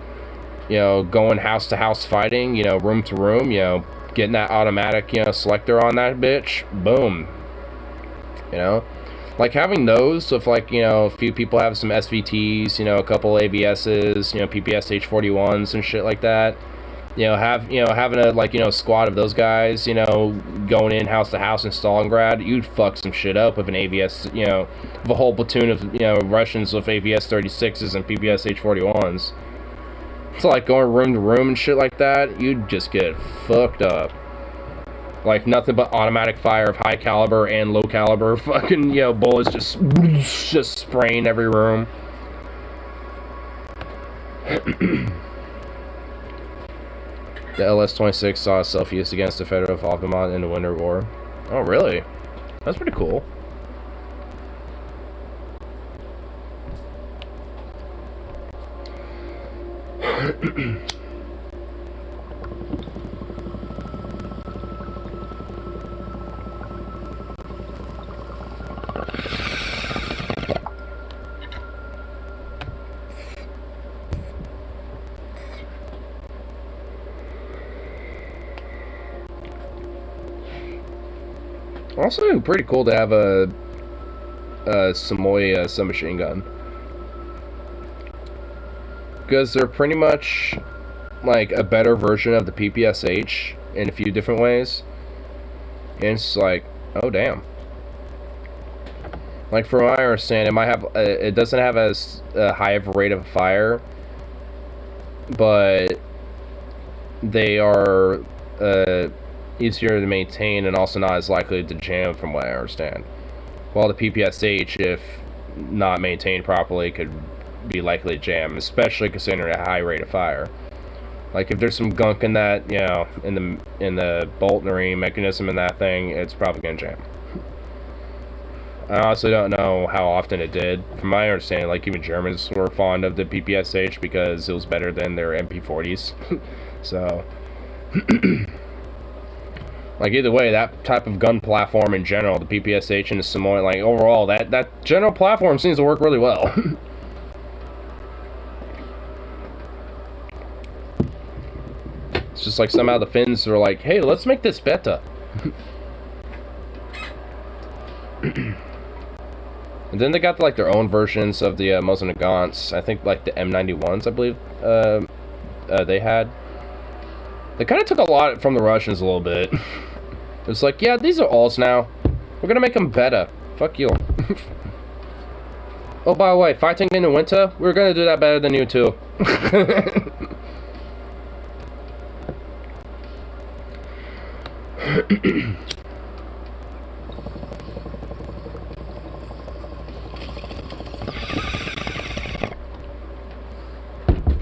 going house to house fighting, you know, room to room, you know, getting that automatic, you know, selector on that bitch, boom, you know. Like, having those, if, like, you know, a few people have some SVTs, you know, a couple ABSs, you know, PPS H41s and shit like that, you know, having a, like, you know, squad of those guys, you know, going in house to house in Stalingrad, you'd fuck some shit up with an ABS, you know, with a whole platoon of, you know, Russians with ABS 36s and PPS H41s. It's like going room to room and shit like that, you'd just get fucked up. Like, nothing but automatic fire of high caliber and low caliber fucking, you know, bullets just spraying every room. The LS-26 saw itself used against the Federal of Albemarle in the Winter War. Oh, really? That's pretty cool. Also, pretty cool to have a Samoy submachine gun, because they're pretty much like a better version of the PPSH in a few different ways. And it's like, oh damn. Like, from what I understand, it might have it doesn't have as high of a rate of fire, but they are easier to maintain and also not as likely to jam, from what I understand. While the PPSH, if not maintained properly, could be likely to jam, especially considering a high rate of fire. Like, if there's some gunk in that, you know, in the boltnery mechanism in that thing, it's probably gonna jam. I honestly don't know how often it did. From my understanding, like, even Germans were fond of the PPSH because it was better than their MP40s. So, like, either way, that type of gun platform in general, the PPSH and the Samoy, like, overall, that general platform seems to work really well. It's just like somehow the Finns are like, hey, let's make this better. And then they got like their own versions of the Mosin Nagants. I think like the M91s, I believe they had. They kind of took a lot from the Russians a little bit. It's like, yeah, these are alls now. We're gonna make them better. Fuck you. Oh, by the way, fighting in the winter, we're gonna do that better than you too.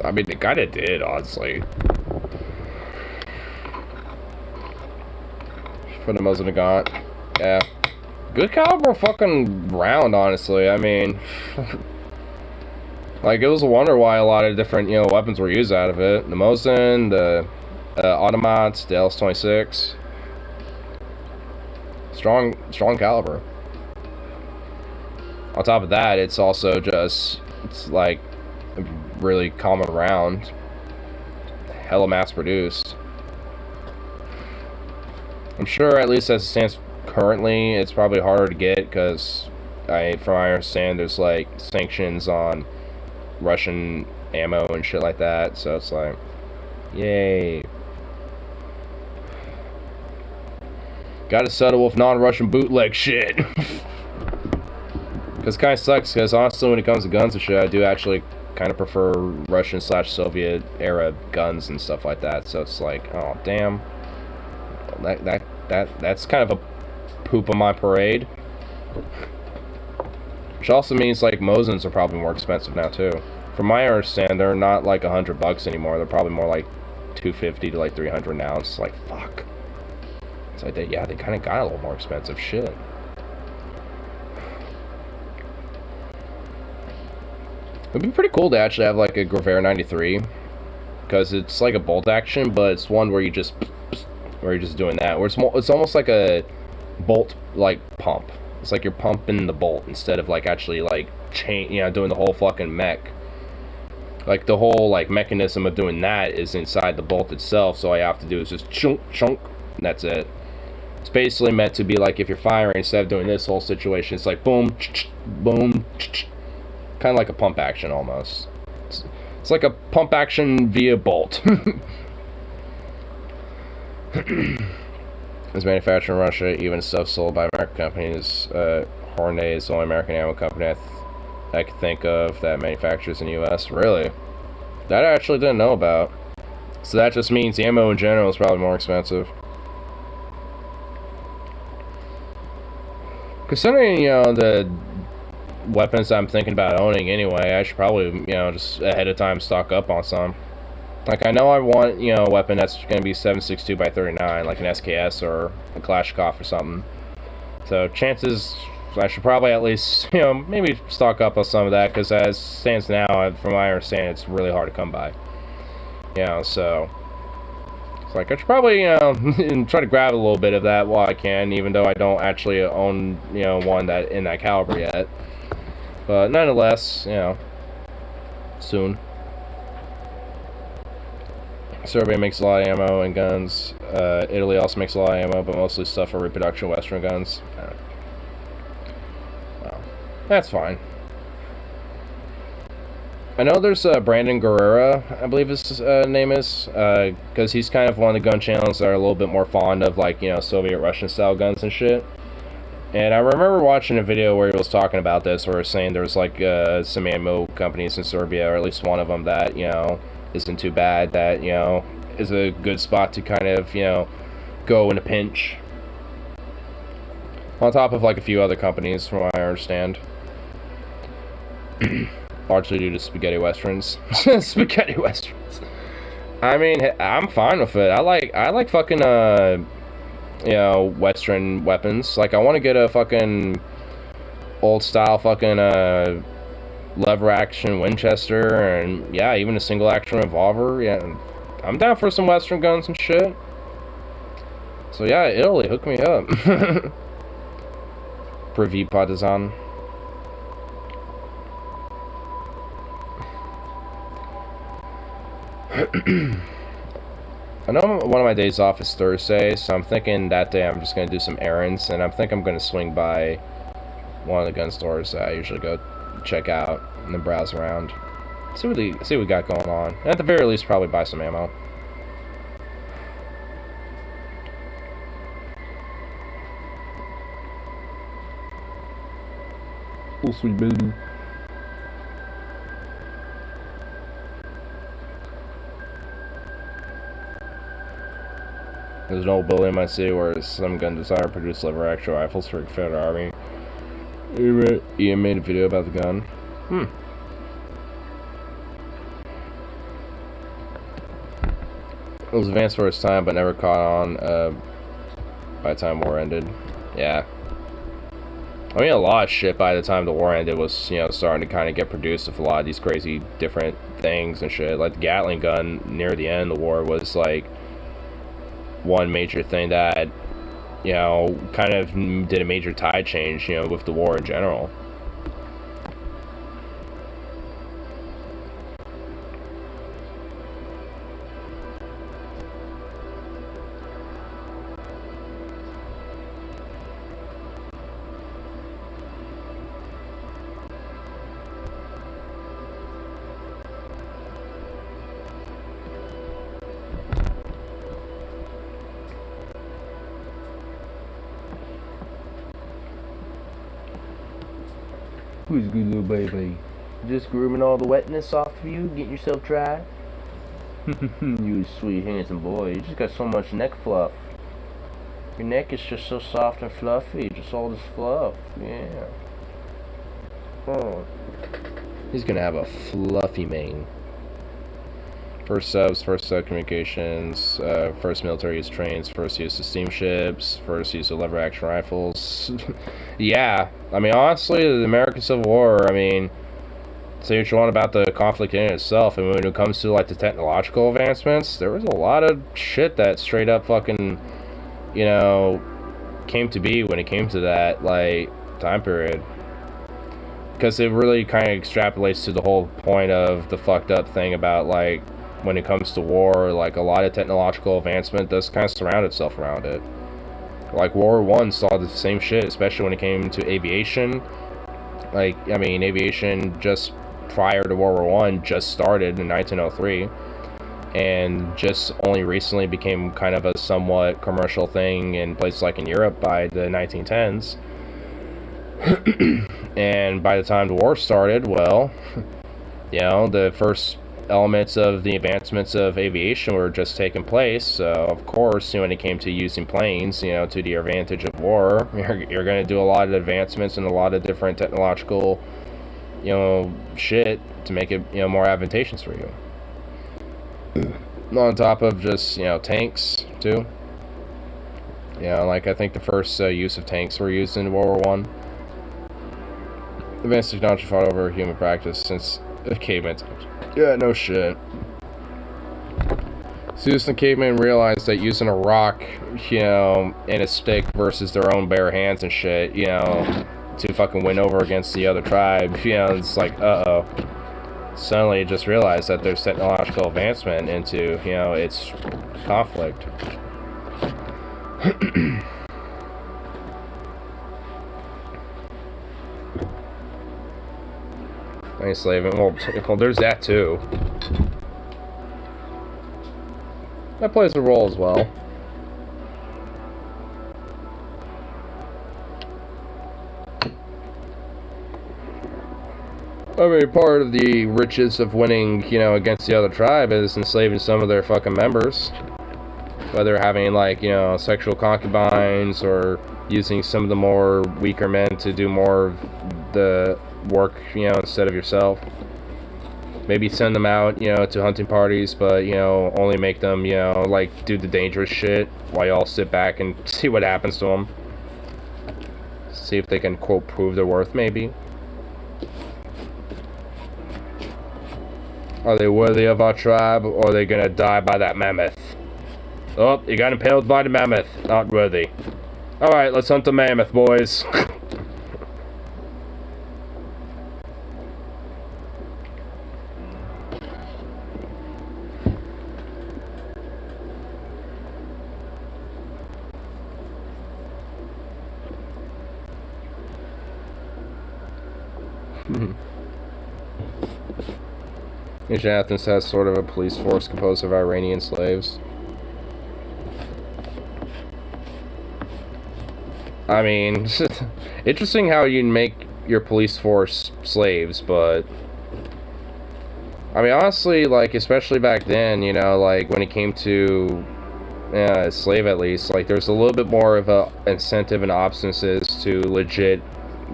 I mean, they kinda did, honestly. For the Mosin Nagant. Yeah. Good caliber fucking round, honestly. I mean, like, it was a wonder why a lot of different, you know, weapons were used out of it. The Mosin, the automats, the LS-26. Strong caliber. On top of that, it's also just, it's like a really common round. Hella mass produced. I'm sure, at least as it stands currently, it's probably harder to get because, from what I understand, there's like sanctions on Russian ammo and shit like that. So it's like, yay. Gotta settle with non-Russian bootleg shit. Because it kind of sucks, because honestly, when it comes to guns and shit, I do actually kind of prefer Russian/Soviet era guns and stuff like that. So it's like, oh damn, that's kind of a poop on my parade. Which also means like Mosins are probably more expensive now too. From my understanding, they're not like $100 anymore. They're probably more like $250 to like $300 now. It's like, fuck. It's like they kind of got a little more expensive. Shit. It'd be pretty cool to actually have like a Gravera 93, because it's like a bolt action, but it's one where you're just doing that. Where it's almost like a bolt like pump. It's like you're pumping the bolt instead of like actually like doing the whole fucking mech. Like the whole like mechanism of doing that is inside the bolt itself. So all you have to do is just chunk, and that's it. It's basically meant to be like if you're firing, instead of doing this whole situation, it's like boom, boom, kind of like a pump action almost. It's like a pump action via bolt. It's manufactured in Russia, even stuff sold by American companies. Hornady is the only American ammo company I could think of that manufactures in the U.S. Really? That I actually didn't know about. So that just means the ammo in general is probably more expensive. Considering, you know, the weapons I'm thinking about owning anyway, I should probably, you know, just ahead of time stock up on some. Like, I know I want, you know, a weapon that's going to be 7.62 by 39, like an SKS or a Kalashnikov or something. So, chances, I should probably at least, you know, maybe stock up on some of that, because as it stands now, from my understanding, it's really hard to come by. You know, so, it's like, I should probably, you know, try to grab a little bit of that while I can, even though I don't actually own, you know, one that in that caliber yet. But, nonetheless, you know, soon. Serbia makes a lot of ammo and guns. Italy also makes a lot of ammo, but mostly stuff for reproduction Western guns. Well, that's fine. I know there's Brandon Guerrera, I believe his name is, because he's kind of one of the gun channels that are a little bit more fond of, like, you know, Soviet Russian style guns and shit. And I remember watching a video where he was talking about this, where he was saying there's like some ammo companies in Serbia, or at least one of them that, you know, isn't too bad, that, you know, is a good spot to kind of, you know, go in a pinch. On top of like a few other companies, from what I understand. Largely due to spaghetti westerns. Spaghetti westerns. I mean, I'm fine with it. I like fucking, you know, Western weapons. Like, I want to get a fucking old style fucking, lever action Winchester, and yeah, even a single action revolver. Yeah, I'm down for some Western guns and shit. So yeah, Italy, hook me up. Privi Partizan. I know one of my days off is Thursday, so I'm thinking that day I'm just gonna do some errands, and I think I'm gonna swing by one of the gun stores that I usually go check out and then browse around, see what we got going on, and at the very least probably buy some ammo. Oh sweet baby. There's an old building in my city where some gun designer produced lever action rifles for the Confederate Army. Ian made a video about the gun. It was advanced for its time, but never caught on by the time war ended. Yeah. I mean, a lot of shit by the time the war ended was, you know, starting to kind of get produced with a lot of these crazy different things and shit. Like the Gatling gun near the end of the war was like one major thing that, you know, kind of did a major tide change, you know, with the war in general. Who's a good little baby? Just grooming all the wetness off of you, getting yourself dry? You sweet, handsome boy. You just got so much neck fluff. Your neck is just so soft and fluffy. Just all this fluff. Yeah. Oh. He's gonna have a fluffy mane. First subs, first sub communications, first military use trains, first use of steamships, first use of lever action rifles. Yeah, I mean, honestly, the American Civil War, I mean, say what you want about the conflict in itself, and when it comes to, like, the technological advancements, there was a lot of shit that straight up fucking, you know, came to be when it came to that, like, time period. Because it really kind of extrapolates to the whole point of the fucked up thing about, like, when it comes to war, like, a lot of technological advancement does kind of surround itself around it. Like, World War I saw the same shit, especially when it came to aviation. Like, I mean, aviation just prior to World War I just started in 1903. And just only recently became kind of a somewhat commercial thing in places like in Europe by the 1910s. And by the time the war started, well, you know, the first elements of the advancements of aviation were just taking place. So, of course, when it came to using planes, to the advantage of war, you're going to do a lot of advancements and a lot of different technological, shit to make it, more advantageous for you. On top of just, tanks, too. Like, I think the first use of tanks were used in World War I. Advanced technology fought over human practice since caveman times. Yeah, no shit. Zeus and cavemen realized that using a rock, and a stick versus their own bare hands and shit, to fucking win over against the other tribe, it's like, uh-oh. Suddenly just realized that there's technological advancement into, its conflict. Nice slaving. Well, there's that too. That plays a role as well. I mean, part of the riches of winning, against the other tribe is enslaving some of their fucking members. Whether having, like, sexual concubines or using some of the more weaker men to do more of the work, instead of yourself. Maybe send them out, to hunting parties, but, only make them, like, do the dangerous shit while y'all sit back and see what happens to them. See if they can, quote, prove their worth, maybe. Are they worthy of our tribe, or are they gonna die by that mammoth? Oh, you got impaled by the mammoth. Not worthy. Alright, let's hunt the mammoth, boys. Ancient Athens has sort of a police force composed of Iranian slaves. I mean, interesting how you make your police force slaves, but I mean, honestly, like, especially back then, like, when it came to slave, at least, like, there's a little bit more of a incentive and obstinacy to legit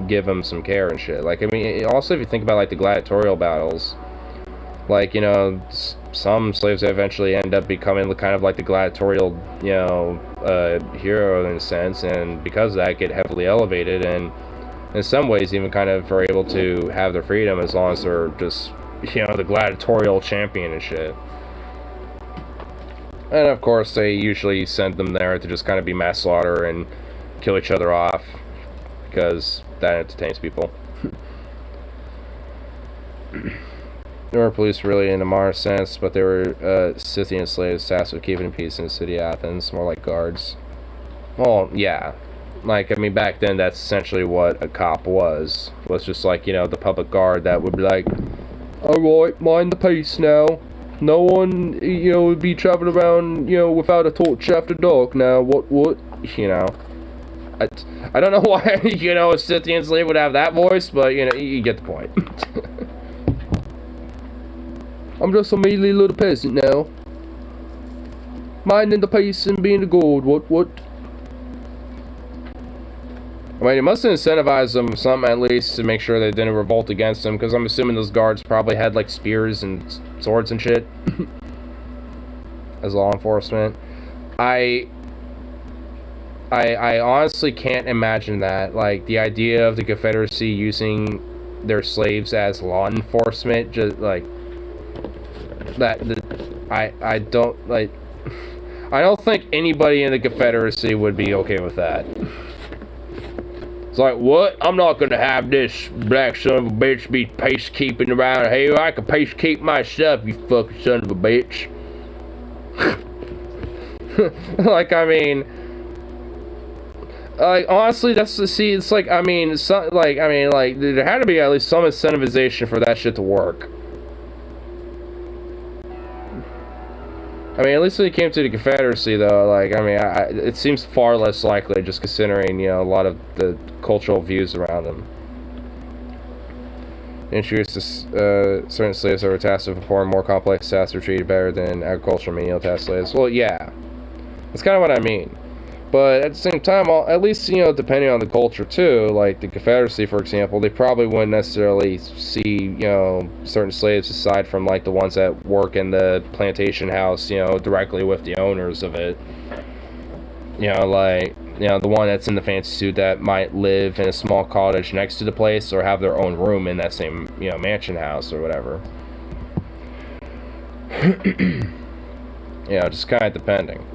give them some care and shit. Like, I mean, also, if you think about, like, the gladiatorial battles, like, some slaves eventually end up becoming kind of like the gladiatorial, hero in a sense, and because of that get heavily elevated, and in some ways even kind of are able to have their freedom as long as they're just, the gladiatorial champion and shit. And of course they usually send them there to just kind of be mass slaughter and kill each other off, because that entertains people. There were police really in a modern sense, but they were Scythian slaves tasked with keeping peace in the city of Athens, more like guards. Well, yeah. Like, I mean, back then that's essentially what a cop was. It was just like, the public guard that would be like, alright, mind the peace now. No one, would be traveling around, without a torch after dark now. What? I don't know why, a Scythian slave would have that voice, but, you get the point. I'm just a mealy little peasant now. Minding the peace and being a god. What? I mean, it must have incentivized them some, at least, to make sure they didn't revolt against them, because I'm assuming those guards probably had, like, spears and swords and shit. As law enforcement. I honestly can't imagine that. Like, the idea of the Confederacy using their slaves as law enforcement, just, like... I don't, like... I don't think anybody in the Confederacy would be okay with that. It's like, what? I'm not gonna have this black son of a bitch be peacekeeping around here. I can peacekeep myself, you fucking son of a bitch. Like, I mean... Like, honestly, that's the... See, it's like, I mean, there had to be at least some incentivization for that shit to work. I mean, at least when it came to the Confederacy, though, like, I mean, it seems far less likely, just considering, a lot of the cultural views around them. Introduced certain slaves that were tasked with performing more complex tasks were treated better than agricultural menial task slaves. Well, yeah. That's kind of what I mean. But at the same time, at least, you know, depending on the culture too, like the Confederacy, for example, they probably wouldn't necessarily see, you know, certain slaves aside from like the ones that work in the plantation house, you know, directly with the owners of it. You know, like, you know, the one that's in the fancy suit that might live in a small cottage next to the place or have their own room in that same, you know, mansion house or whatever. You know, just kind of depending.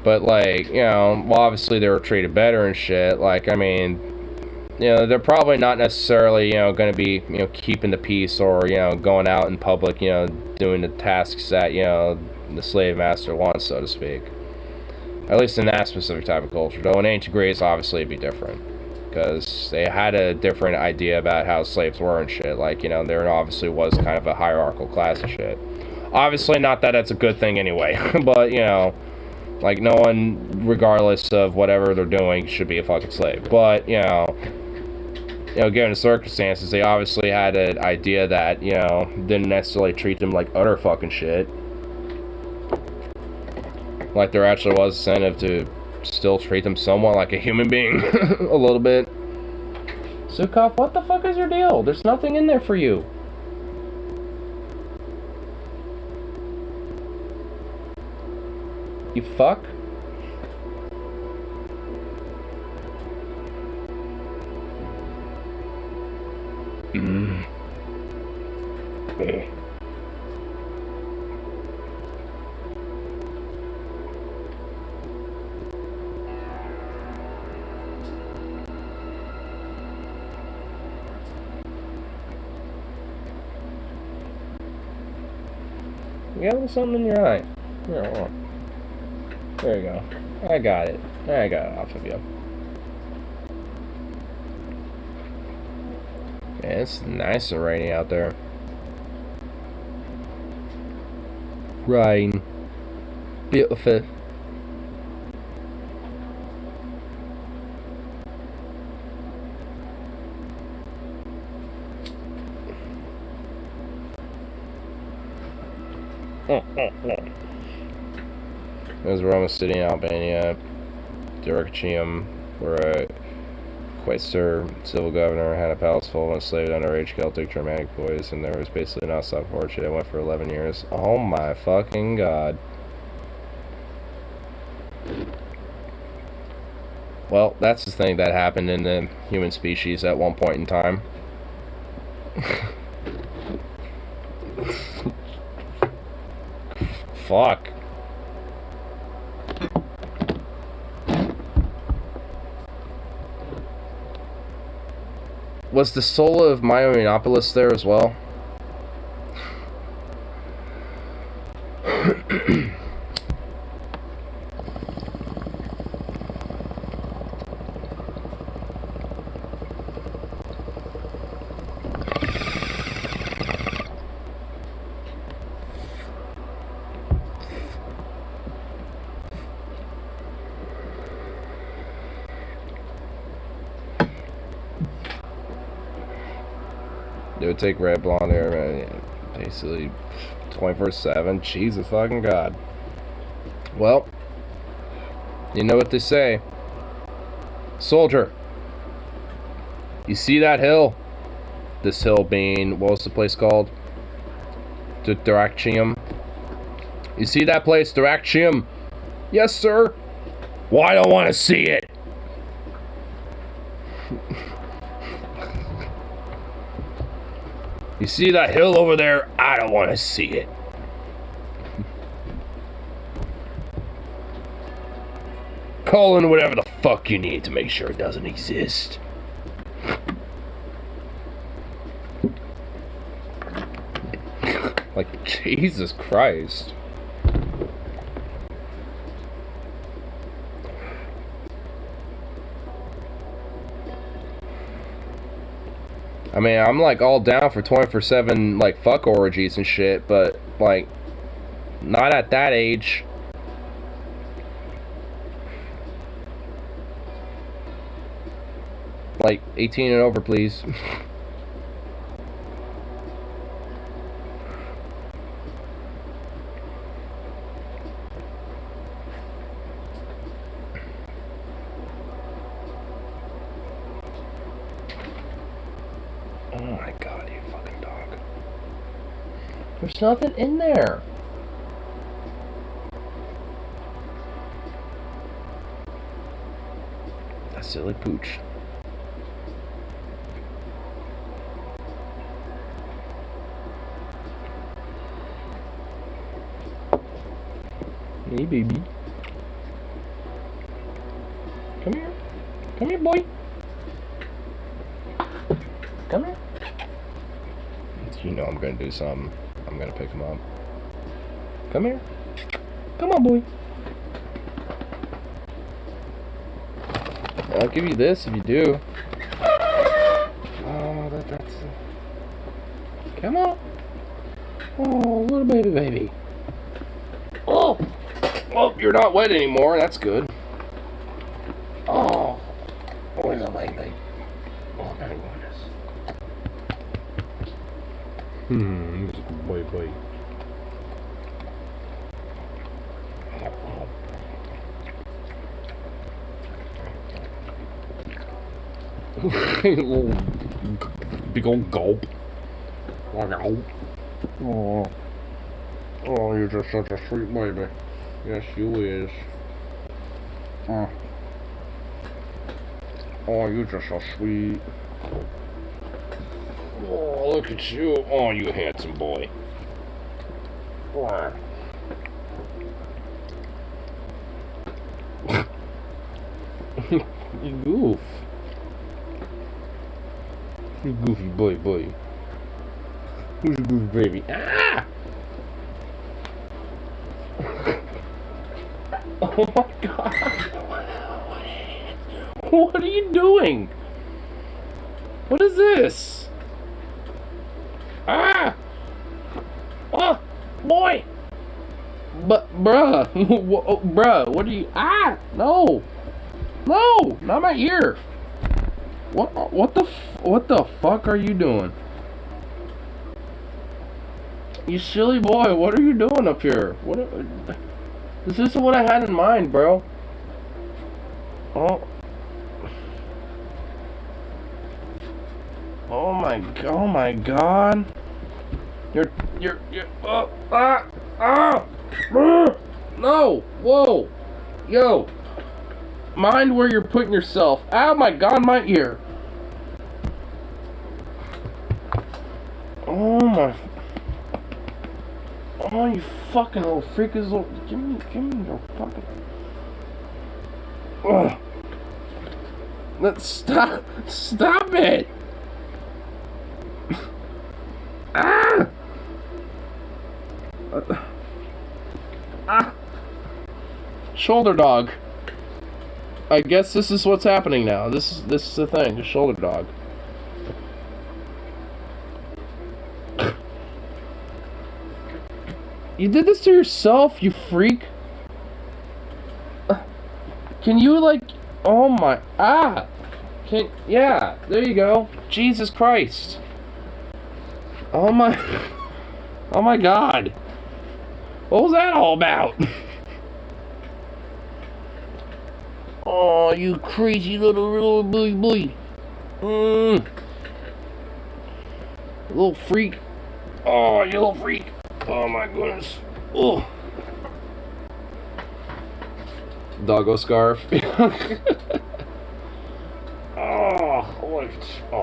But, like, you know, well, obviously they were treated better and shit. Like, I mean, you know, they're probably not necessarily, you know, going to be, you know, keeping the peace or, you know, going out in public, you know, doing the tasks that, you know, the slave master wants, so to speak. At least in that specific type of culture. Though in ancient Greece, obviously, it'd be different. Because they had a different idea about how slaves were and shit. Like, you know, there obviously was kind of a hierarchical class and shit. Obviously, not that that's a good thing anyway. But, you know, like, no one, regardless of whatever they're doing, should be a fucking slave. But, you know, given the circumstances, they obviously had an idea that, you know, didn't necessarily treat them like utter fucking shit. Like, there actually was incentive to still treat them somewhat like a human being. A little bit. Sukov, what the fuck is your deal? There's nothing in there for you. You fuck? You got a little something in your eye. Here, hold on. There you go. I got it. I got it off of you. Yeah, it's nice and rainy out there. Rain. Beautiful. As Roma City in Albania, Dyrrhachium, where a quaestor civil governor had a palace full of enslaved underage Celtic Germanic boys, and there was basically not stop for shit. It went for 11 years. Oh my fucking god. Well, that's the thing that happened in the human species at one point in time. Fuck. Was the soul of Myonopolis there as well? They would take red blonde hair, man. Basically 24/7. Jesus fucking God. Well, you know what they say. Soldier, you see that hill? This hill being, what was the place called? Dyrrhachium. You see that place, Dyrrhachium? Yes, sir. Well, I don't want to see it. You see that hill over there? I don't want to see it. Call in whatever the fuck you need to make sure it doesn't exist. Like, Jesus Christ. I mean, I'm like all down for 24/7 like fuck orgies and shit, but like not at that age. Like 18 and over, please. There's nothing in there. That silly pooch. Hey, baby. Come here. Come here, boy. Come here. You know I'm gonna do something. I'm gonna pick him up. Come here. Come on, boy. I'll give you this if you do. Oh, that's... Come on. Oh, little baby. Oh! Oh, you're not wet anymore. That's good. Oh. Oh, little baby. Oh, my goodness. Boy. Little big old gulp. Oh, you're just such a sweet baby. Yes, you is. Oh, you're just so sweet. Oh, look at you. Oh, you handsome boy. Oh. You goof. You goofy boy. Who's a goofy baby? Ah! Oh my god. What are you doing? What is this? Ah! Oh, boy! But, bruh. Bruh, what are you... Ah! No! No! Not my ear! What the fuck are you doing? You silly boy, what are you doing up here? This isn't what I had in mind, bro. Oh. Oh my god. You're, no, whoa, yo, mind where you're putting yourself. Oh my god, my ear. Oh, you fucking little freakish little, give me your fucking, ugh. Let's stop it. Shoulder dog. I guess this is what's happening now. This is the thing. The shoulder dog. You did this to yourself, you freak. Can you like? Oh my! Yeah. There you go. Jesus Christ. Oh my! Oh my God! What was that all about? Oh, you crazy little boy. Little freak. Oh, you little freak. Oh my goodness. Oh. Doggo scarf. Oh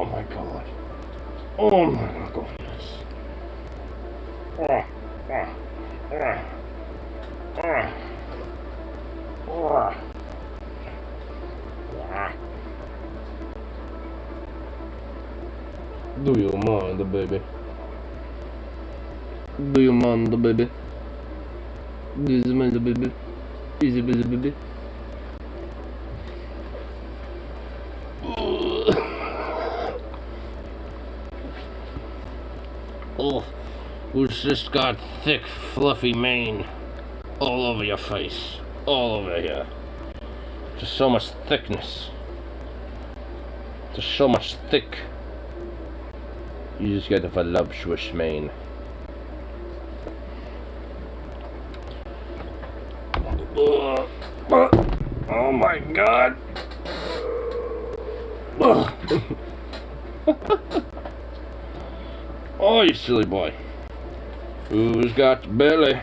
my god. Oh my goodness. Do you mind, baby? Do you mind, baby? Do you mind, baby? Easy, baby. Oh, who's just got thick, fluffy mane all over your face, all over here. Just so much thickness. Just so much thick. You just got a voluptuous mane. Oh my god. Oh, you silly boy. Who's got your belly?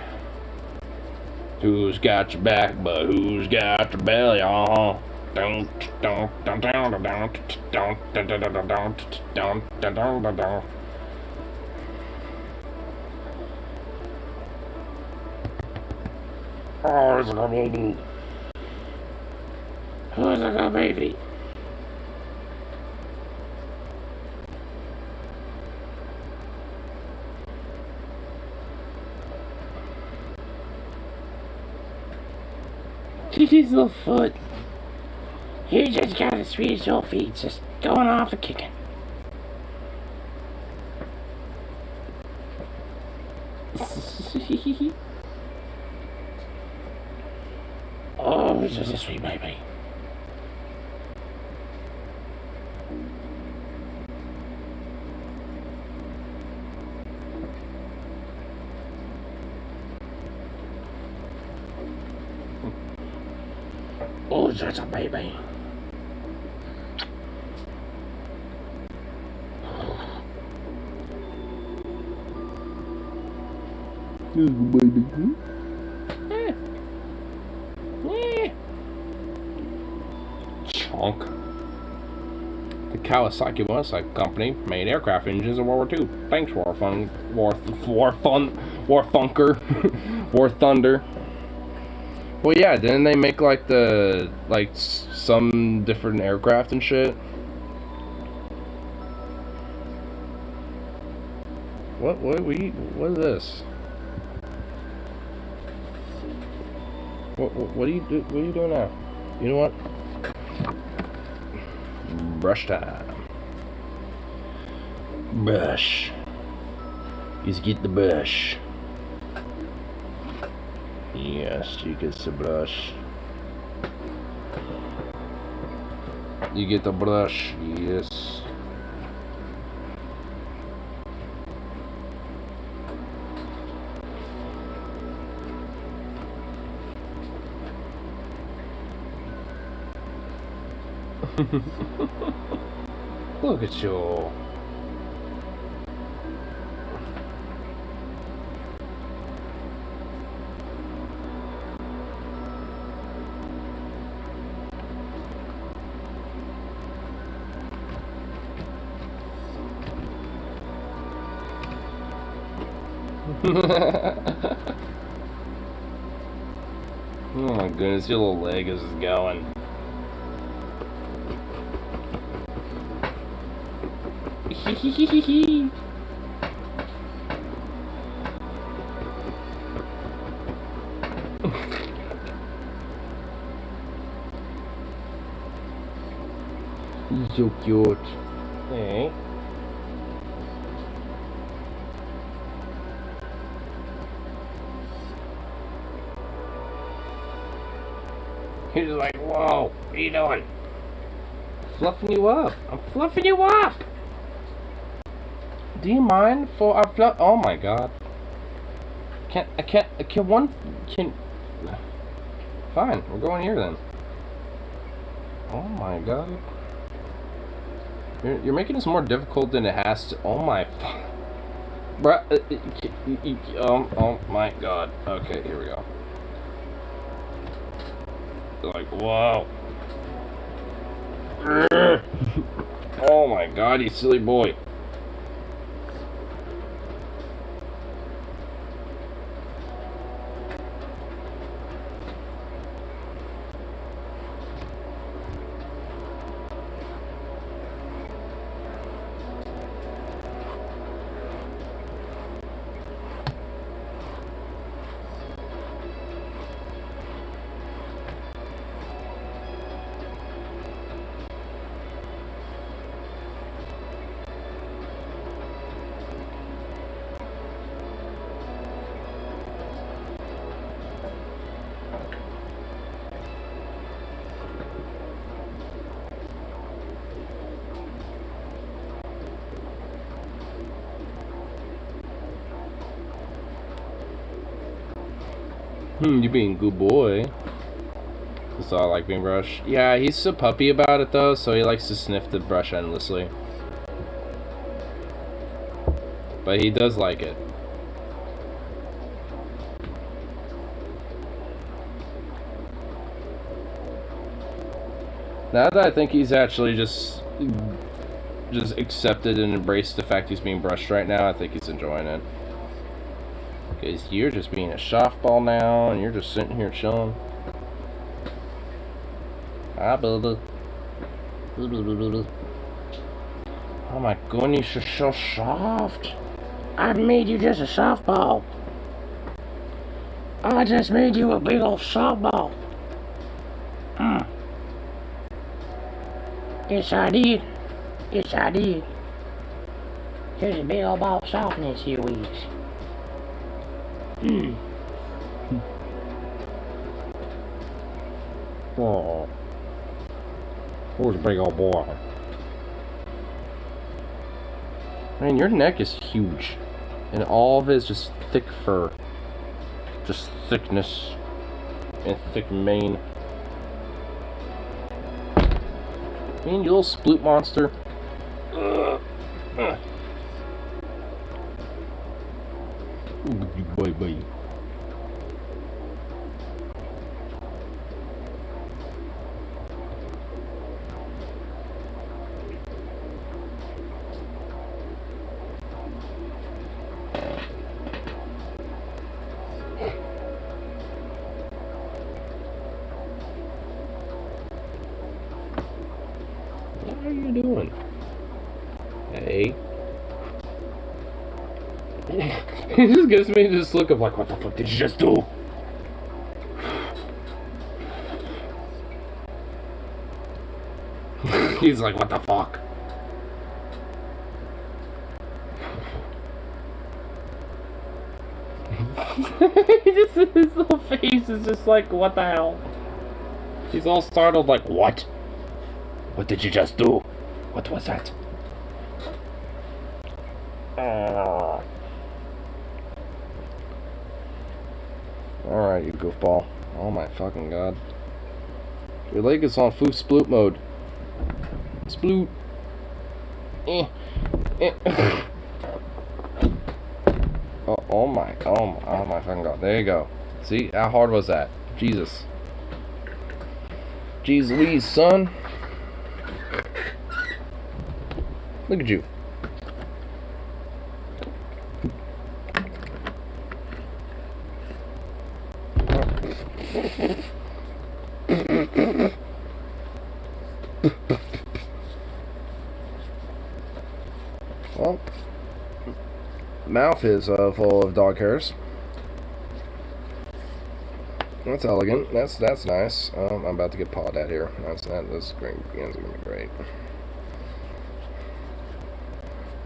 Who's got your back, but who's got your belly? Don't, don't, don't, don't, don't, don't, don't, don't, don't, don't. Oh, it's a good baby. Who's a good baby? His little foot. He just got his sweet little feet just going off and kicking. Oh, he's just a sweet baby. Oh, just a baby. Chunk. The Kawasaki Motorcycle Company made aircraft engines in World War II. Thanks, War Thunder. War Thunder. Well, yeah, didn't they make like some different aircraft and shit? What is this? What are you doing now? You know what? Brush time. Brush. Let's get the brush. Yes, you get the brush. You get the brush, yes. Look at you. Oh my goodness, your little leg is going. He's so cute. Hey. He's like, whoa, what are you doing? Fluffing you up. I'm fluffing you up. Do you mind for I fluff? Oh my god. Can Fine, we're going here then. Oh my god. You're making this more difficult than it has to. Oh my. Bruh. Oh my god. Okay, here we go. Like, whoa. Oh my god, you silly boy. You being a good boy. That's all I like being brushed. Yeah, he's so puppy about it though, so he likes to sniff the brush endlessly. But he does like it. Now that I think he's actually just accepted and embraced the fact he's being brushed right now, I think he's enjoying it. Because you're just being a softball now, and you're just sitting here chilling. Ah, Bubba. Oh my goodness, you're so soft. I've made you just a softball. I just made you a big old softball. Yes, I did. Yes, I did. Here's a big old ball of softness here, Weeds. Oh. Who's a big old boy? Man, your neck is huge. And all of it is just thick fur. Just thickness. And thick mane. Man, you little sploot monster. Boy, boy. What are you doing? Hey. He just gives me this look of like, what the fuck did you just do? He's like, what the fuck? His little face is just like, what the hell? He's all startled like, what? What did you just do? What was that? Alright, you goofball. Oh my fucking god. Your leg is on foo sploot mode. Sploot. Oh my fucking god. There you go. See? How hard was that? Jesus. Jeez Louise, son. Look at you. Well, mouth is full of dog hairs. That's elegant. That's nice. I'm about to get pawed at here. That's great. That's gonna be great.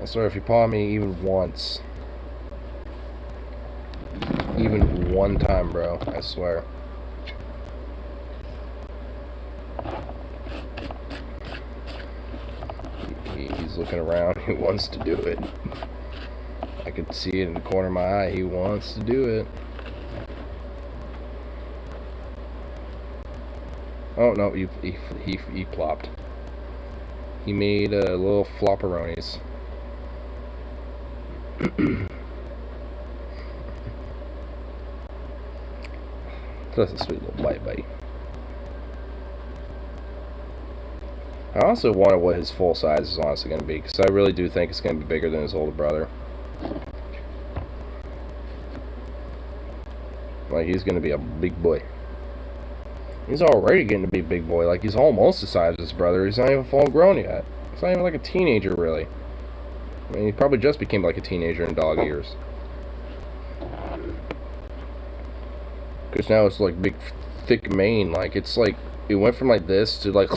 I swear, if you paw me even once, even one time, bro, I swear. He's looking around. He wants to do it. I could see it in the corner of my eye. He wants to do it. Oh no, he plopped. He made a little flopperonis. That's a sweet little bite. I also wonder what his full size is honestly going to be, because I really do think it's going to be bigger than his older brother. Like, he's going to be a big boy. He's already getting to be a big boy. Like, he's almost the size of his brother. He's not even full grown yet. He's not even like a teenager, really. I mean, he probably just became like a teenager in dog years. Because now it's like big, thick mane. Like, it's like, it went from like this to like...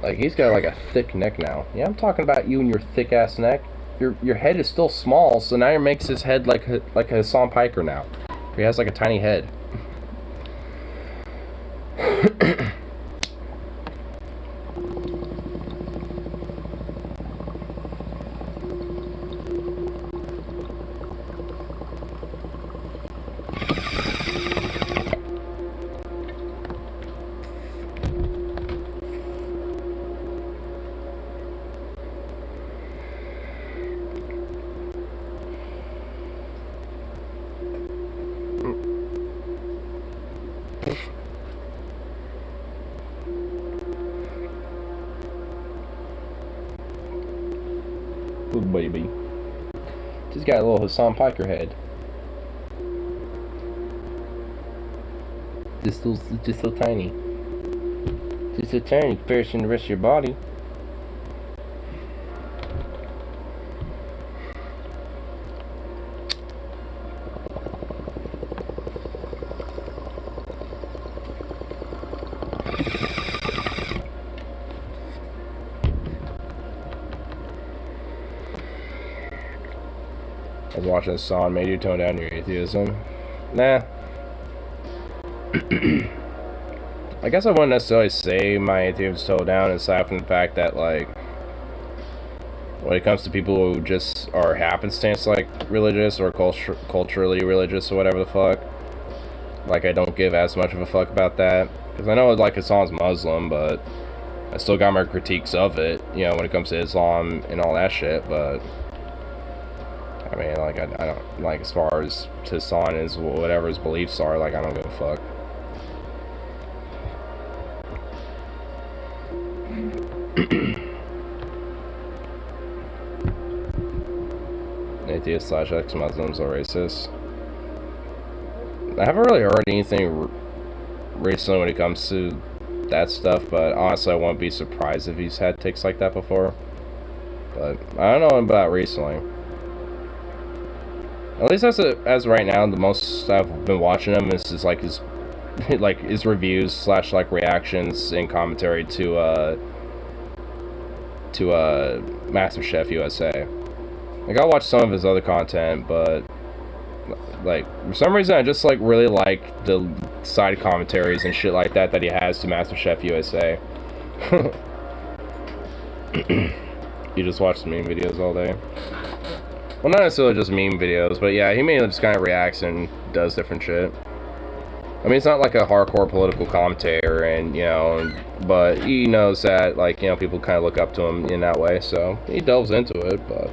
Like, he's got like a thick neck now. Yeah, I'm talking about you and your thick ass neck. Your head is still small, so now it makes his head like a Hassan Piker now. He has like a tiny head. Ooh, baby. Just got a little Hassan Piker head. Just so tiny. Just so tiny compared to the rest of your body. I was watching a song, made you tone down your atheism. Nah. I guess I wouldn't necessarily say my atheism's toned down, aside from the fact that, like, when it comes to people who just are happenstance, like, religious or culturally religious or whatever the fuck, like, I don't give as much of a fuck about that. Because I know, like, Islam's Muslim, but I still got my critiques of it, you know, when it comes to Islam and all that shit, but I mean, like, I don't, like, as far as Hassan is, whatever his beliefs are, like, I don't give a fuck. Atheists / ex-Muslims are racist. I haven't really heard anything recently when it comes to that stuff, but honestly, I won't be surprised if he's had takes like that before. But I don't know about recently. At least as of right now, the most I've been watching him is like his like his reviews / like reactions and commentary to MasterChef USA. Like, I'll watch some of his other content, but like for some reason I just like really like the side commentaries and shit like that he has to MasterChef USA. You just watch the meme videos all day. Well, not necessarily just meme videos, but yeah, he mainly just kind of reacts and does different shit. I mean, it's not like a hardcore political commentator, and, you know, but he knows that, like, you know, people kind of look up to him in that way, so he delves into it, but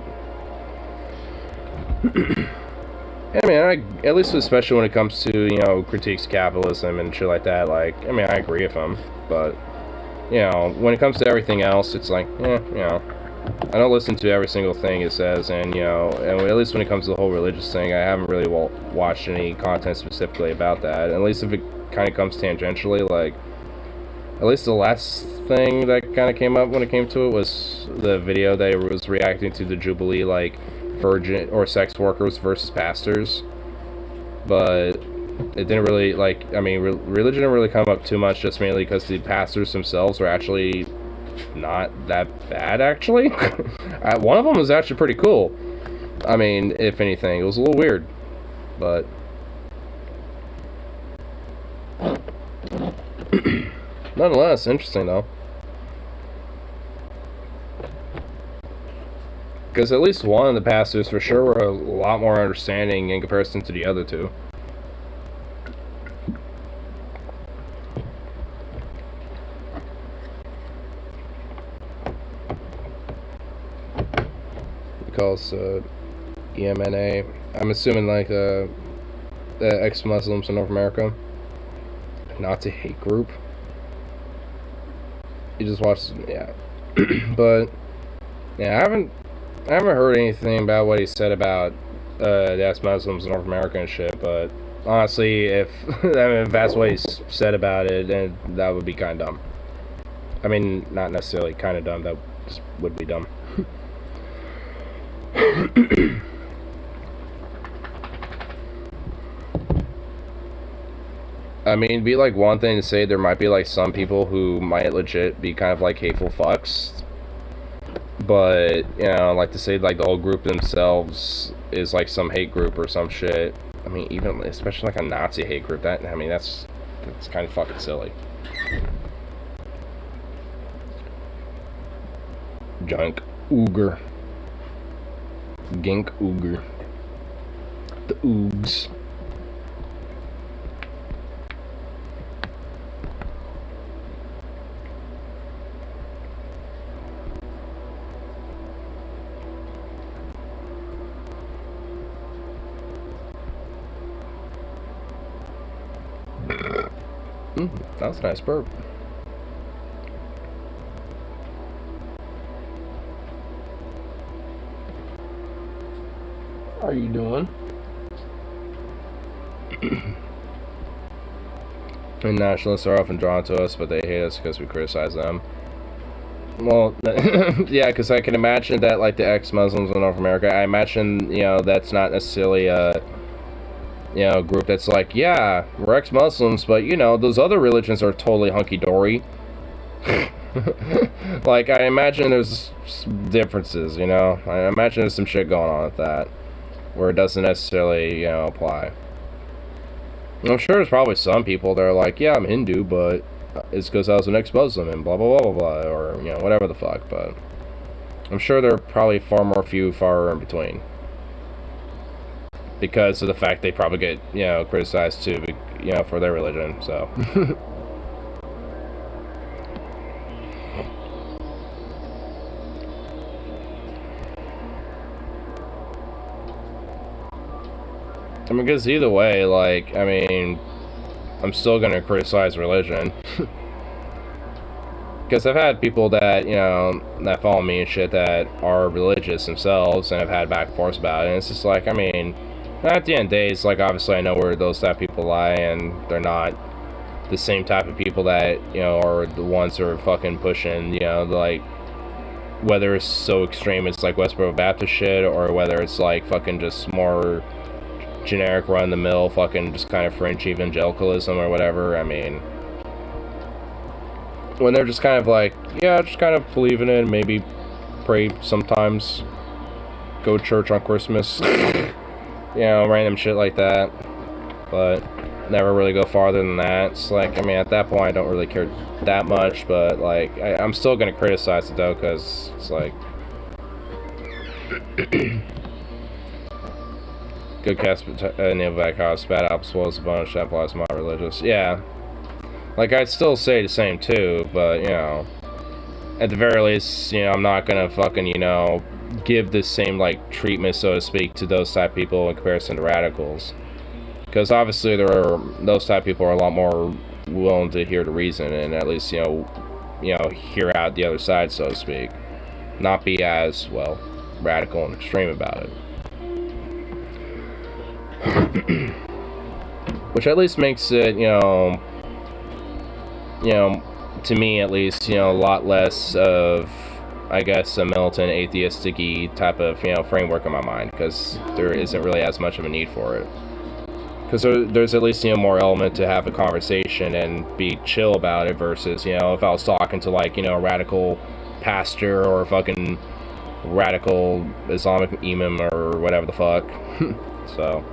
I mean, at least especially when it comes to, you know, critiques of capitalism and shit like that, like, I mean, I agree with him, but, you know, when it comes to everything else, it's like, you know, I don't listen to every single thing it says, and, you know, and at least when it comes to the whole religious thing, I haven't really watched any content specifically about that, at least if it kind of comes tangentially, like, at least the last thing that kind of came up when it came to it was the video that was reacting to the Jubilee, like, virgin or sex workers versus pastors, but it didn't really, like, I mean, religion didn't really come up too much, just mainly because the pastors themselves were actually not that bad, actually. One of them was actually pretty cool. I mean, if anything, it was a little weird, but nonetheless, interesting though. Because at least one of the pastors for sure were a lot more understanding in comparison to the other two. He calls EMNA. I'm assuming like the ex-Muslims in North America. Nazi hate group. You just watched, yeah. But yeah, I haven't heard anything about what he said about the ex-Muslims in North America and shit, but honestly, if that's what he said about it, then that would be kind of dumb. I mean, not necessarily kind of dumb, that just would be dumb. I mean, it'd be like one thing to say there might be like some people who might legit be kind of like hateful fucks, but, you know, like to say like the whole group themselves is like some hate group or some shit. I mean, even especially like a Nazi hate group, that, I mean, that's kind of fucking silly. Junk Ooger. Gink Ooger. The Oogs. That was a nice burp. How are you doing? And nationalists are often drawn to us, but they hate us because we criticize them. Well, yeah, because I can imagine that, like, the ex-Muslims in North America, I imagine, you know, that's not necessarily a, you know, group that's like, yeah, we're ex-Muslims, but, you know, those other religions are totally hunky-dory. Like, I imagine there's differences, you know? I imagine there's some shit going on with that, where it doesn't necessarily, you know, apply. I'm sure there's probably some people that are like, yeah, I'm Hindu, but it's because I was an ex-Muslim and blah, blah, blah, blah, blah, or, you know, whatever the fuck, but I'm sure there are probably far in between. Because of the fact they probably get, you know, criticized too, you know, for their religion, so. I mean, because either way, like, I mean, I'm still gonna criticize religion. Because I've had people that, you know, that follow me and shit that are religious themselves and have had back and forth about it, and it's just like, I mean, at the end of the day, it's like, obviously I know where those type of people lie, and they're not the same type of people that, you know, are the ones who are fucking pushing, you know, like, whether it's so extreme it's like Westboro Baptist shit, or whether it's like fucking just more generic run-of-the-mill fucking just kind of fringe evangelicalism or whatever. I mean, when they're just kind of like, yeah, just kind of believe in it, maybe pray sometimes, go to church on Christmas, you know, random shit like that, but never really go farther than that. It's like, I mean, at that point I don't really care that much, but like, I'm still gonna criticize it though, because it's like good cast Neovac house, bad apples was a bonus that applies to my religious. Yeah. Like, I'd still say the same too, but, you know, at the very least, you know, I'm not gonna fucking, you know, give the same, like, treatment, so to speak, to those type of people in comparison to radicals. Because obviously those type of people are a lot more willing to hear the reason and at least, you know, hear out the other side, so to speak. Not be as, well, radical and extreme about it. Which at least makes it, you know, to me at least, you know, a lot less of, I guess, a militant atheistic-y type of, you know, framework in my mind, because there isn't really as much of a need for it. Because there's at least, you know, more element to have a conversation and be chill about it versus, you know, if I was talking to, like, you know, a radical pastor or a fucking radical Islamic imam or whatever the fuck. So.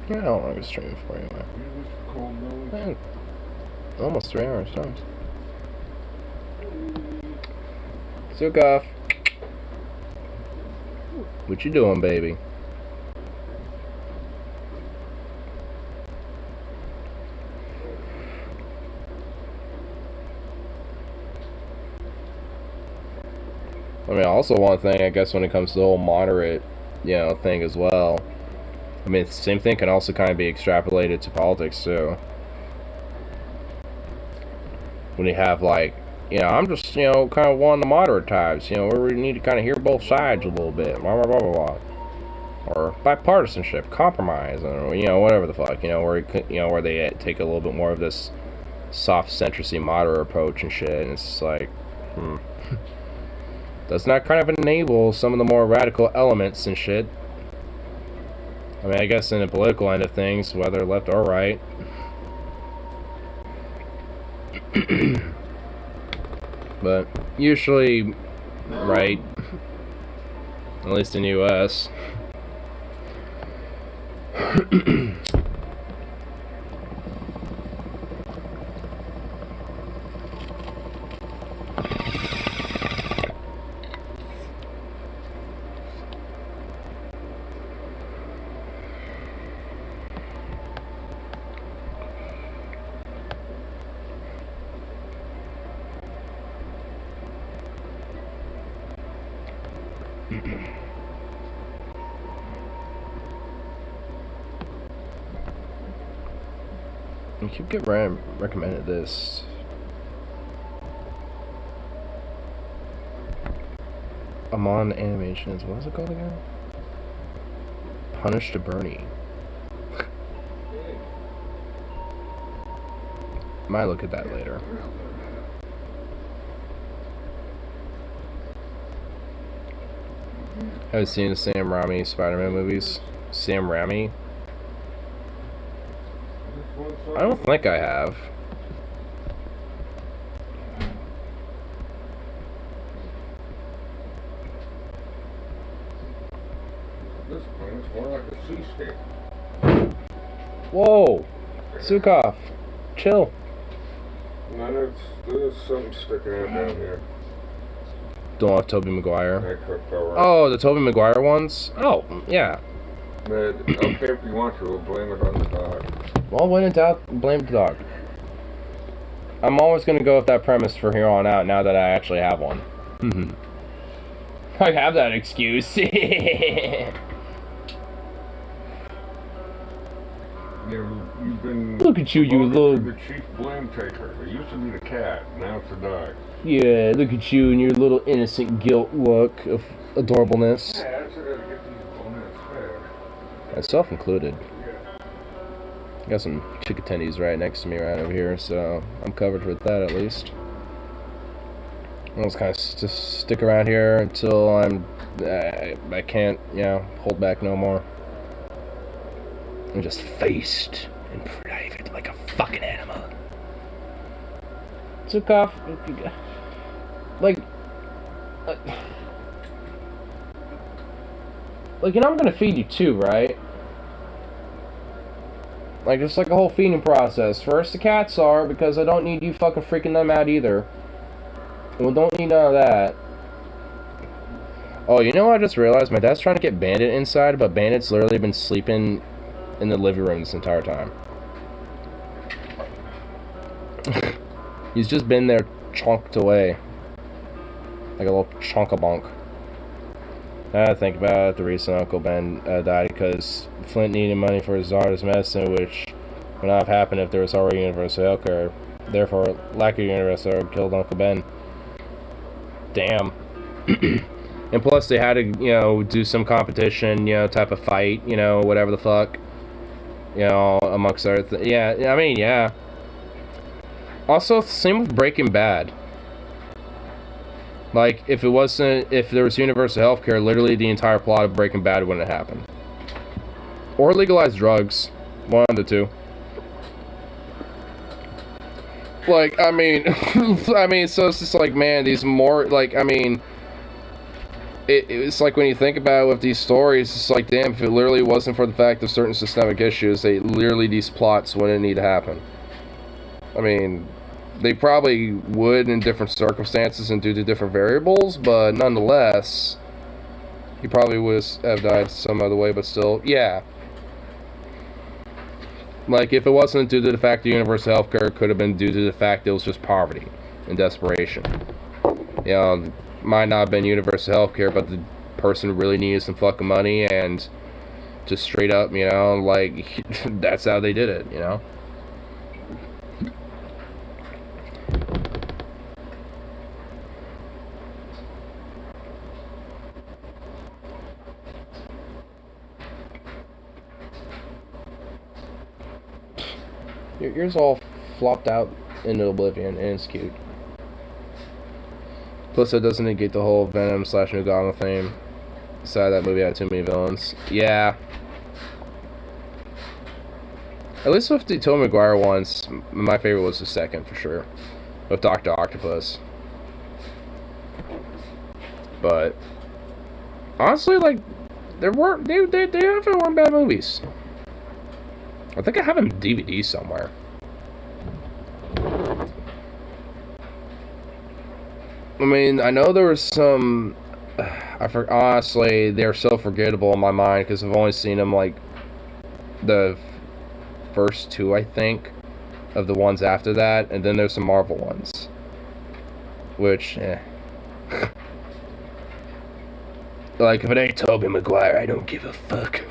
I don't want to stream for you, man. Almost 3 hours, times. Zukoff. What you doing, baby? I mean, also one thing, I guess, when it comes to the whole moderate, you know, thing as well. I mean, the same thing can also kind of be extrapolated to politics, too. When you have, like, you know, I'm just, you know, kind of one of the moderate types, you know, where we need to kind of hear both sides a little bit, blah, blah, blah, blah, blah. Or bipartisanship, compromise, or, you know, whatever the fuck, you know, where they take a little bit more of this soft centricity moderate approach and shit, and it's just like, doesn't that kind of enable some of the more radical elements and shit? I mean, I guess in the political end of things, whether left or right, But usually, right, at least in the US. You keep getting recommended this. Amon Animations. What is it called again? Punish to Bernie. Might look at that later. Have you seen the Sam Raimi Spider-Man movies? Sam Raimi? I don't think I have. This one is more like a seascape. Whoa! Sukov! Chill. No, there's something sticking out down here. Don't have Tobey Maguire. I cooked over. Oh, the Tobey Maguire ones? Oh, yeah. But, okay, if you want to, we'll blame it on the dog. Well, when in doubt, blame the dog. I'm always going to go with that premise from here on out now that I actually have one. I have that excuse. You've been... Look at you, you little... The chief blame taker. It used to be the cat, now it's the dog. Yeah, look at you and your little innocent guilt look of adorableness. Yeah, that's what I gotta get these boneheads fed. Myself included. Got some chicken tendies right next to me right over here, so I'm covered with that at least. I'll just kind of just stick around here until I can't, you know, hold back no more. And just feast in private like a fucking animal. Zukov, like, you know, I'm gonna feed you too, right? Like, just like a whole feeding process. First the cats are, because I don't need you fucking freaking them out either. We don't need none of that. Oh, you know what I just realized? My dad's trying to get Bandit inside, but Bandit's literally been sleeping in the living room this entire time. He's just been there chonked away. Like a little chonk-a-bonk. Now I think about it, the reason Uncle Ben died because Flint needed money for his daughter's medicine, which would not have happened if there was already universal health care. Therefore, lack of universal health killed Uncle Ben. Damn. And plus they had to, you know, do some competition, you know, type of fight, you know, whatever the fuck. You know, amongst other things. Yeah, I mean, yeah. Also, same with Breaking Bad. Like, if there was universal healthcare, literally the entire plot of Breaking Bad wouldn't have happened. Or legalized drugs. One of the two. Like, I mean, so it's just like, man, these more, like, I mean, it's like when you think about it with these stories, it's like, damn, if it literally wasn't for the fact of certain systemic issues, these plots wouldn't need to happen. I mean, they probably would in different circumstances and due to different variables, but nonetheless, he probably would have died some other way, but still, yeah. Like, if it wasn't due to the fact that universal healthcare, could have been due to the fact that it was just poverty and desperation. You know, might not have been universal healthcare, but the person really needed some fucking money and just straight up, you know, like, that's how they did it, you know? Yours all flopped out into oblivion, and it's cute. Plus, it doesn't negate the whole Venom / New Goblin theme. Besides, that movie had too many villains. Yeah. At least with the Tobey Maguire ones, my favorite was the second, for sure. with Dr. Octopus. But honestly, like, they haven't weren't bad movies. I think I have them DVD somewhere. I mean, I know there was some. Honestly, they're so forgettable in my mind because I've only seen them like the first two, I think, of the ones after that, and then there's some Marvel ones, which, like, if it ain't Tobey Maguire, I don't give a fuck.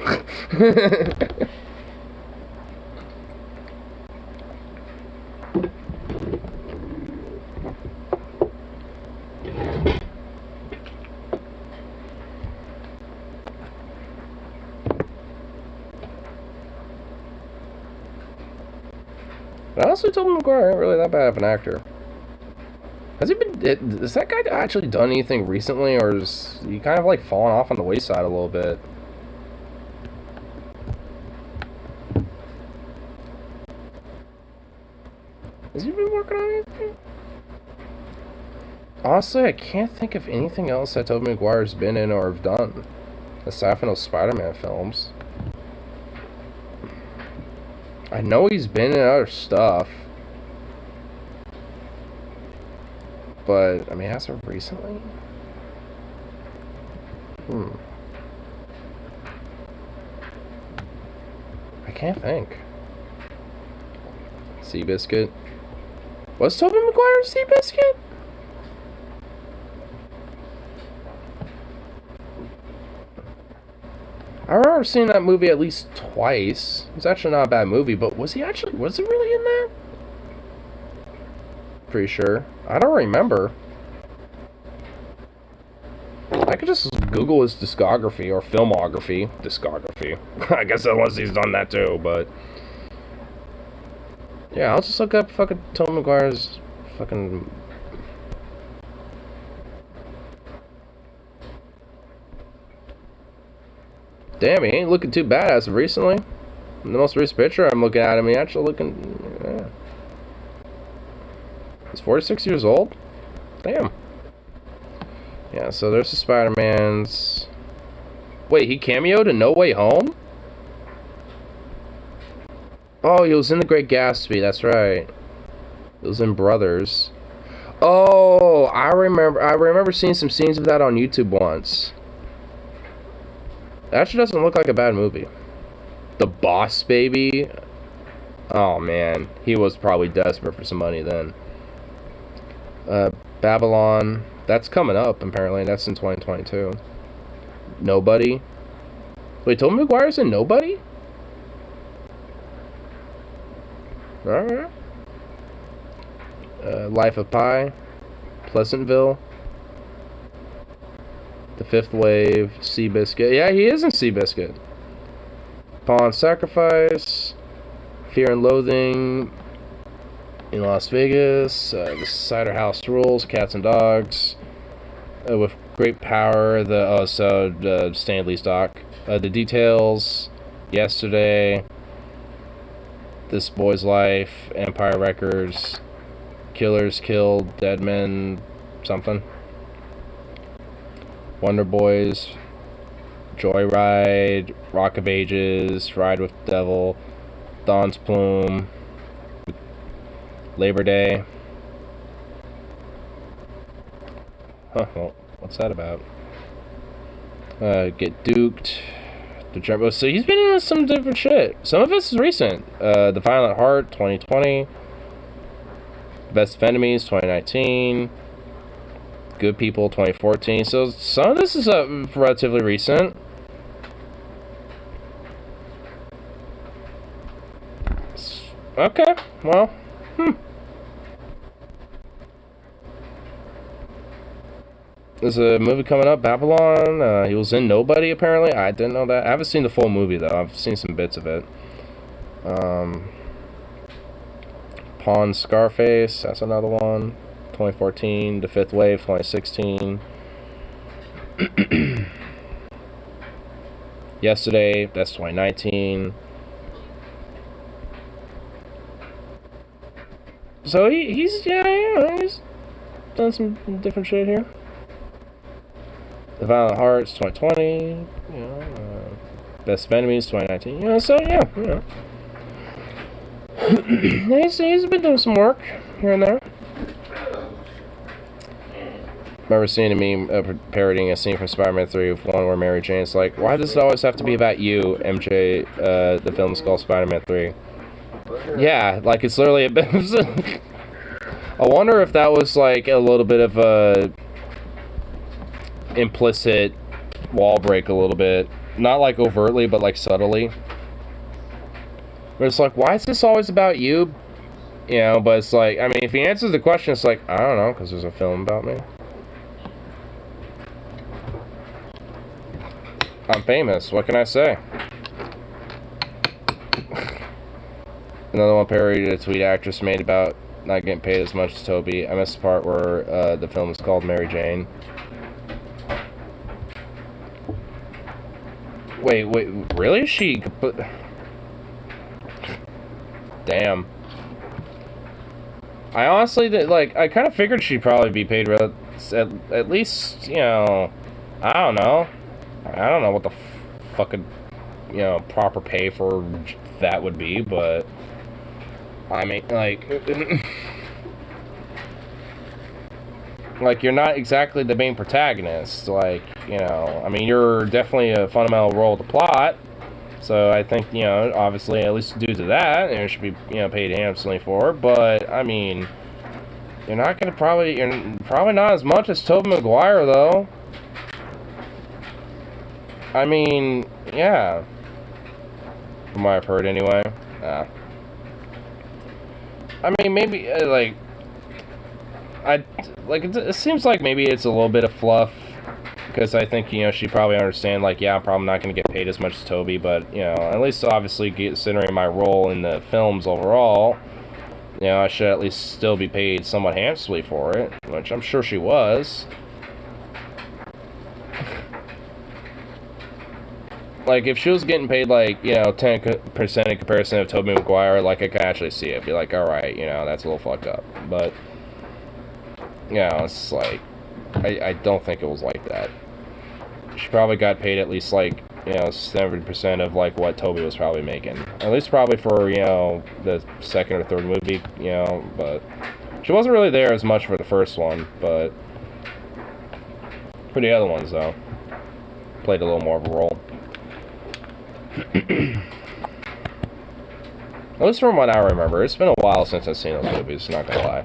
But honestly, Tobey Maguire ain't really that bad of an actor. Has he been? Has that guy actually done anything recently, or is he kind of like fallen off on the wayside a little bit? Has he been working on anything? Honestly, I can't think of anything else that Tobey Maguire's been in or have done, aside from those Spider-Man films. I know he's been in other stuff, but I mean, has it recently? I can't think. Seabiscuit. Was Tobey Maguire Seabiscuit? I remember seeing that movie at least twice. It's actually not a bad movie, but was he really in that? Pretty sure. I don't remember. I could just Google his discography or filmography. Discography. I guess unless he's done that too, but yeah, I'll just look up fucking Tobey Maguire's fucking. Damn, he ain't looking too bad as of recently. In the most recent picture I'm looking at him, he actually looking. Yeah. He's 46 years old? Damn. Yeah, so there's the Spider-Mans. Wait, he cameoed in No Way Home? Oh, he was in The Great Gatsby, that's right. He was in Brothers. Oh, I remember seeing some scenes of that on YouTube once. It actually doesn't look like a bad movie. The Boss Baby. Oh man, he was probably desperate for some money then. Babylon. That's coming up apparently. That's in 2022. Nobody. Wait, Tobey Maguire's in Nobody? Alright. Life of Pi. Pleasantville. The Fifth Wave, Seabiscuit. Yeah, he is in Seabiscuit. Pawn Sacrifice, Fear and Loathing in Las Vegas, the Cider House Rules, Cats and Dogs, with great power, Stanley's doc. The Details, Yesterday, This Boy's Life, Empire Records, Killers Killed, Dead Men, something. Wonder Boys, Joyride, Rock of Ages, Ride with the Devil, Dawn's Plume, Labor Day. Huh, well, what's that about? Get Duked, The Jumbo. So he's been in some different shit. Some of this is recent. The Violent Heart, 2020. Best of Enemies, 2019. Good People, 2014. So some of this is relatively recent. Okay, well, There's a movie coming up, Babylon. He was in Nobody, apparently. I didn't know that. I haven't seen the full movie, though. I've seen some bits of it. Pawn Scarface, that's another one. 2014. The Fifth Wave, 2016. Yesterday, that's 2019. So he's yeah, you know, he's done some different shit here. The Violent Hearts 2020, you know, Best of Enemies 2019, you know, so yeah, you know. he's been doing some work here and there. Remember seeing a meme parodying a scene from Spider-Man 3 with one where Mary Jane's like, why does it always have to be about you, MJ, the film's called Spider-Man 3? Yeah, like it's literally a bit of I wonder if that was like a little bit of a implicit wall break a little bit. Not like overtly, but like subtly. But it's like, why is this always about you? You know, but it's like, I mean, if he answers the question, it's like, I don't know, because there's a film about me. I'm famous, what can I say? Another one parodied a tweet actress made about not getting paid as much as Toby. I missed the part where the film is called Mary Jane. Wait, really? Damn. I honestly, like, I kind of figured she'd probably be paid at least, you know, I don't know. I don't know what the fucking, you know, proper pay for that would be, but I mean, like, like, you're not exactly the main protagonist, like, you know, I mean, you're definitely a fundamental role of the plot, so I think, you know, obviously, at least due to that, you should be, you know, paid handsomely for, but, I mean, you're probably not as much as Tobey Maguire, though. I mean, yeah. From what I've heard, anyway. I mean, maybe, like... it seems like maybe it's a little bit of fluff. Because I think, you know, she probably understand, like, yeah, I'm probably not going to get paid as much as Toby. But, you know, at least obviously considering my role in the films overall, you know, I should at least still be paid somewhat handsomely for it. Which I'm sure she was. Like, if she was getting paid, like, you know, 10% in comparison of Tobey Maguire, like, I could actually see it. Be like, alright, you know, that's a little fucked up. But, you know, it's like, I don't think it was like that. She probably got paid at least, like, you know, 70% of, like, what Tobey was probably making. At least probably for, you know, the second or third movie, you know, but... She wasn't really there as much for the first one, but... For the other ones, though. Played a little more of a role. At least from what I remember. It's been a while since I've seen those movies, not gonna lie.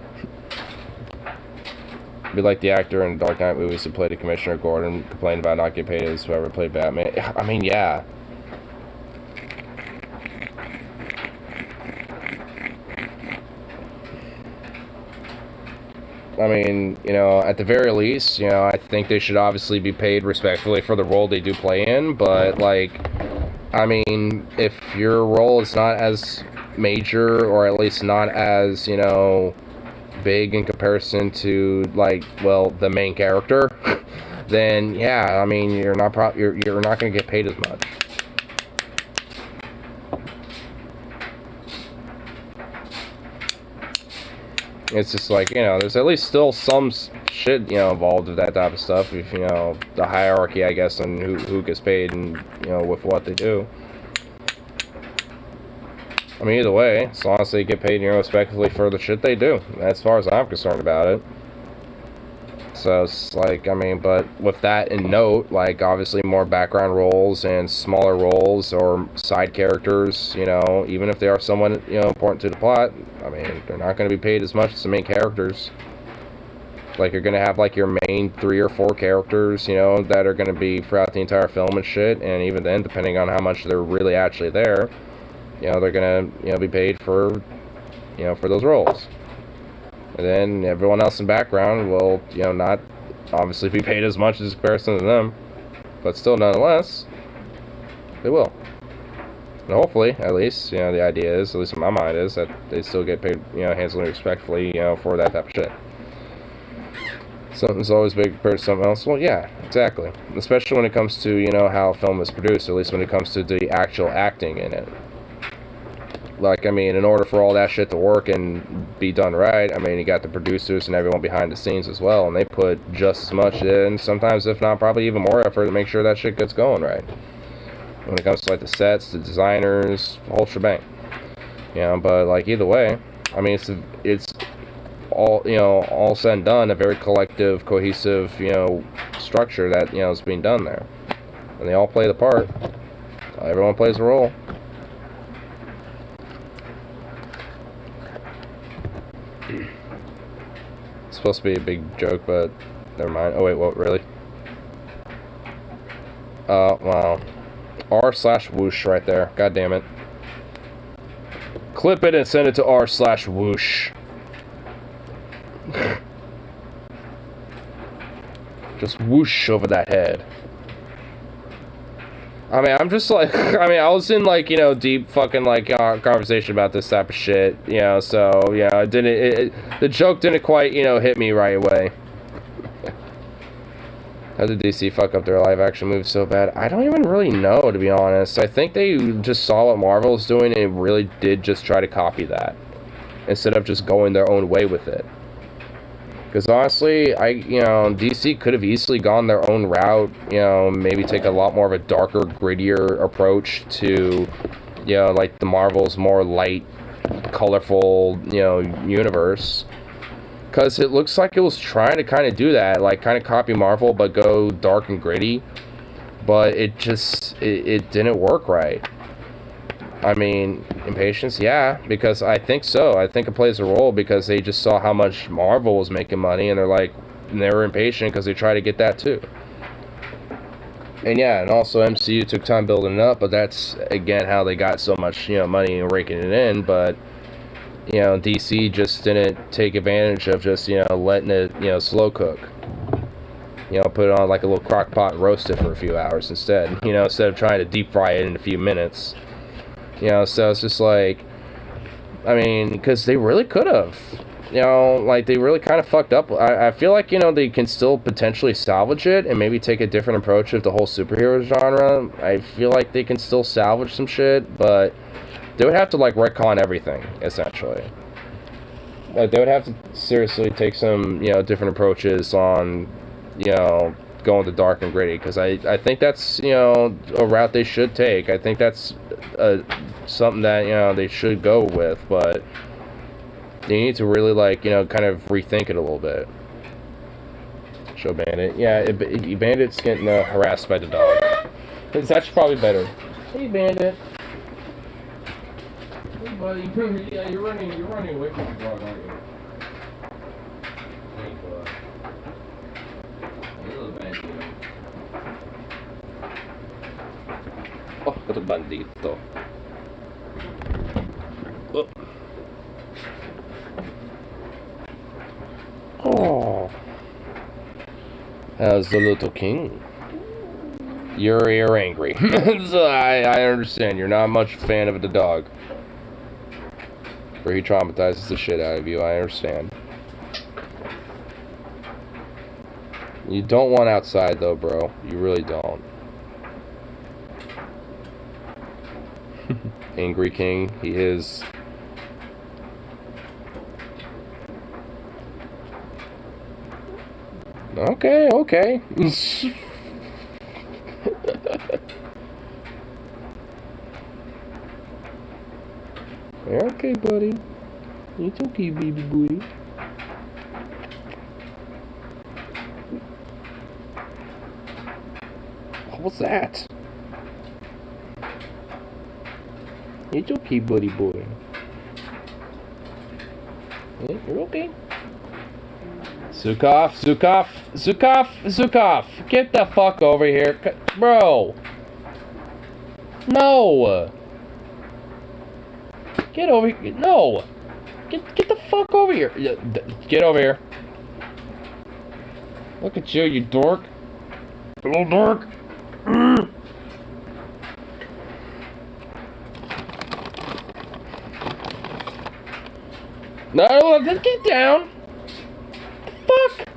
Be like the actor in Dark Knight movies who played the Commissioner Gordon complained about not getting paid as whoever played Batman. I mean, yeah. I mean, you know, at the very least, you know, I think they should obviously be paid respectfully for the role they do play in, but, like, I mean, if your role is not as major, or at least not as, you know, big in comparison to, like, well, the main character, then, yeah, I mean, you're not going to get paid as much. It's just like, you know, there's at least still some shit, you know, involved with that type of stuff. If, you know, the hierarchy, I guess, and who gets paid and, you know, with what they do. I mean, either way, as long as they get paid, you know, respectively for the shit they do. As far as I'm concerned about it. So, it's like, I mean, but with that in note, like, obviously more background roles and smaller roles or side characters, you know, even if they are somewhat, you know, important to the plot, I mean, they're not going to be paid as much as the main characters. Like, you're going to have, like, your main 3 or 4 characters, you know, that are going to be throughout the entire film and shit, and even then, depending on how much they're really actually there, you know, they're going to, you know, be paid for, you know, for those roles. And then everyone else in background will, you know, not obviously be paid as much as comparison to them. But still, nonetheless, they will. And hopefully, at least, you know, the idea is, at least in my mind, is that they still get paid, you know, handsomely, respectfully, you know, for that type of shit. Something's always big compared to something else. Well, yeah, exactly. Especially when it comes to, you know, how a film is produced, at least when it comes to the actual acting in it. Like, I mean, in order for all that shit to work and be done right, I mean, you got the producers and everyone behind the scenes as well, and they put just as much in, sometimes if not probably even more effort to make sure that shit gets going right. When it comes to, like, the sets, the designers, the whole shebang. You know, but, like, either way, I mean, it's all, you know, all said and done, a very collective, cohesive, you know, structure that, you know, is being done there. And they all play the part. Everyone plays a role. It's supposed to be a big joke, but never mind. Oh wait, what, really? Wow. R/whoosh right there. God damn it. Clip it and send it to R/whoosh. Just whoosh over that head. I mean, I'm just like, I mean, I was in, like, you know, deep fucking, like, conversation about this type of shit, you know, so, yeah, the joke didn't quite, you know, hit me right away. How did DC fuck up their live-action movies so bad? I don't even really know, to be honest. I think they just saw what Marvel was doing and really did just try to copy that, instead of just going their own way with it. Because honestly, you know, DC could have easily gone their own route, you know, maybe take a lot more of a darker, grittier approach to, you know, like the Marvel's more light, colorful, you know, universe. Because it looks like it was trying to kind of do that, like kind of copy Marvel, but go dark and gritty. But it just, it didn't work right. I mean, impatience, yeah, because I think so. I think it plays a role because they just saw how much Marvel was making money, and they're like, and they were impatient because they try to get that too. And yeah, and also MCU took time building it up, but that's again how they got so much, you know, money and raking it in. But you know, DC just didn't take advantage of just, you know, letting it, you know, slow cook. You know, put it on like a little crock pot and roast it for a few hours instead. You know, instead of trying to deep fry it in a few minutes. You know, so it's just like, I mean, because they really could have. You know, like, they really kind of fucked up. I feel like, you know, they can still potentially salvage it and maybe take a different approach of the whole superhero genre. I feel like they can still salvage some shit, but they would have to, like, retcon everything, essentially. Like, they would have to seriously take some, you know, different approaches on, you know, going to dark and gritty, because I think that's, you know, a route they should take. I think that's something that, you know, they should go with, but they need to really, like, you know, kind of rethink it a little bit. Show Bandit. Yeah, Bandit's getting harassed by the dog. It's actually probably better. Hey, Bandit. Hey, buddy. Yeah, you're running away from the dog, aren't you? Hey, bud. Hey, little bandito. Oh, little bandito. Oh. Oh. How's the little king? You're angry. So I understand. You're not much a fan of the dog. For he traumatizes the shit out of you. I understand. You don't want outside though, bro. You really don't. Angry king. He is. Okay, okay. Okay, buddy. It's okay, baby boy. What was that? It's okay, buddy boy. Yeah, you're okay. Zukov, get the fuck over here, bro. No. Get over here. No. Get the fuck over here. Get over here. Look at you, you dork. Little dork. No, just get down. Fuck?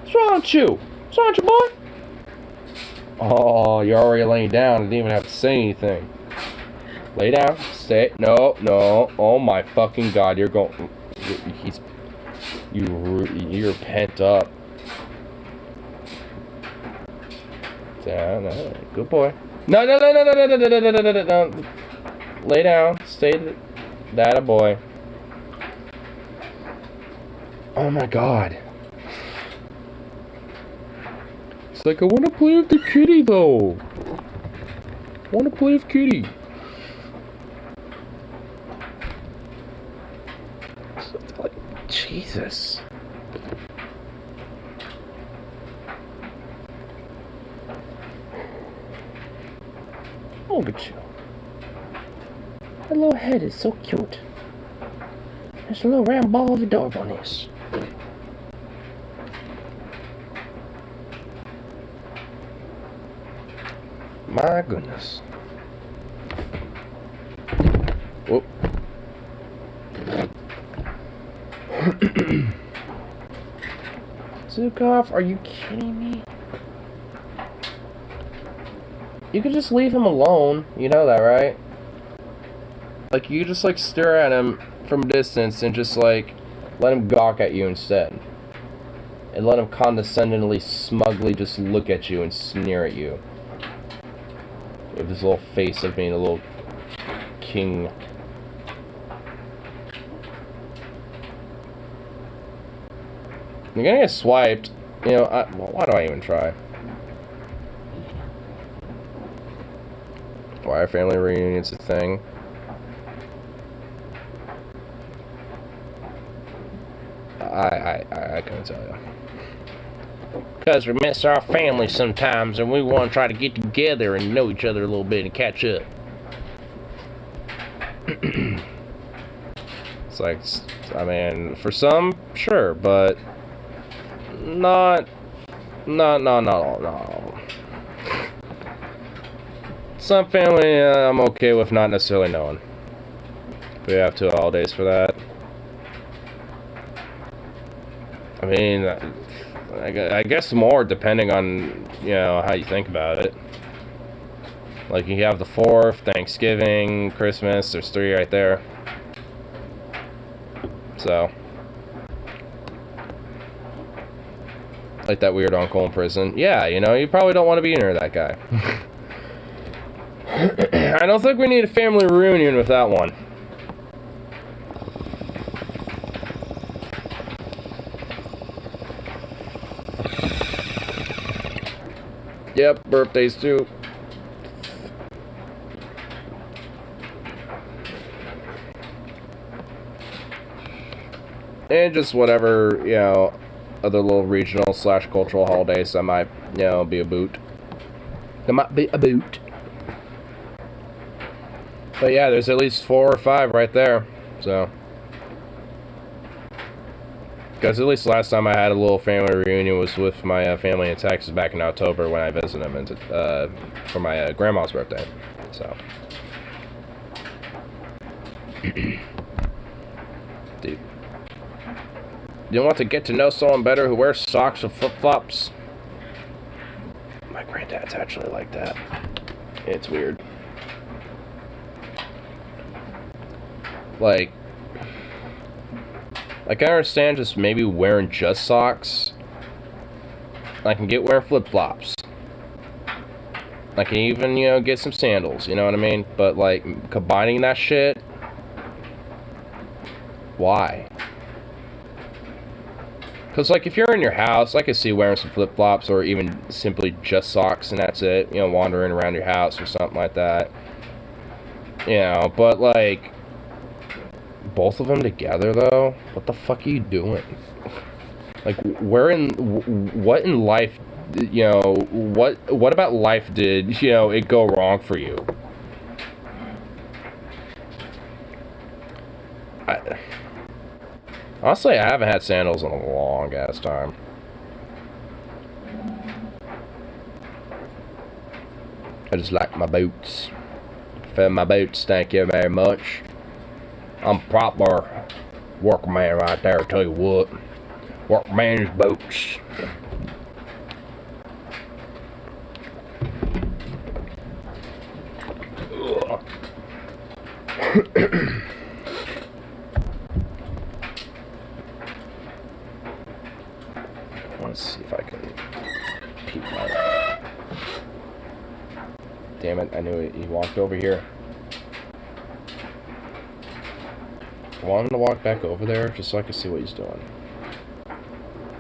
What's wrong with you? What's wrong with you, boy? Oh, you're already laying down and didn't even have to say anything. Lay down. Stay. No, no. Oh my fucking god, you're going. You're pent up. Down. Good boy. No, no, no, no, no, no, no, no, no, no, no, no. Lay down. Stay. That a boy. Oh my god. It's like, I want to play with the kitty though. I want to play with kitty. Jesus. Oh, look at you. That little head is so cute. There's a little round ball of adorableness. My goodness. Whoop. Zukov, are you kidding me? You could just leave him alone. You know that, right? Like, you just, like, stare at him from a distance and just, like, let him gawk at you instead. And let him condescendingly, smugly just look at you and sneer at you. With his little face of being a little king. You're gonna get swiped. You know, why do I even try? Why are family reunions a thing? I couldn't tell you. Because we miss our family sometimes and we want to try to get together and know each other a little bit and catch up. It's like, I mean, for some, sure, but not all. Some family I'm okay with not necessarily knowing. We have 2 holidays for that. I mean, I guess more depending on, you know, how you think about it. Like, you have the 4th, Thanksgiving, Christmas, there's 3 right there. So. Like that weird uncle in prison. Yeah, you know, you probably don't want to be near that guy. I don't think we need a family reunion with that one. Yep, birthdays too. And just whatever, you know, other little regional / cultural holidays that might, you know, be a boot. That might be a boot. But yeah, there's at least 4 or 5 right there, so. Because at least last time I had a little family reunion was with my family in Texas back in October when I visited them for my grandma's birthday, so. Dude. You want to get to know someone better who wears socks and flip-flops? My granddad's actually like that. It's weird. Like, I understand just maybe wearing just socks. I can get wearing flip-flops. I can even, you know, get some sandals, you know what I mean? But, like, combining that shit? Why? Because, like, if you're in your house, I could see wearing some flip-flops or even simply just socks and that's it. You know, wandering around your house or something like that. You know, but, like, both of them together, though? What the fuck are you doing? Like, what in life, you know, what about life did, you know, it go wrong for you? Honestly, I haven't had sandals in a long ass time. I just like my boots. For my boots, thank you very much. I'm a proper workman right there, tell you what. Workman's boots. Ugh. Let's see if I can peek my... Damn it, I knew it. He walked over here. I want him to walk back over there just so I can see what he's doing.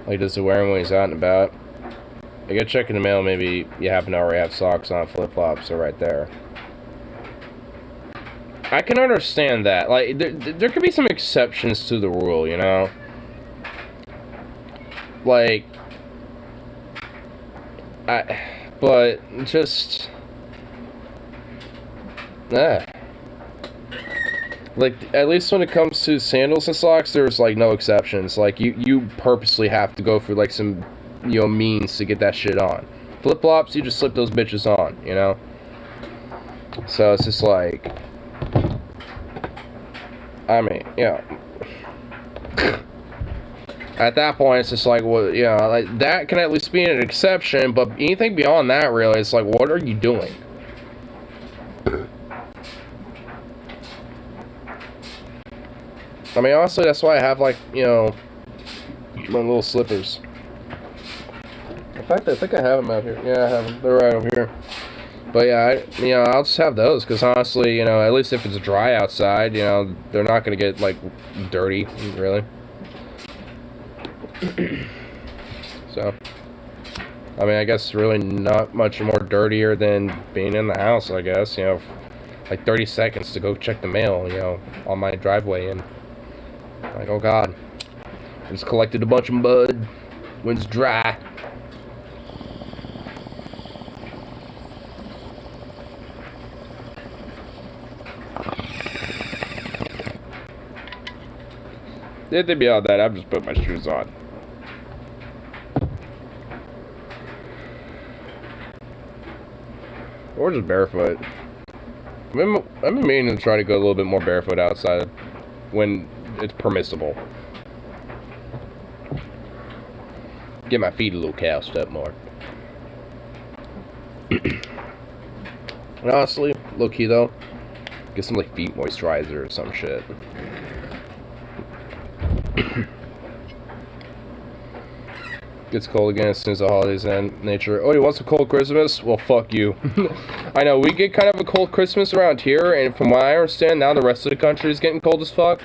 Like, does he wear them when he's out and about? I gotta check in the mail, maybe you happen to already have socks on, flip-flops are right there. I can understand that. Like, there could be some exceptions to the rule, you know? Like, but just... Like, at least when it comes to sandals and socks, there's, like, no exceptions. Like, you purposely have to go through, like, some, you know, means to get that shit on. Flip-flops, you just slip those bitches on, you know? So, it's just like... I mean, yeah. At that point, it's just like, well, you know, like, that can at least be an exception, but anything beyond that, really, it's like, what are you doing? I mean, honestly, that's why I have, like, you know, my little slippers. In fact, I think I have them out here. Yeah, I have them. They're right over here. But yeah, you know, I'll just have those, because honestly, you know, at least if it's dry outside, you know, they're not going to get, like, dirty, really. So, I mean, I guess really not much more dirtier than being in the house, I guess, you know, like 30 seconds to go check the mail, you know, on my driveway, and like, oh god, I just collected a bunch of mud when it's dry. Anything beyond that, I've just put my shoes on. Or just barefoot. I've been meaning to try to go a little bit more barefoot outside when it's permissible. Get my feet a little calced up more. And honestly, low key though, get some like feet moisturizer or some shit. Gets cold again as soon as the holidays end. Nature. Oh, you want some cold Christmas? Well, fuck you. I know, we get kind of a cold Christmas around here, and from what I understand, now the rest of the country is getting cold as fuck.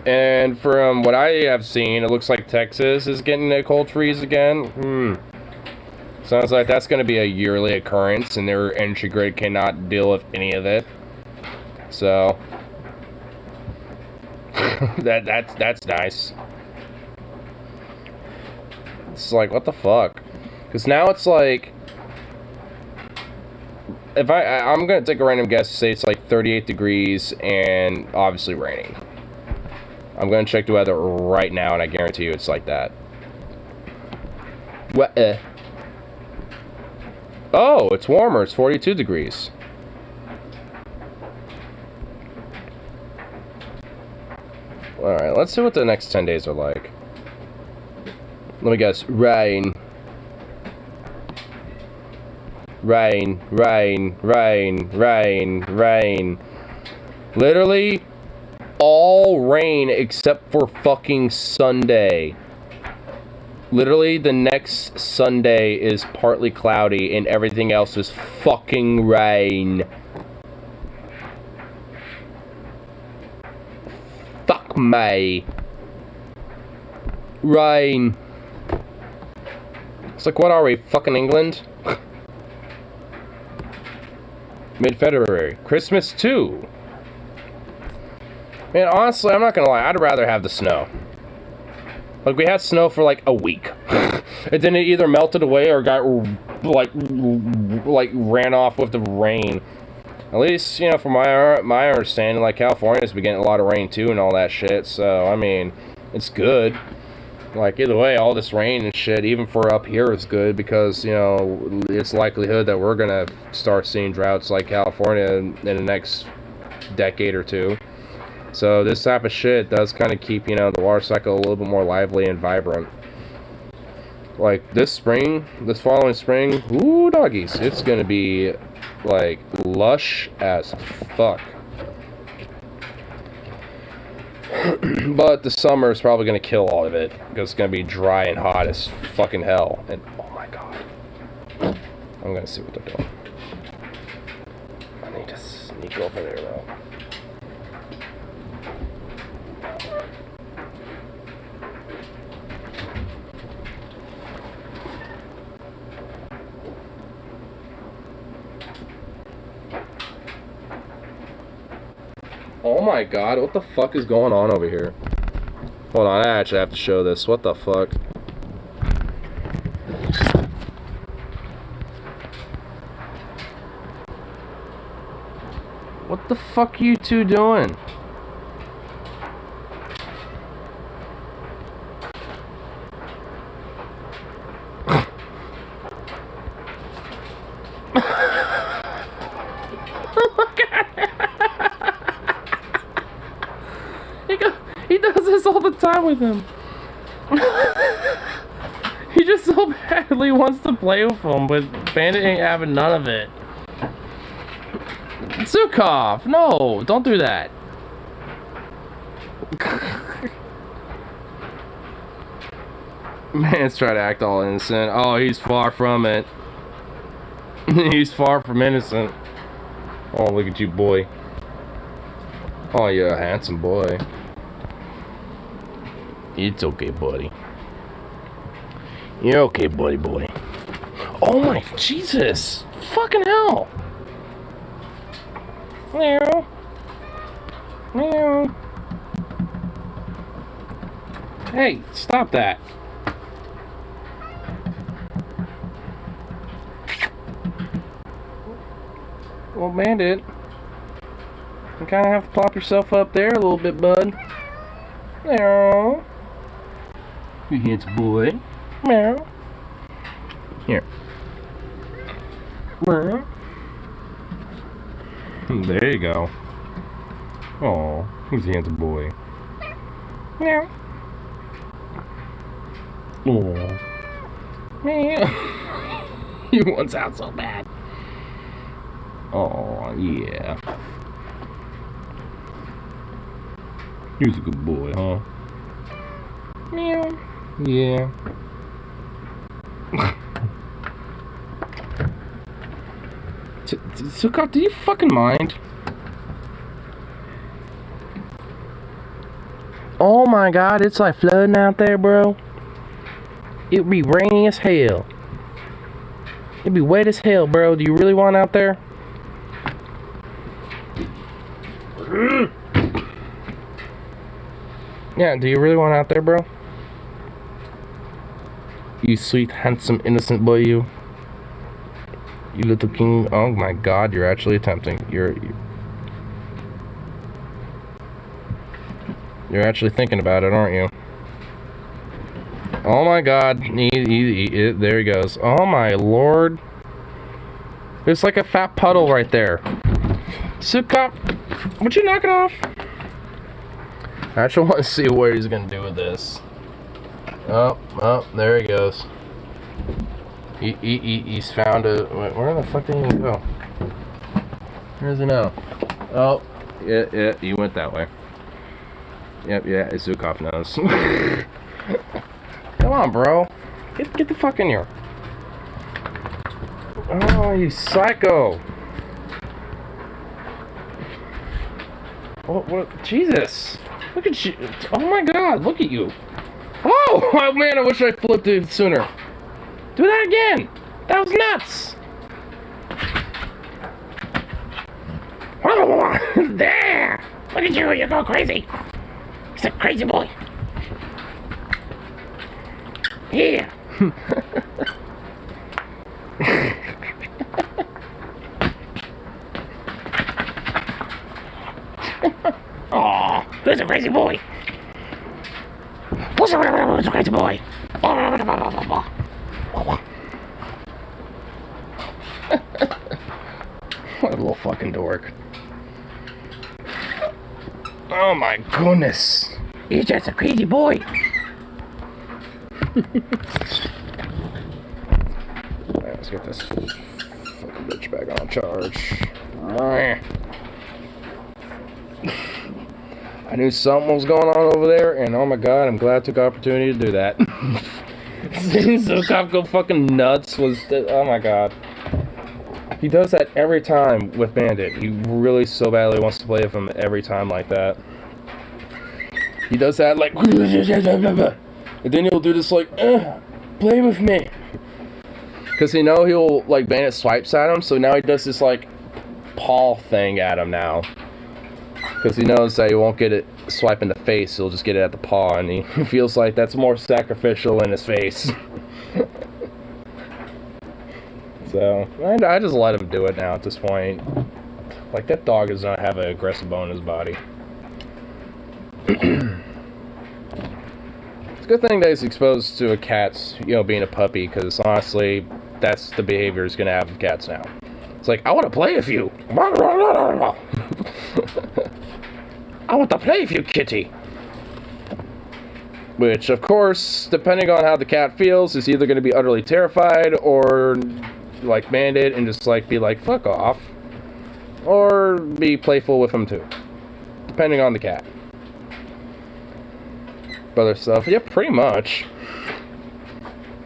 And from what I have seen, it looks like Texas is getting a cold freeze again. Sounds like that's going to be a yearly occurrence, and their energy grid cannot deal with any of it. So, that's nice. It's like, what the fuck? Because now it's like, if I'm gonna take a random guess to say it's like 38 degrees and obviously raining. I'm gonna check the weather right now, and I guarantee you it's like that. What? Oh, it's warmer. It's 42 degrees. All right, let's see what the next 10 days are like. Let me guess. Rain. Rain, rain, rain, rain, rain. Literally, all rain except for fucking Sunday. Literally, the next Sunday is partly cloudy and everything else is fucking rain. Fuck me. Rain. It's like, what are we, fucking England? Mid-February. Christmas too. Man, honestly, I'm not gonna lie, I'd rather have the snow. Like, we had snow for like a week. And then it either melted away or got, like ran off with the rain. At least, you know, from my understanding, like, California's been getting a lot of rain too and all that shit. So, I mean, it's good. Like, either way, all this rain and shit, even for up here, is good because, you know, it's likelihood that we're gonna start seeing droughts like California in the next decade or two. So this type of shit does kind of keep, you know, the water cycle a little bit more lively and vibrant. Like, this spring, this following spring, ooh, doggies, it's gonna be like lush as fuck. But the summer is probably gonna kill all of it because it's gonna be dry and hot as fucking hell. And oh my god, I'm gonna see what they're doing. I need to sneak over there though. Oh my god, what the fuck is going on over here? Hold on, I actually have to show this. What the fuck? What the fuck are you two doing? He does this all the time with him. He just so badly wants to play with him, but Bandit ain't having none of it. Zukov, no, don't do that. Man's trying to act all innocent. Oh, he's far from it. He's far from innocent. Oh, look at you, boy. Oh, you're a handsome boy. It's okay, buddy. You're okay, buddy boy. Oh my Jesus! Fucking hell! Meow. Meow. Hey, stop that. Well, Bandit, you kind of have to plop yourself up there a little bit, bud. Meow. You handsome boy. Meow. Here. Meow. There you go. Oh, he's a handsome boy. Meow. Oh. Meow. You want sound so bad. Oh, yeah. He's a good boy, huh? Meow. Yeah. Zukov, do you fucking mind? Oh my god, it's like flooding out there, bro. It'd be rainy as hell. It'd be wet as hell, bro. Do you really want out there? Yeah, do you really want out there, bro? You sweet, handsome, innocent boy, you. You little king. Oh my god, you're actually attempting. You're actually thinking about it, aren't you? Oh my god. There he goes. Oh my lord. There's like a fat puddle right there. Zukov, would you knock it off? I actually want to see what he's going to do with this. Oh, there he goes. He's found a... Where the fuck did he go? Where is he now? Oh, yeah, he went that way. Yep, yeah, Zukov knows. Come on, bro. Get the fuck in here. Oh, you psycho. What? Jesus. Look at you. Oh my god, look at you. Oh, man, I wish I flipped it sooner. Do that again. That was nuts. There. Look at you. You go crazy. He's a crazy boy. Yeah. Oh, who's a crazy boy? Who's a crazy boy? What a little fucking dork. Oh my goodness. He's just a crazy boy. Alright, let's get this fucking bitch back on charge. I knew something was going on over there, and oh my god, I'm glad I took the opportunity to do that. Seeing Zukov go fucking nuts was... oh my god. He does that every time with Bandit. He really so badly wants to play with him every time like that. He does that like... and then he'll do this like... play with me. Because he know he'll... like, Bandit swipes at him, so now he does this like... paw thing at him now. Because he knows that he won't get it swipe in the face, he'll just get it at the paw, and he feels like that's more sacrificial in his face. So, I just let him do it now at this point. Like, that dog does not have an aggressive bone in his body. It's a good thing that he's exposed to a cat's, you know, being a puppy, because honestly, that's the behavior he's going to have with cats now. It's like, I want to play with you. I want to play with you, kitty. Which, of course, depending on how the cat feels, is either going to be utterly terrified or like Bandit and just like be like, fuck off. Or be playful with him too. Depending on the cat. But other stuff, yeah, pretty much.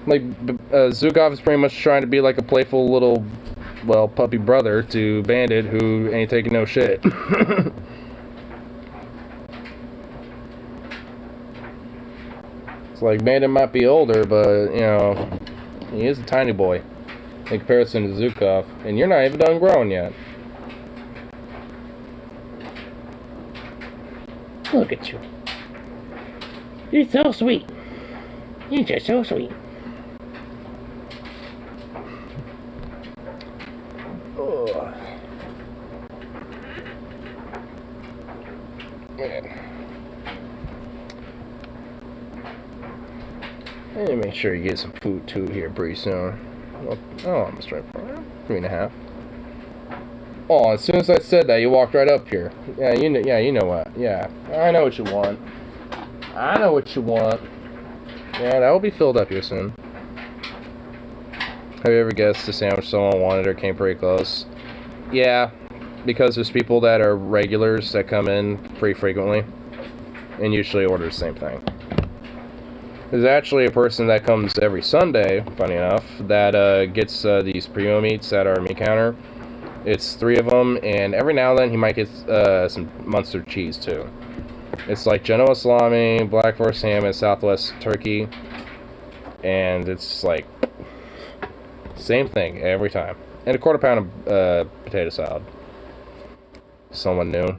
Like, Zukov is pretty much trying to be like a playful little, well, puppy brother to Bandit who ain't taking no shit. It's like, Bandit might be older, but, you know, he is a tiny boy in comparison to Zukov, and you're not even done growing yet. Look at you. You're so sweet. You're just so sweet. Oh. Man. I need to make sure you get some food too here pretty soon. Oh, I'm straight for 3.5. Oh, as soon as I said that, you walked right up here. Yeah, you know what? Yeah, I know what you want. I know what you want. Yeah, that will be filled up here soon. Have you ever guessed the sandwich someone wanted or came pretty close? Yeah, because there's people that are regulars that come in pretty frequently and usually order the same thing. There's actually a person that comes every Sunday, funny enough, that gets these primo meats at our meat counter. It's 3 of them, and every now and then he might get some Munster cheese too. It's like Genoa salami, Black Forest ham, and Southwest turkey, and it's like same thing every time. And a 1/4 pound of potato salad. Someone new.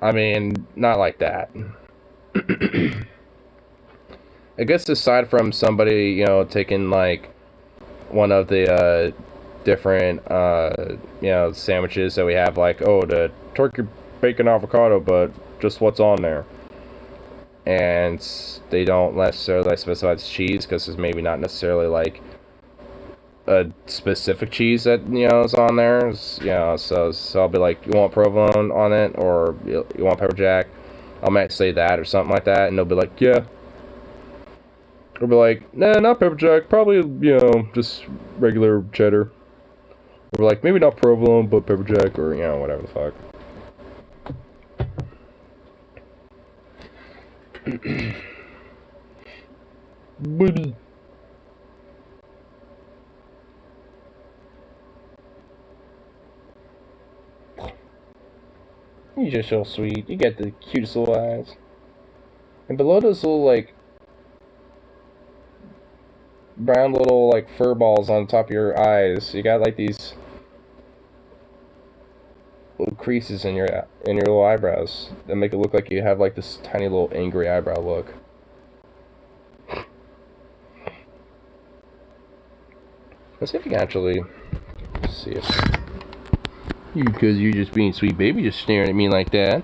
I mean, not like that. I guess aside from somebody, you know, taking like one of the different you know, sandwiches that we have, like, oh, the turkey bacon avocado, but just what's on there, and they don't necessarily specify it's cheese because there's maybe not necessarily like a specific cheese that, you know, is on there. It's, you know, so I'll be like, you want provolone on it, or you want pepper jack? I might say that or something like that, and they'll be like, yeah. Or be like, nah, not pepper jack, probably, you know, just regular cheddar. Or like, maybe not provolone, but pepper jack, or, you know, whatever the fuck. Baby. You're just so sweet. You got the cutest little eyes. And below those little, like, brown little, like, fur balls on top of your eyes, you got, like, these little creases in your little eyebrows that make it look like you have, like, this tiny little angry eyebrow look. Let's see if we can actually see if you, because you're just being sweet baby, just staring at me like that.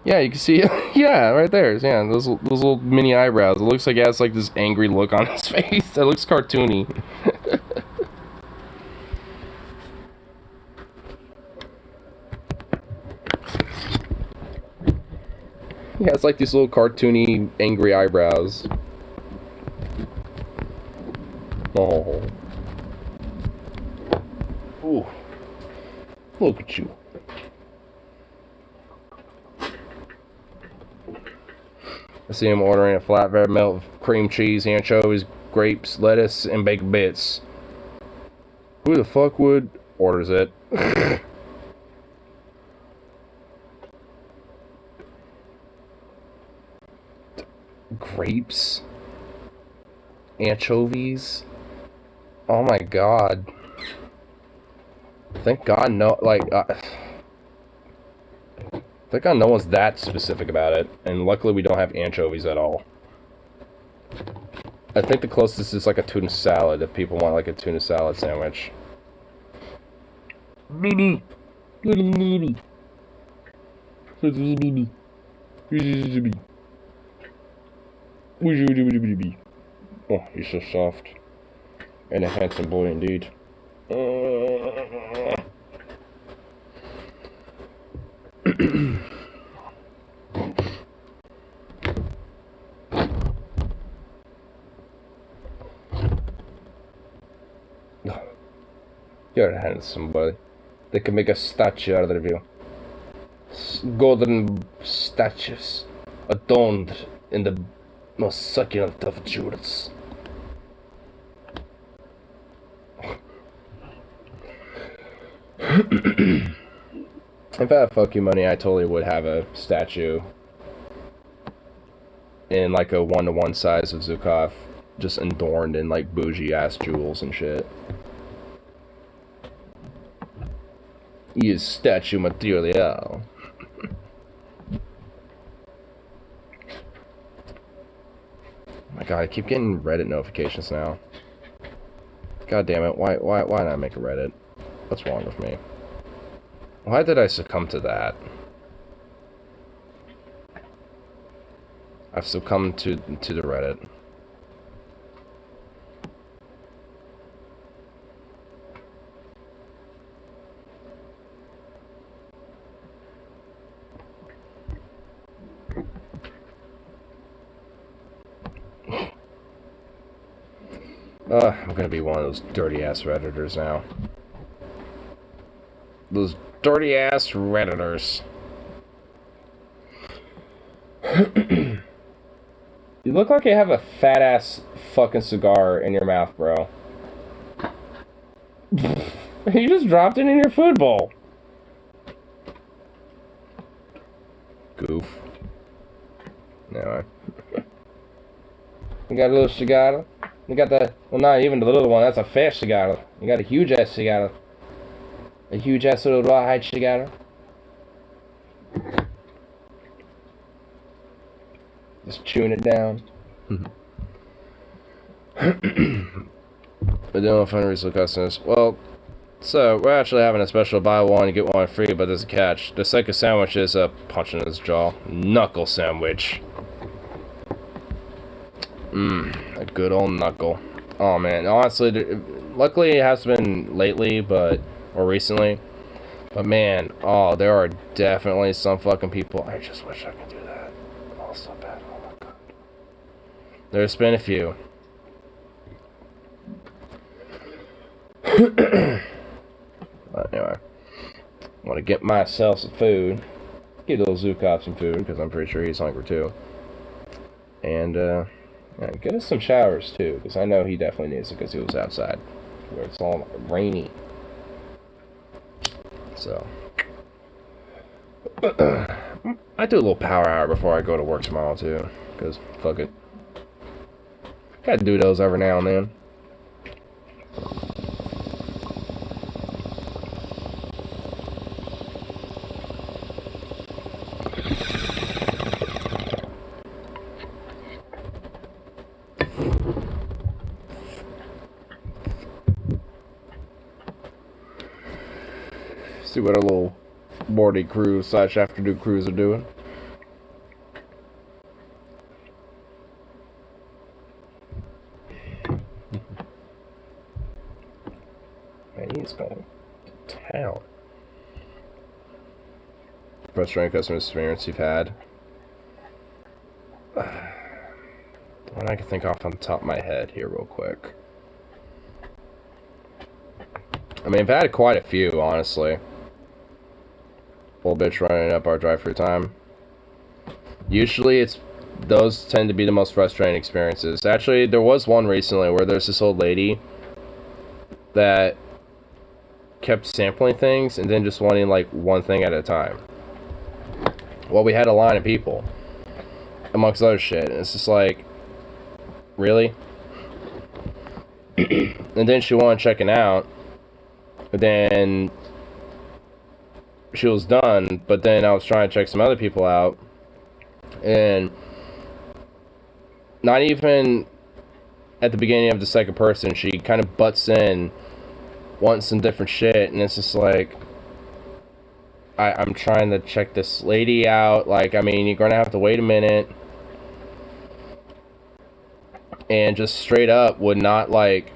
Yeah, you can see it. Yeah, right there. Yeah, those little mini eyebrows. It looks like he has like this angry look on his face. That looks cartoony. He has like these little cartoony angry eyebrows. Oh. Look at you. I see him ordering a flatbread melt with cream cheese, anchovies, grapes, lettuce, and baked bits. Who the fuck would orders it? Grapes? Anchovies? Oh my god. Thank god no, like, thank god no one's that specific about it, and luckily we don't have anchovies at all. I think the closest is like a tuna salad, if people want like a tuna salad sandwich. Baby! Little baby! Little baby! Oh, he's so soft. And a handsome boy indeed. You're a handsome boy. They can make a statue out of you. Golden statues adorned in the most succulent of jewels. If I had fuck you money, I totally would have a statue in like a 1-to-1 size of Zukov, just adorned in like bougie ass jewels and shit. He is statue material. Oh my god, I keep getting Reddit notifications now. God damn it, why not make a Reddit? What's wrong with me? Why did I succumb to that? I've succumbed to the Reddit. I'm gonna be one of those dirty ass Redditors now. Those dirty ass Redditors. You look like you have a fat ass fucking cigar in your mouth, bro. You just dropped it in your food bowl. Goof. Anyway. You got a little cigar. You got the, well, not even the little one, that's a fat cigar. You got a huge ass cigar. A huge ass little rawhide cigar. Just chewing it down. We're doing fundraiser customers. Well, so we're actually having a special buy one and get one free, but there's a catch. The second sandwich is a punch in his jaw. Knuckle sandwich. A good old knuckle. Oh man, honestly, luckily it has been lately, or recently. But man, oh, there are definitely some fucking people. I just wish I could do that. Oh, so bad. Oh my god. There's been a few. But anyway, I want to get myself some food. Get little Zukov some food, because I'm pretty sure he's hungry too. And, yeah, get us some showers too, because I know he definitely needs it because he was outside where it's all rainy. So, I do a little power hour before I go to work tomorrow too, because fuck it. Gotta do those every now and then. See what our little morning crew / afternoon crews are doing. Man, he's going to town. Frustrating customer experience you've had. One I can think off on the top of my head here real quick. I mean, I've had quite a few, honestly. Little bitch running up our drive-through time. Usually those tend to be the most frustrating experiences. Actually, there was one recently where there's this old lady that kept sampling things and then just wanting like one thing at a time. Well, we had a line of people, amongst other shit, and it's just like, really? And then she wanted checking out, and then she was done, but then I was trying to check some other people out, and not even at the beginning of the second person, she kind of butts in, wants some different shit, and it's just like, I'm trying to check this lady out, like, I mean, you're gonna have to wait a minute, and just straight up would not, like,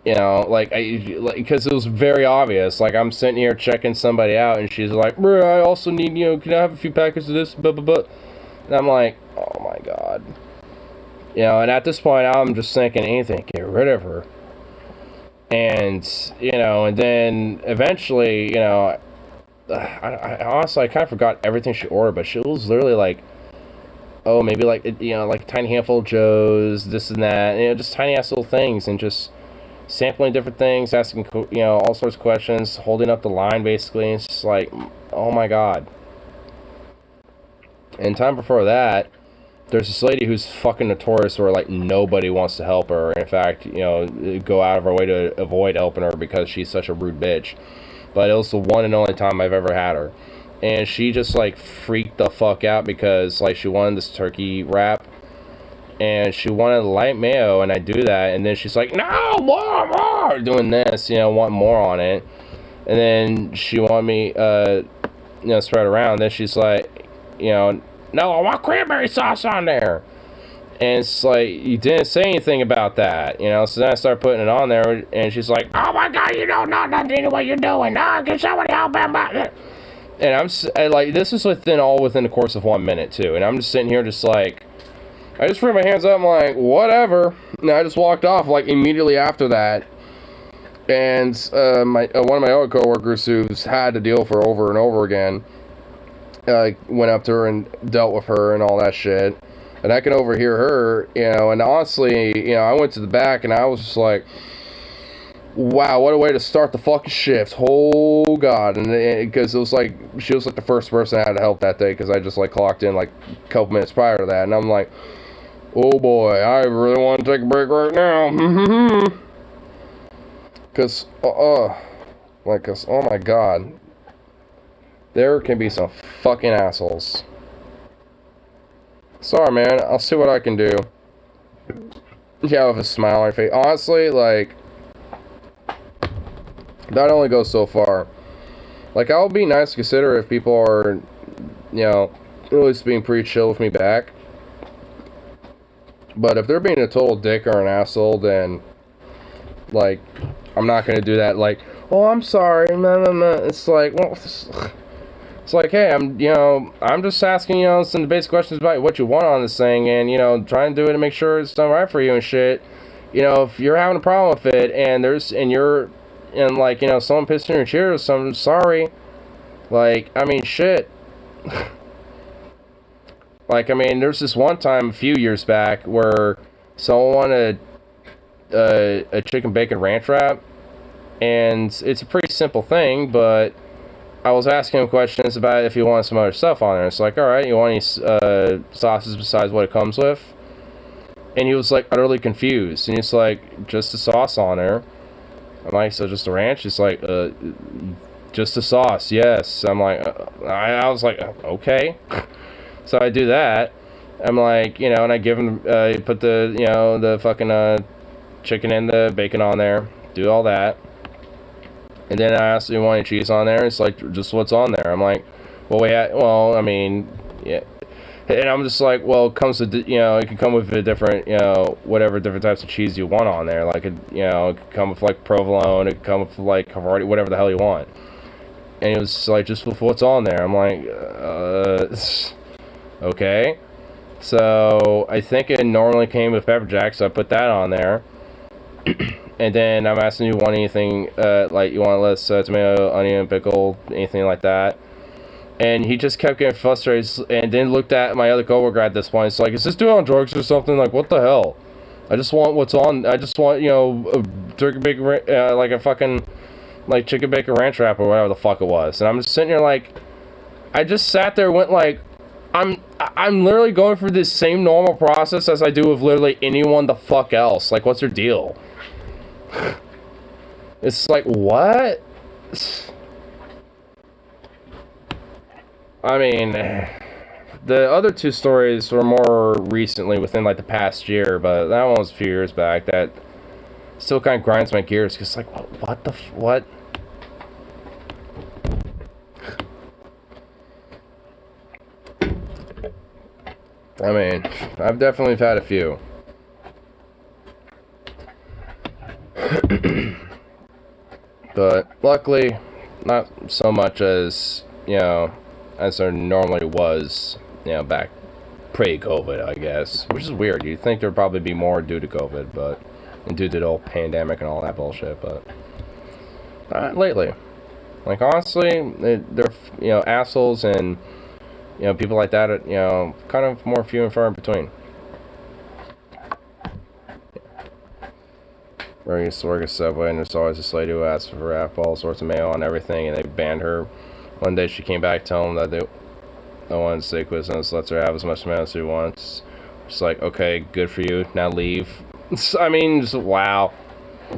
you know, like, because it was very obvious, like, I'm sitting here checking somebody out, and she's like, bruh, I also need, you know, can I have a few packets of this, blah, blah, blah, and I'm like, oh my god, you know, and at this point, I'm just thinking, anything, get rid of her, and, you know, and then, eventually, you know, I honestly, I kind of forgot everything she ordered, but she was literally like, oh, maybe like, you know, like a tiny handful of Joes, this and that, you know, just tiny ass little things, and just sampling different things, asking, you know, all sorts of questions, holding up the line, basically, and it's just like, oh my god. And time before that, there's this lady who's fucking notorious where, like, nobody wants to help her, in fact, you know, go out of her way to avoid helping her because she's such a rude bitch. But it was the one and only time I've ever had her. And she just, like, freaked the fuck out because, like, she wanted this turkey wrap. And she wanted light mayo, and I do that. And then she's like, no, more, doing this, you know, want more on it. And then she wanted me, you know, spread around. Then she's like, you know, no, I want cranberry sauce on there. And it's like, you didn't say anything about that, you know, so then I started putting it on there, and she's like, oh my god, you don't know nothing what you're doing, can somebody help him? And like, this is all within the course of 1 minute, too, and I'm just sitting here just like, I just threw my hands up, I'm like, whatever, and I just walked off, like, immediately after that, and, one of my other coworkers who's had to deal with her over and over again, went up to her and dealt with her and all that shit. And I can overhear her, you know, and honestly, you know, I went to the back and I was just like, wow, what a way to start the fucking shift. Oh, God. And because it was like, she was like the first person I had to help that day because I just like clocked in like a couple minutes prior to that. And I'm like, oh boy, I really want to take a break right now. Because, oh my God. There can be some fucking assholes. Sorry, man. I'll see what I can do. Yeah, with a smile on your face. Honestly, like, that only goes so far. Like, I'll be nice to consider if people are, you know, at least being pretty chill with me back. But if they're being a total dick or an asshole, then, like, I'm not gonna do that. Like, oh, I'm sorry. It's like, well, it's like, hey, I'm just asking, you know, some basic questions about what you want on this thing, and, you know, trying to do it to make sure it's done right for you and shit. You know, if you're having a problem with it, and like, you know, someone pissed in your cheers, so I'm sorry. Like, I mean, shit. Like, I mean, there's this one time a few years back where someone wanted a chicken bacon ranch wrap, and it's a pretty simple thing, but I was asking him questions about if he wanted some other stuff on there. It's like, alright, you want any sauces besides what it comes with? And he was like utterly confused. And he's like, just the sauce on there. I'm like, so just the ranch? He's like, just the sauce, yes. I'm like, I was like, okay. So I do that. I'm like, you know, and I give him, put the, you know, the fucking chicken and the bacon on there. Do all that. And then I asked, do you want any cheese on there? It's like, just what's on there. I'm like, well, I mean, yeah. And I'm just like, well, it comes with, you know, it can come with a different, you know, whatever different types of cheese you want on there. Like, you know, it could come with, like, provolone. It could come with, like, Havarti, whatever the hell you want. And it was like, just with what's on there. I'm like, okay. So I think it normally came with pepper jack, so I put that on there. And then I'm asking you want anything, like you want less tomato, onion, pickle, anything like that. And he just kept getting frustrated, and then looked at my other coworker at this point. It's like, is this dude on drugs or something? Like, what the hell? I just want what's on. I just want, you know, a turkey bacon, like a fucking, like, chicken bacon ranch wrap or whatever the fuck it was. And I'm just sitting here like, I just sat there and went like, I'm literally going through this same normal process as I do with literally anyone the fuck else. Like, what's your deal? It's like, what? I mean, the other two stories were more recently, within like the past year, but that one was a few years back. That still kind of grinds my gears, because like, what? I mean, I've definitely had a few. But luckily, not so much as, you know, as there normally was, you know, back pre-COVID, I guess. Which is weird. You'd think there'd probably be more due to COVID, but, and due to the whole pandemic and all that bullshit, but not lately. Like, honestly, they're, you know, assholes and, you know, people like that are, you know, kind of more few and far in between. Where I used to work at Subway, and there's always this lady who asks for all sorts of mail and everything, and they banned her. One day she came back telling them that they wanted to stay with us, lets her have as much mail as she wants. It's like, okay, good for you, now leave. I mean, just, wow.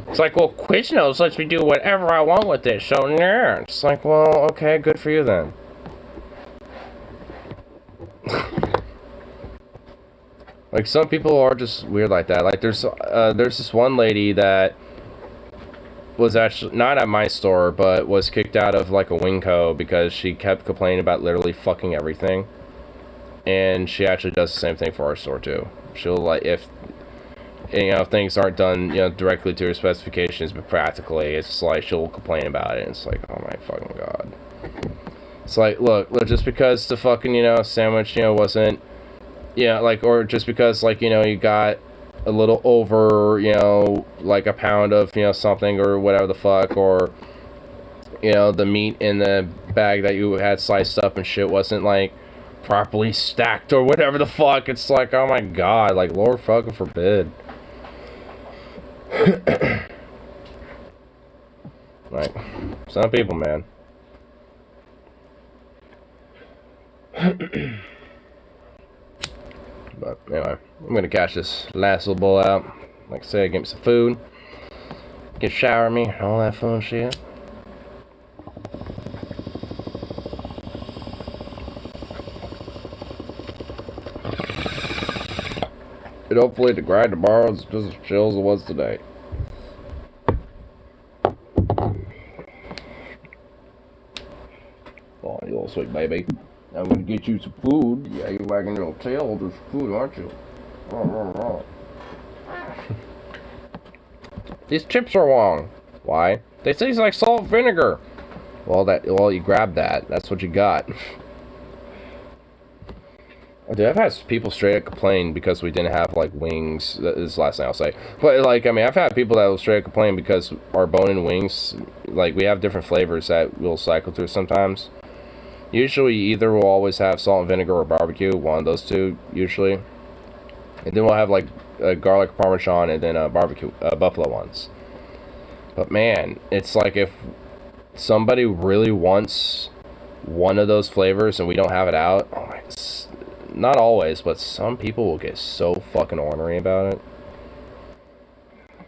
It's like, well, Quiznos lets me do whatever I want with this, so yeah. It's like, well, okay, good for you then. Like, some people are just weird like that. Like, there's this one lady that was actually not at my store, but was kicked out of like a Winco because she kept complaining about literally fucking everything. And she actually does the same thing for our store too. She'll, like, if, you know, things aren't done, you know, directly to her specifications, but practically, it's like she'll complain about it. And it's like, oh my fucking god. It's like, look, just because the fucking, you know, sandwich, you know, wasn't, yeah, like, or just because, like, you know, you got a little over, you know, like a pound of, you know, something or whatever the fuck, or, you know, the meat in the bag that you had sliced up and shit wasn't, like, properly stacked or whatever the fuck. It's like, oh my god, like, Lord fucking forbid. Like, some people, man. But anyway, I'm gonna catch this last little bowl out. Like I said, get me some food, get shower me, all that fun shit. And hopefully the grind tomorrow is just as chill as it was today. Oh, you little sweet baby. I'm gonna get you some food. Yeah, you're wagging your little tail. There's food, aren't you? These chips are wrong. Why? They taste like salt and vinegar. Well, you grabbed that. That's what you got. Dude, I've had people straight up complain because we didn't have, like, wings. This is the last thing I'll say. But, like, I mean, I've had people that will straight up complain because our bone-in wings, like, we have different flavors that we'll cycle through sometimes. Usually, either we'll always have salt and vinegar or barbecue, one of those two, usually. And then we'll have, like, a garlic parmesan and then a barbecue, buffalo ones. But, man, it's like if somebody really wants one of those flavors and we don't have it out, oh my, not always, but some people will get so fucking ornery about it.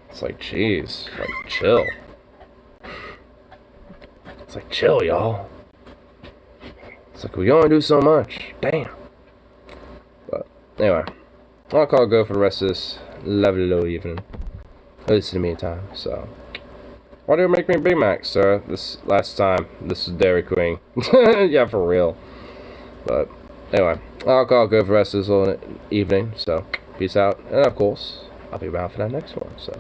It's like, jeez, like, chill. It's like, chill, y'all. It's like, we only do so much. Damn. But, anyway. I'll call it go for the rest of this lovely little evening. At least in the meantime, so. Why do you make me Big Mac, sir? This last time. This is Dairy Queen. Yeah, for real. But, anyway. I'll call it go for the rest of this little evening, so. Peace out. And, of course, I'll be around for that next one, so.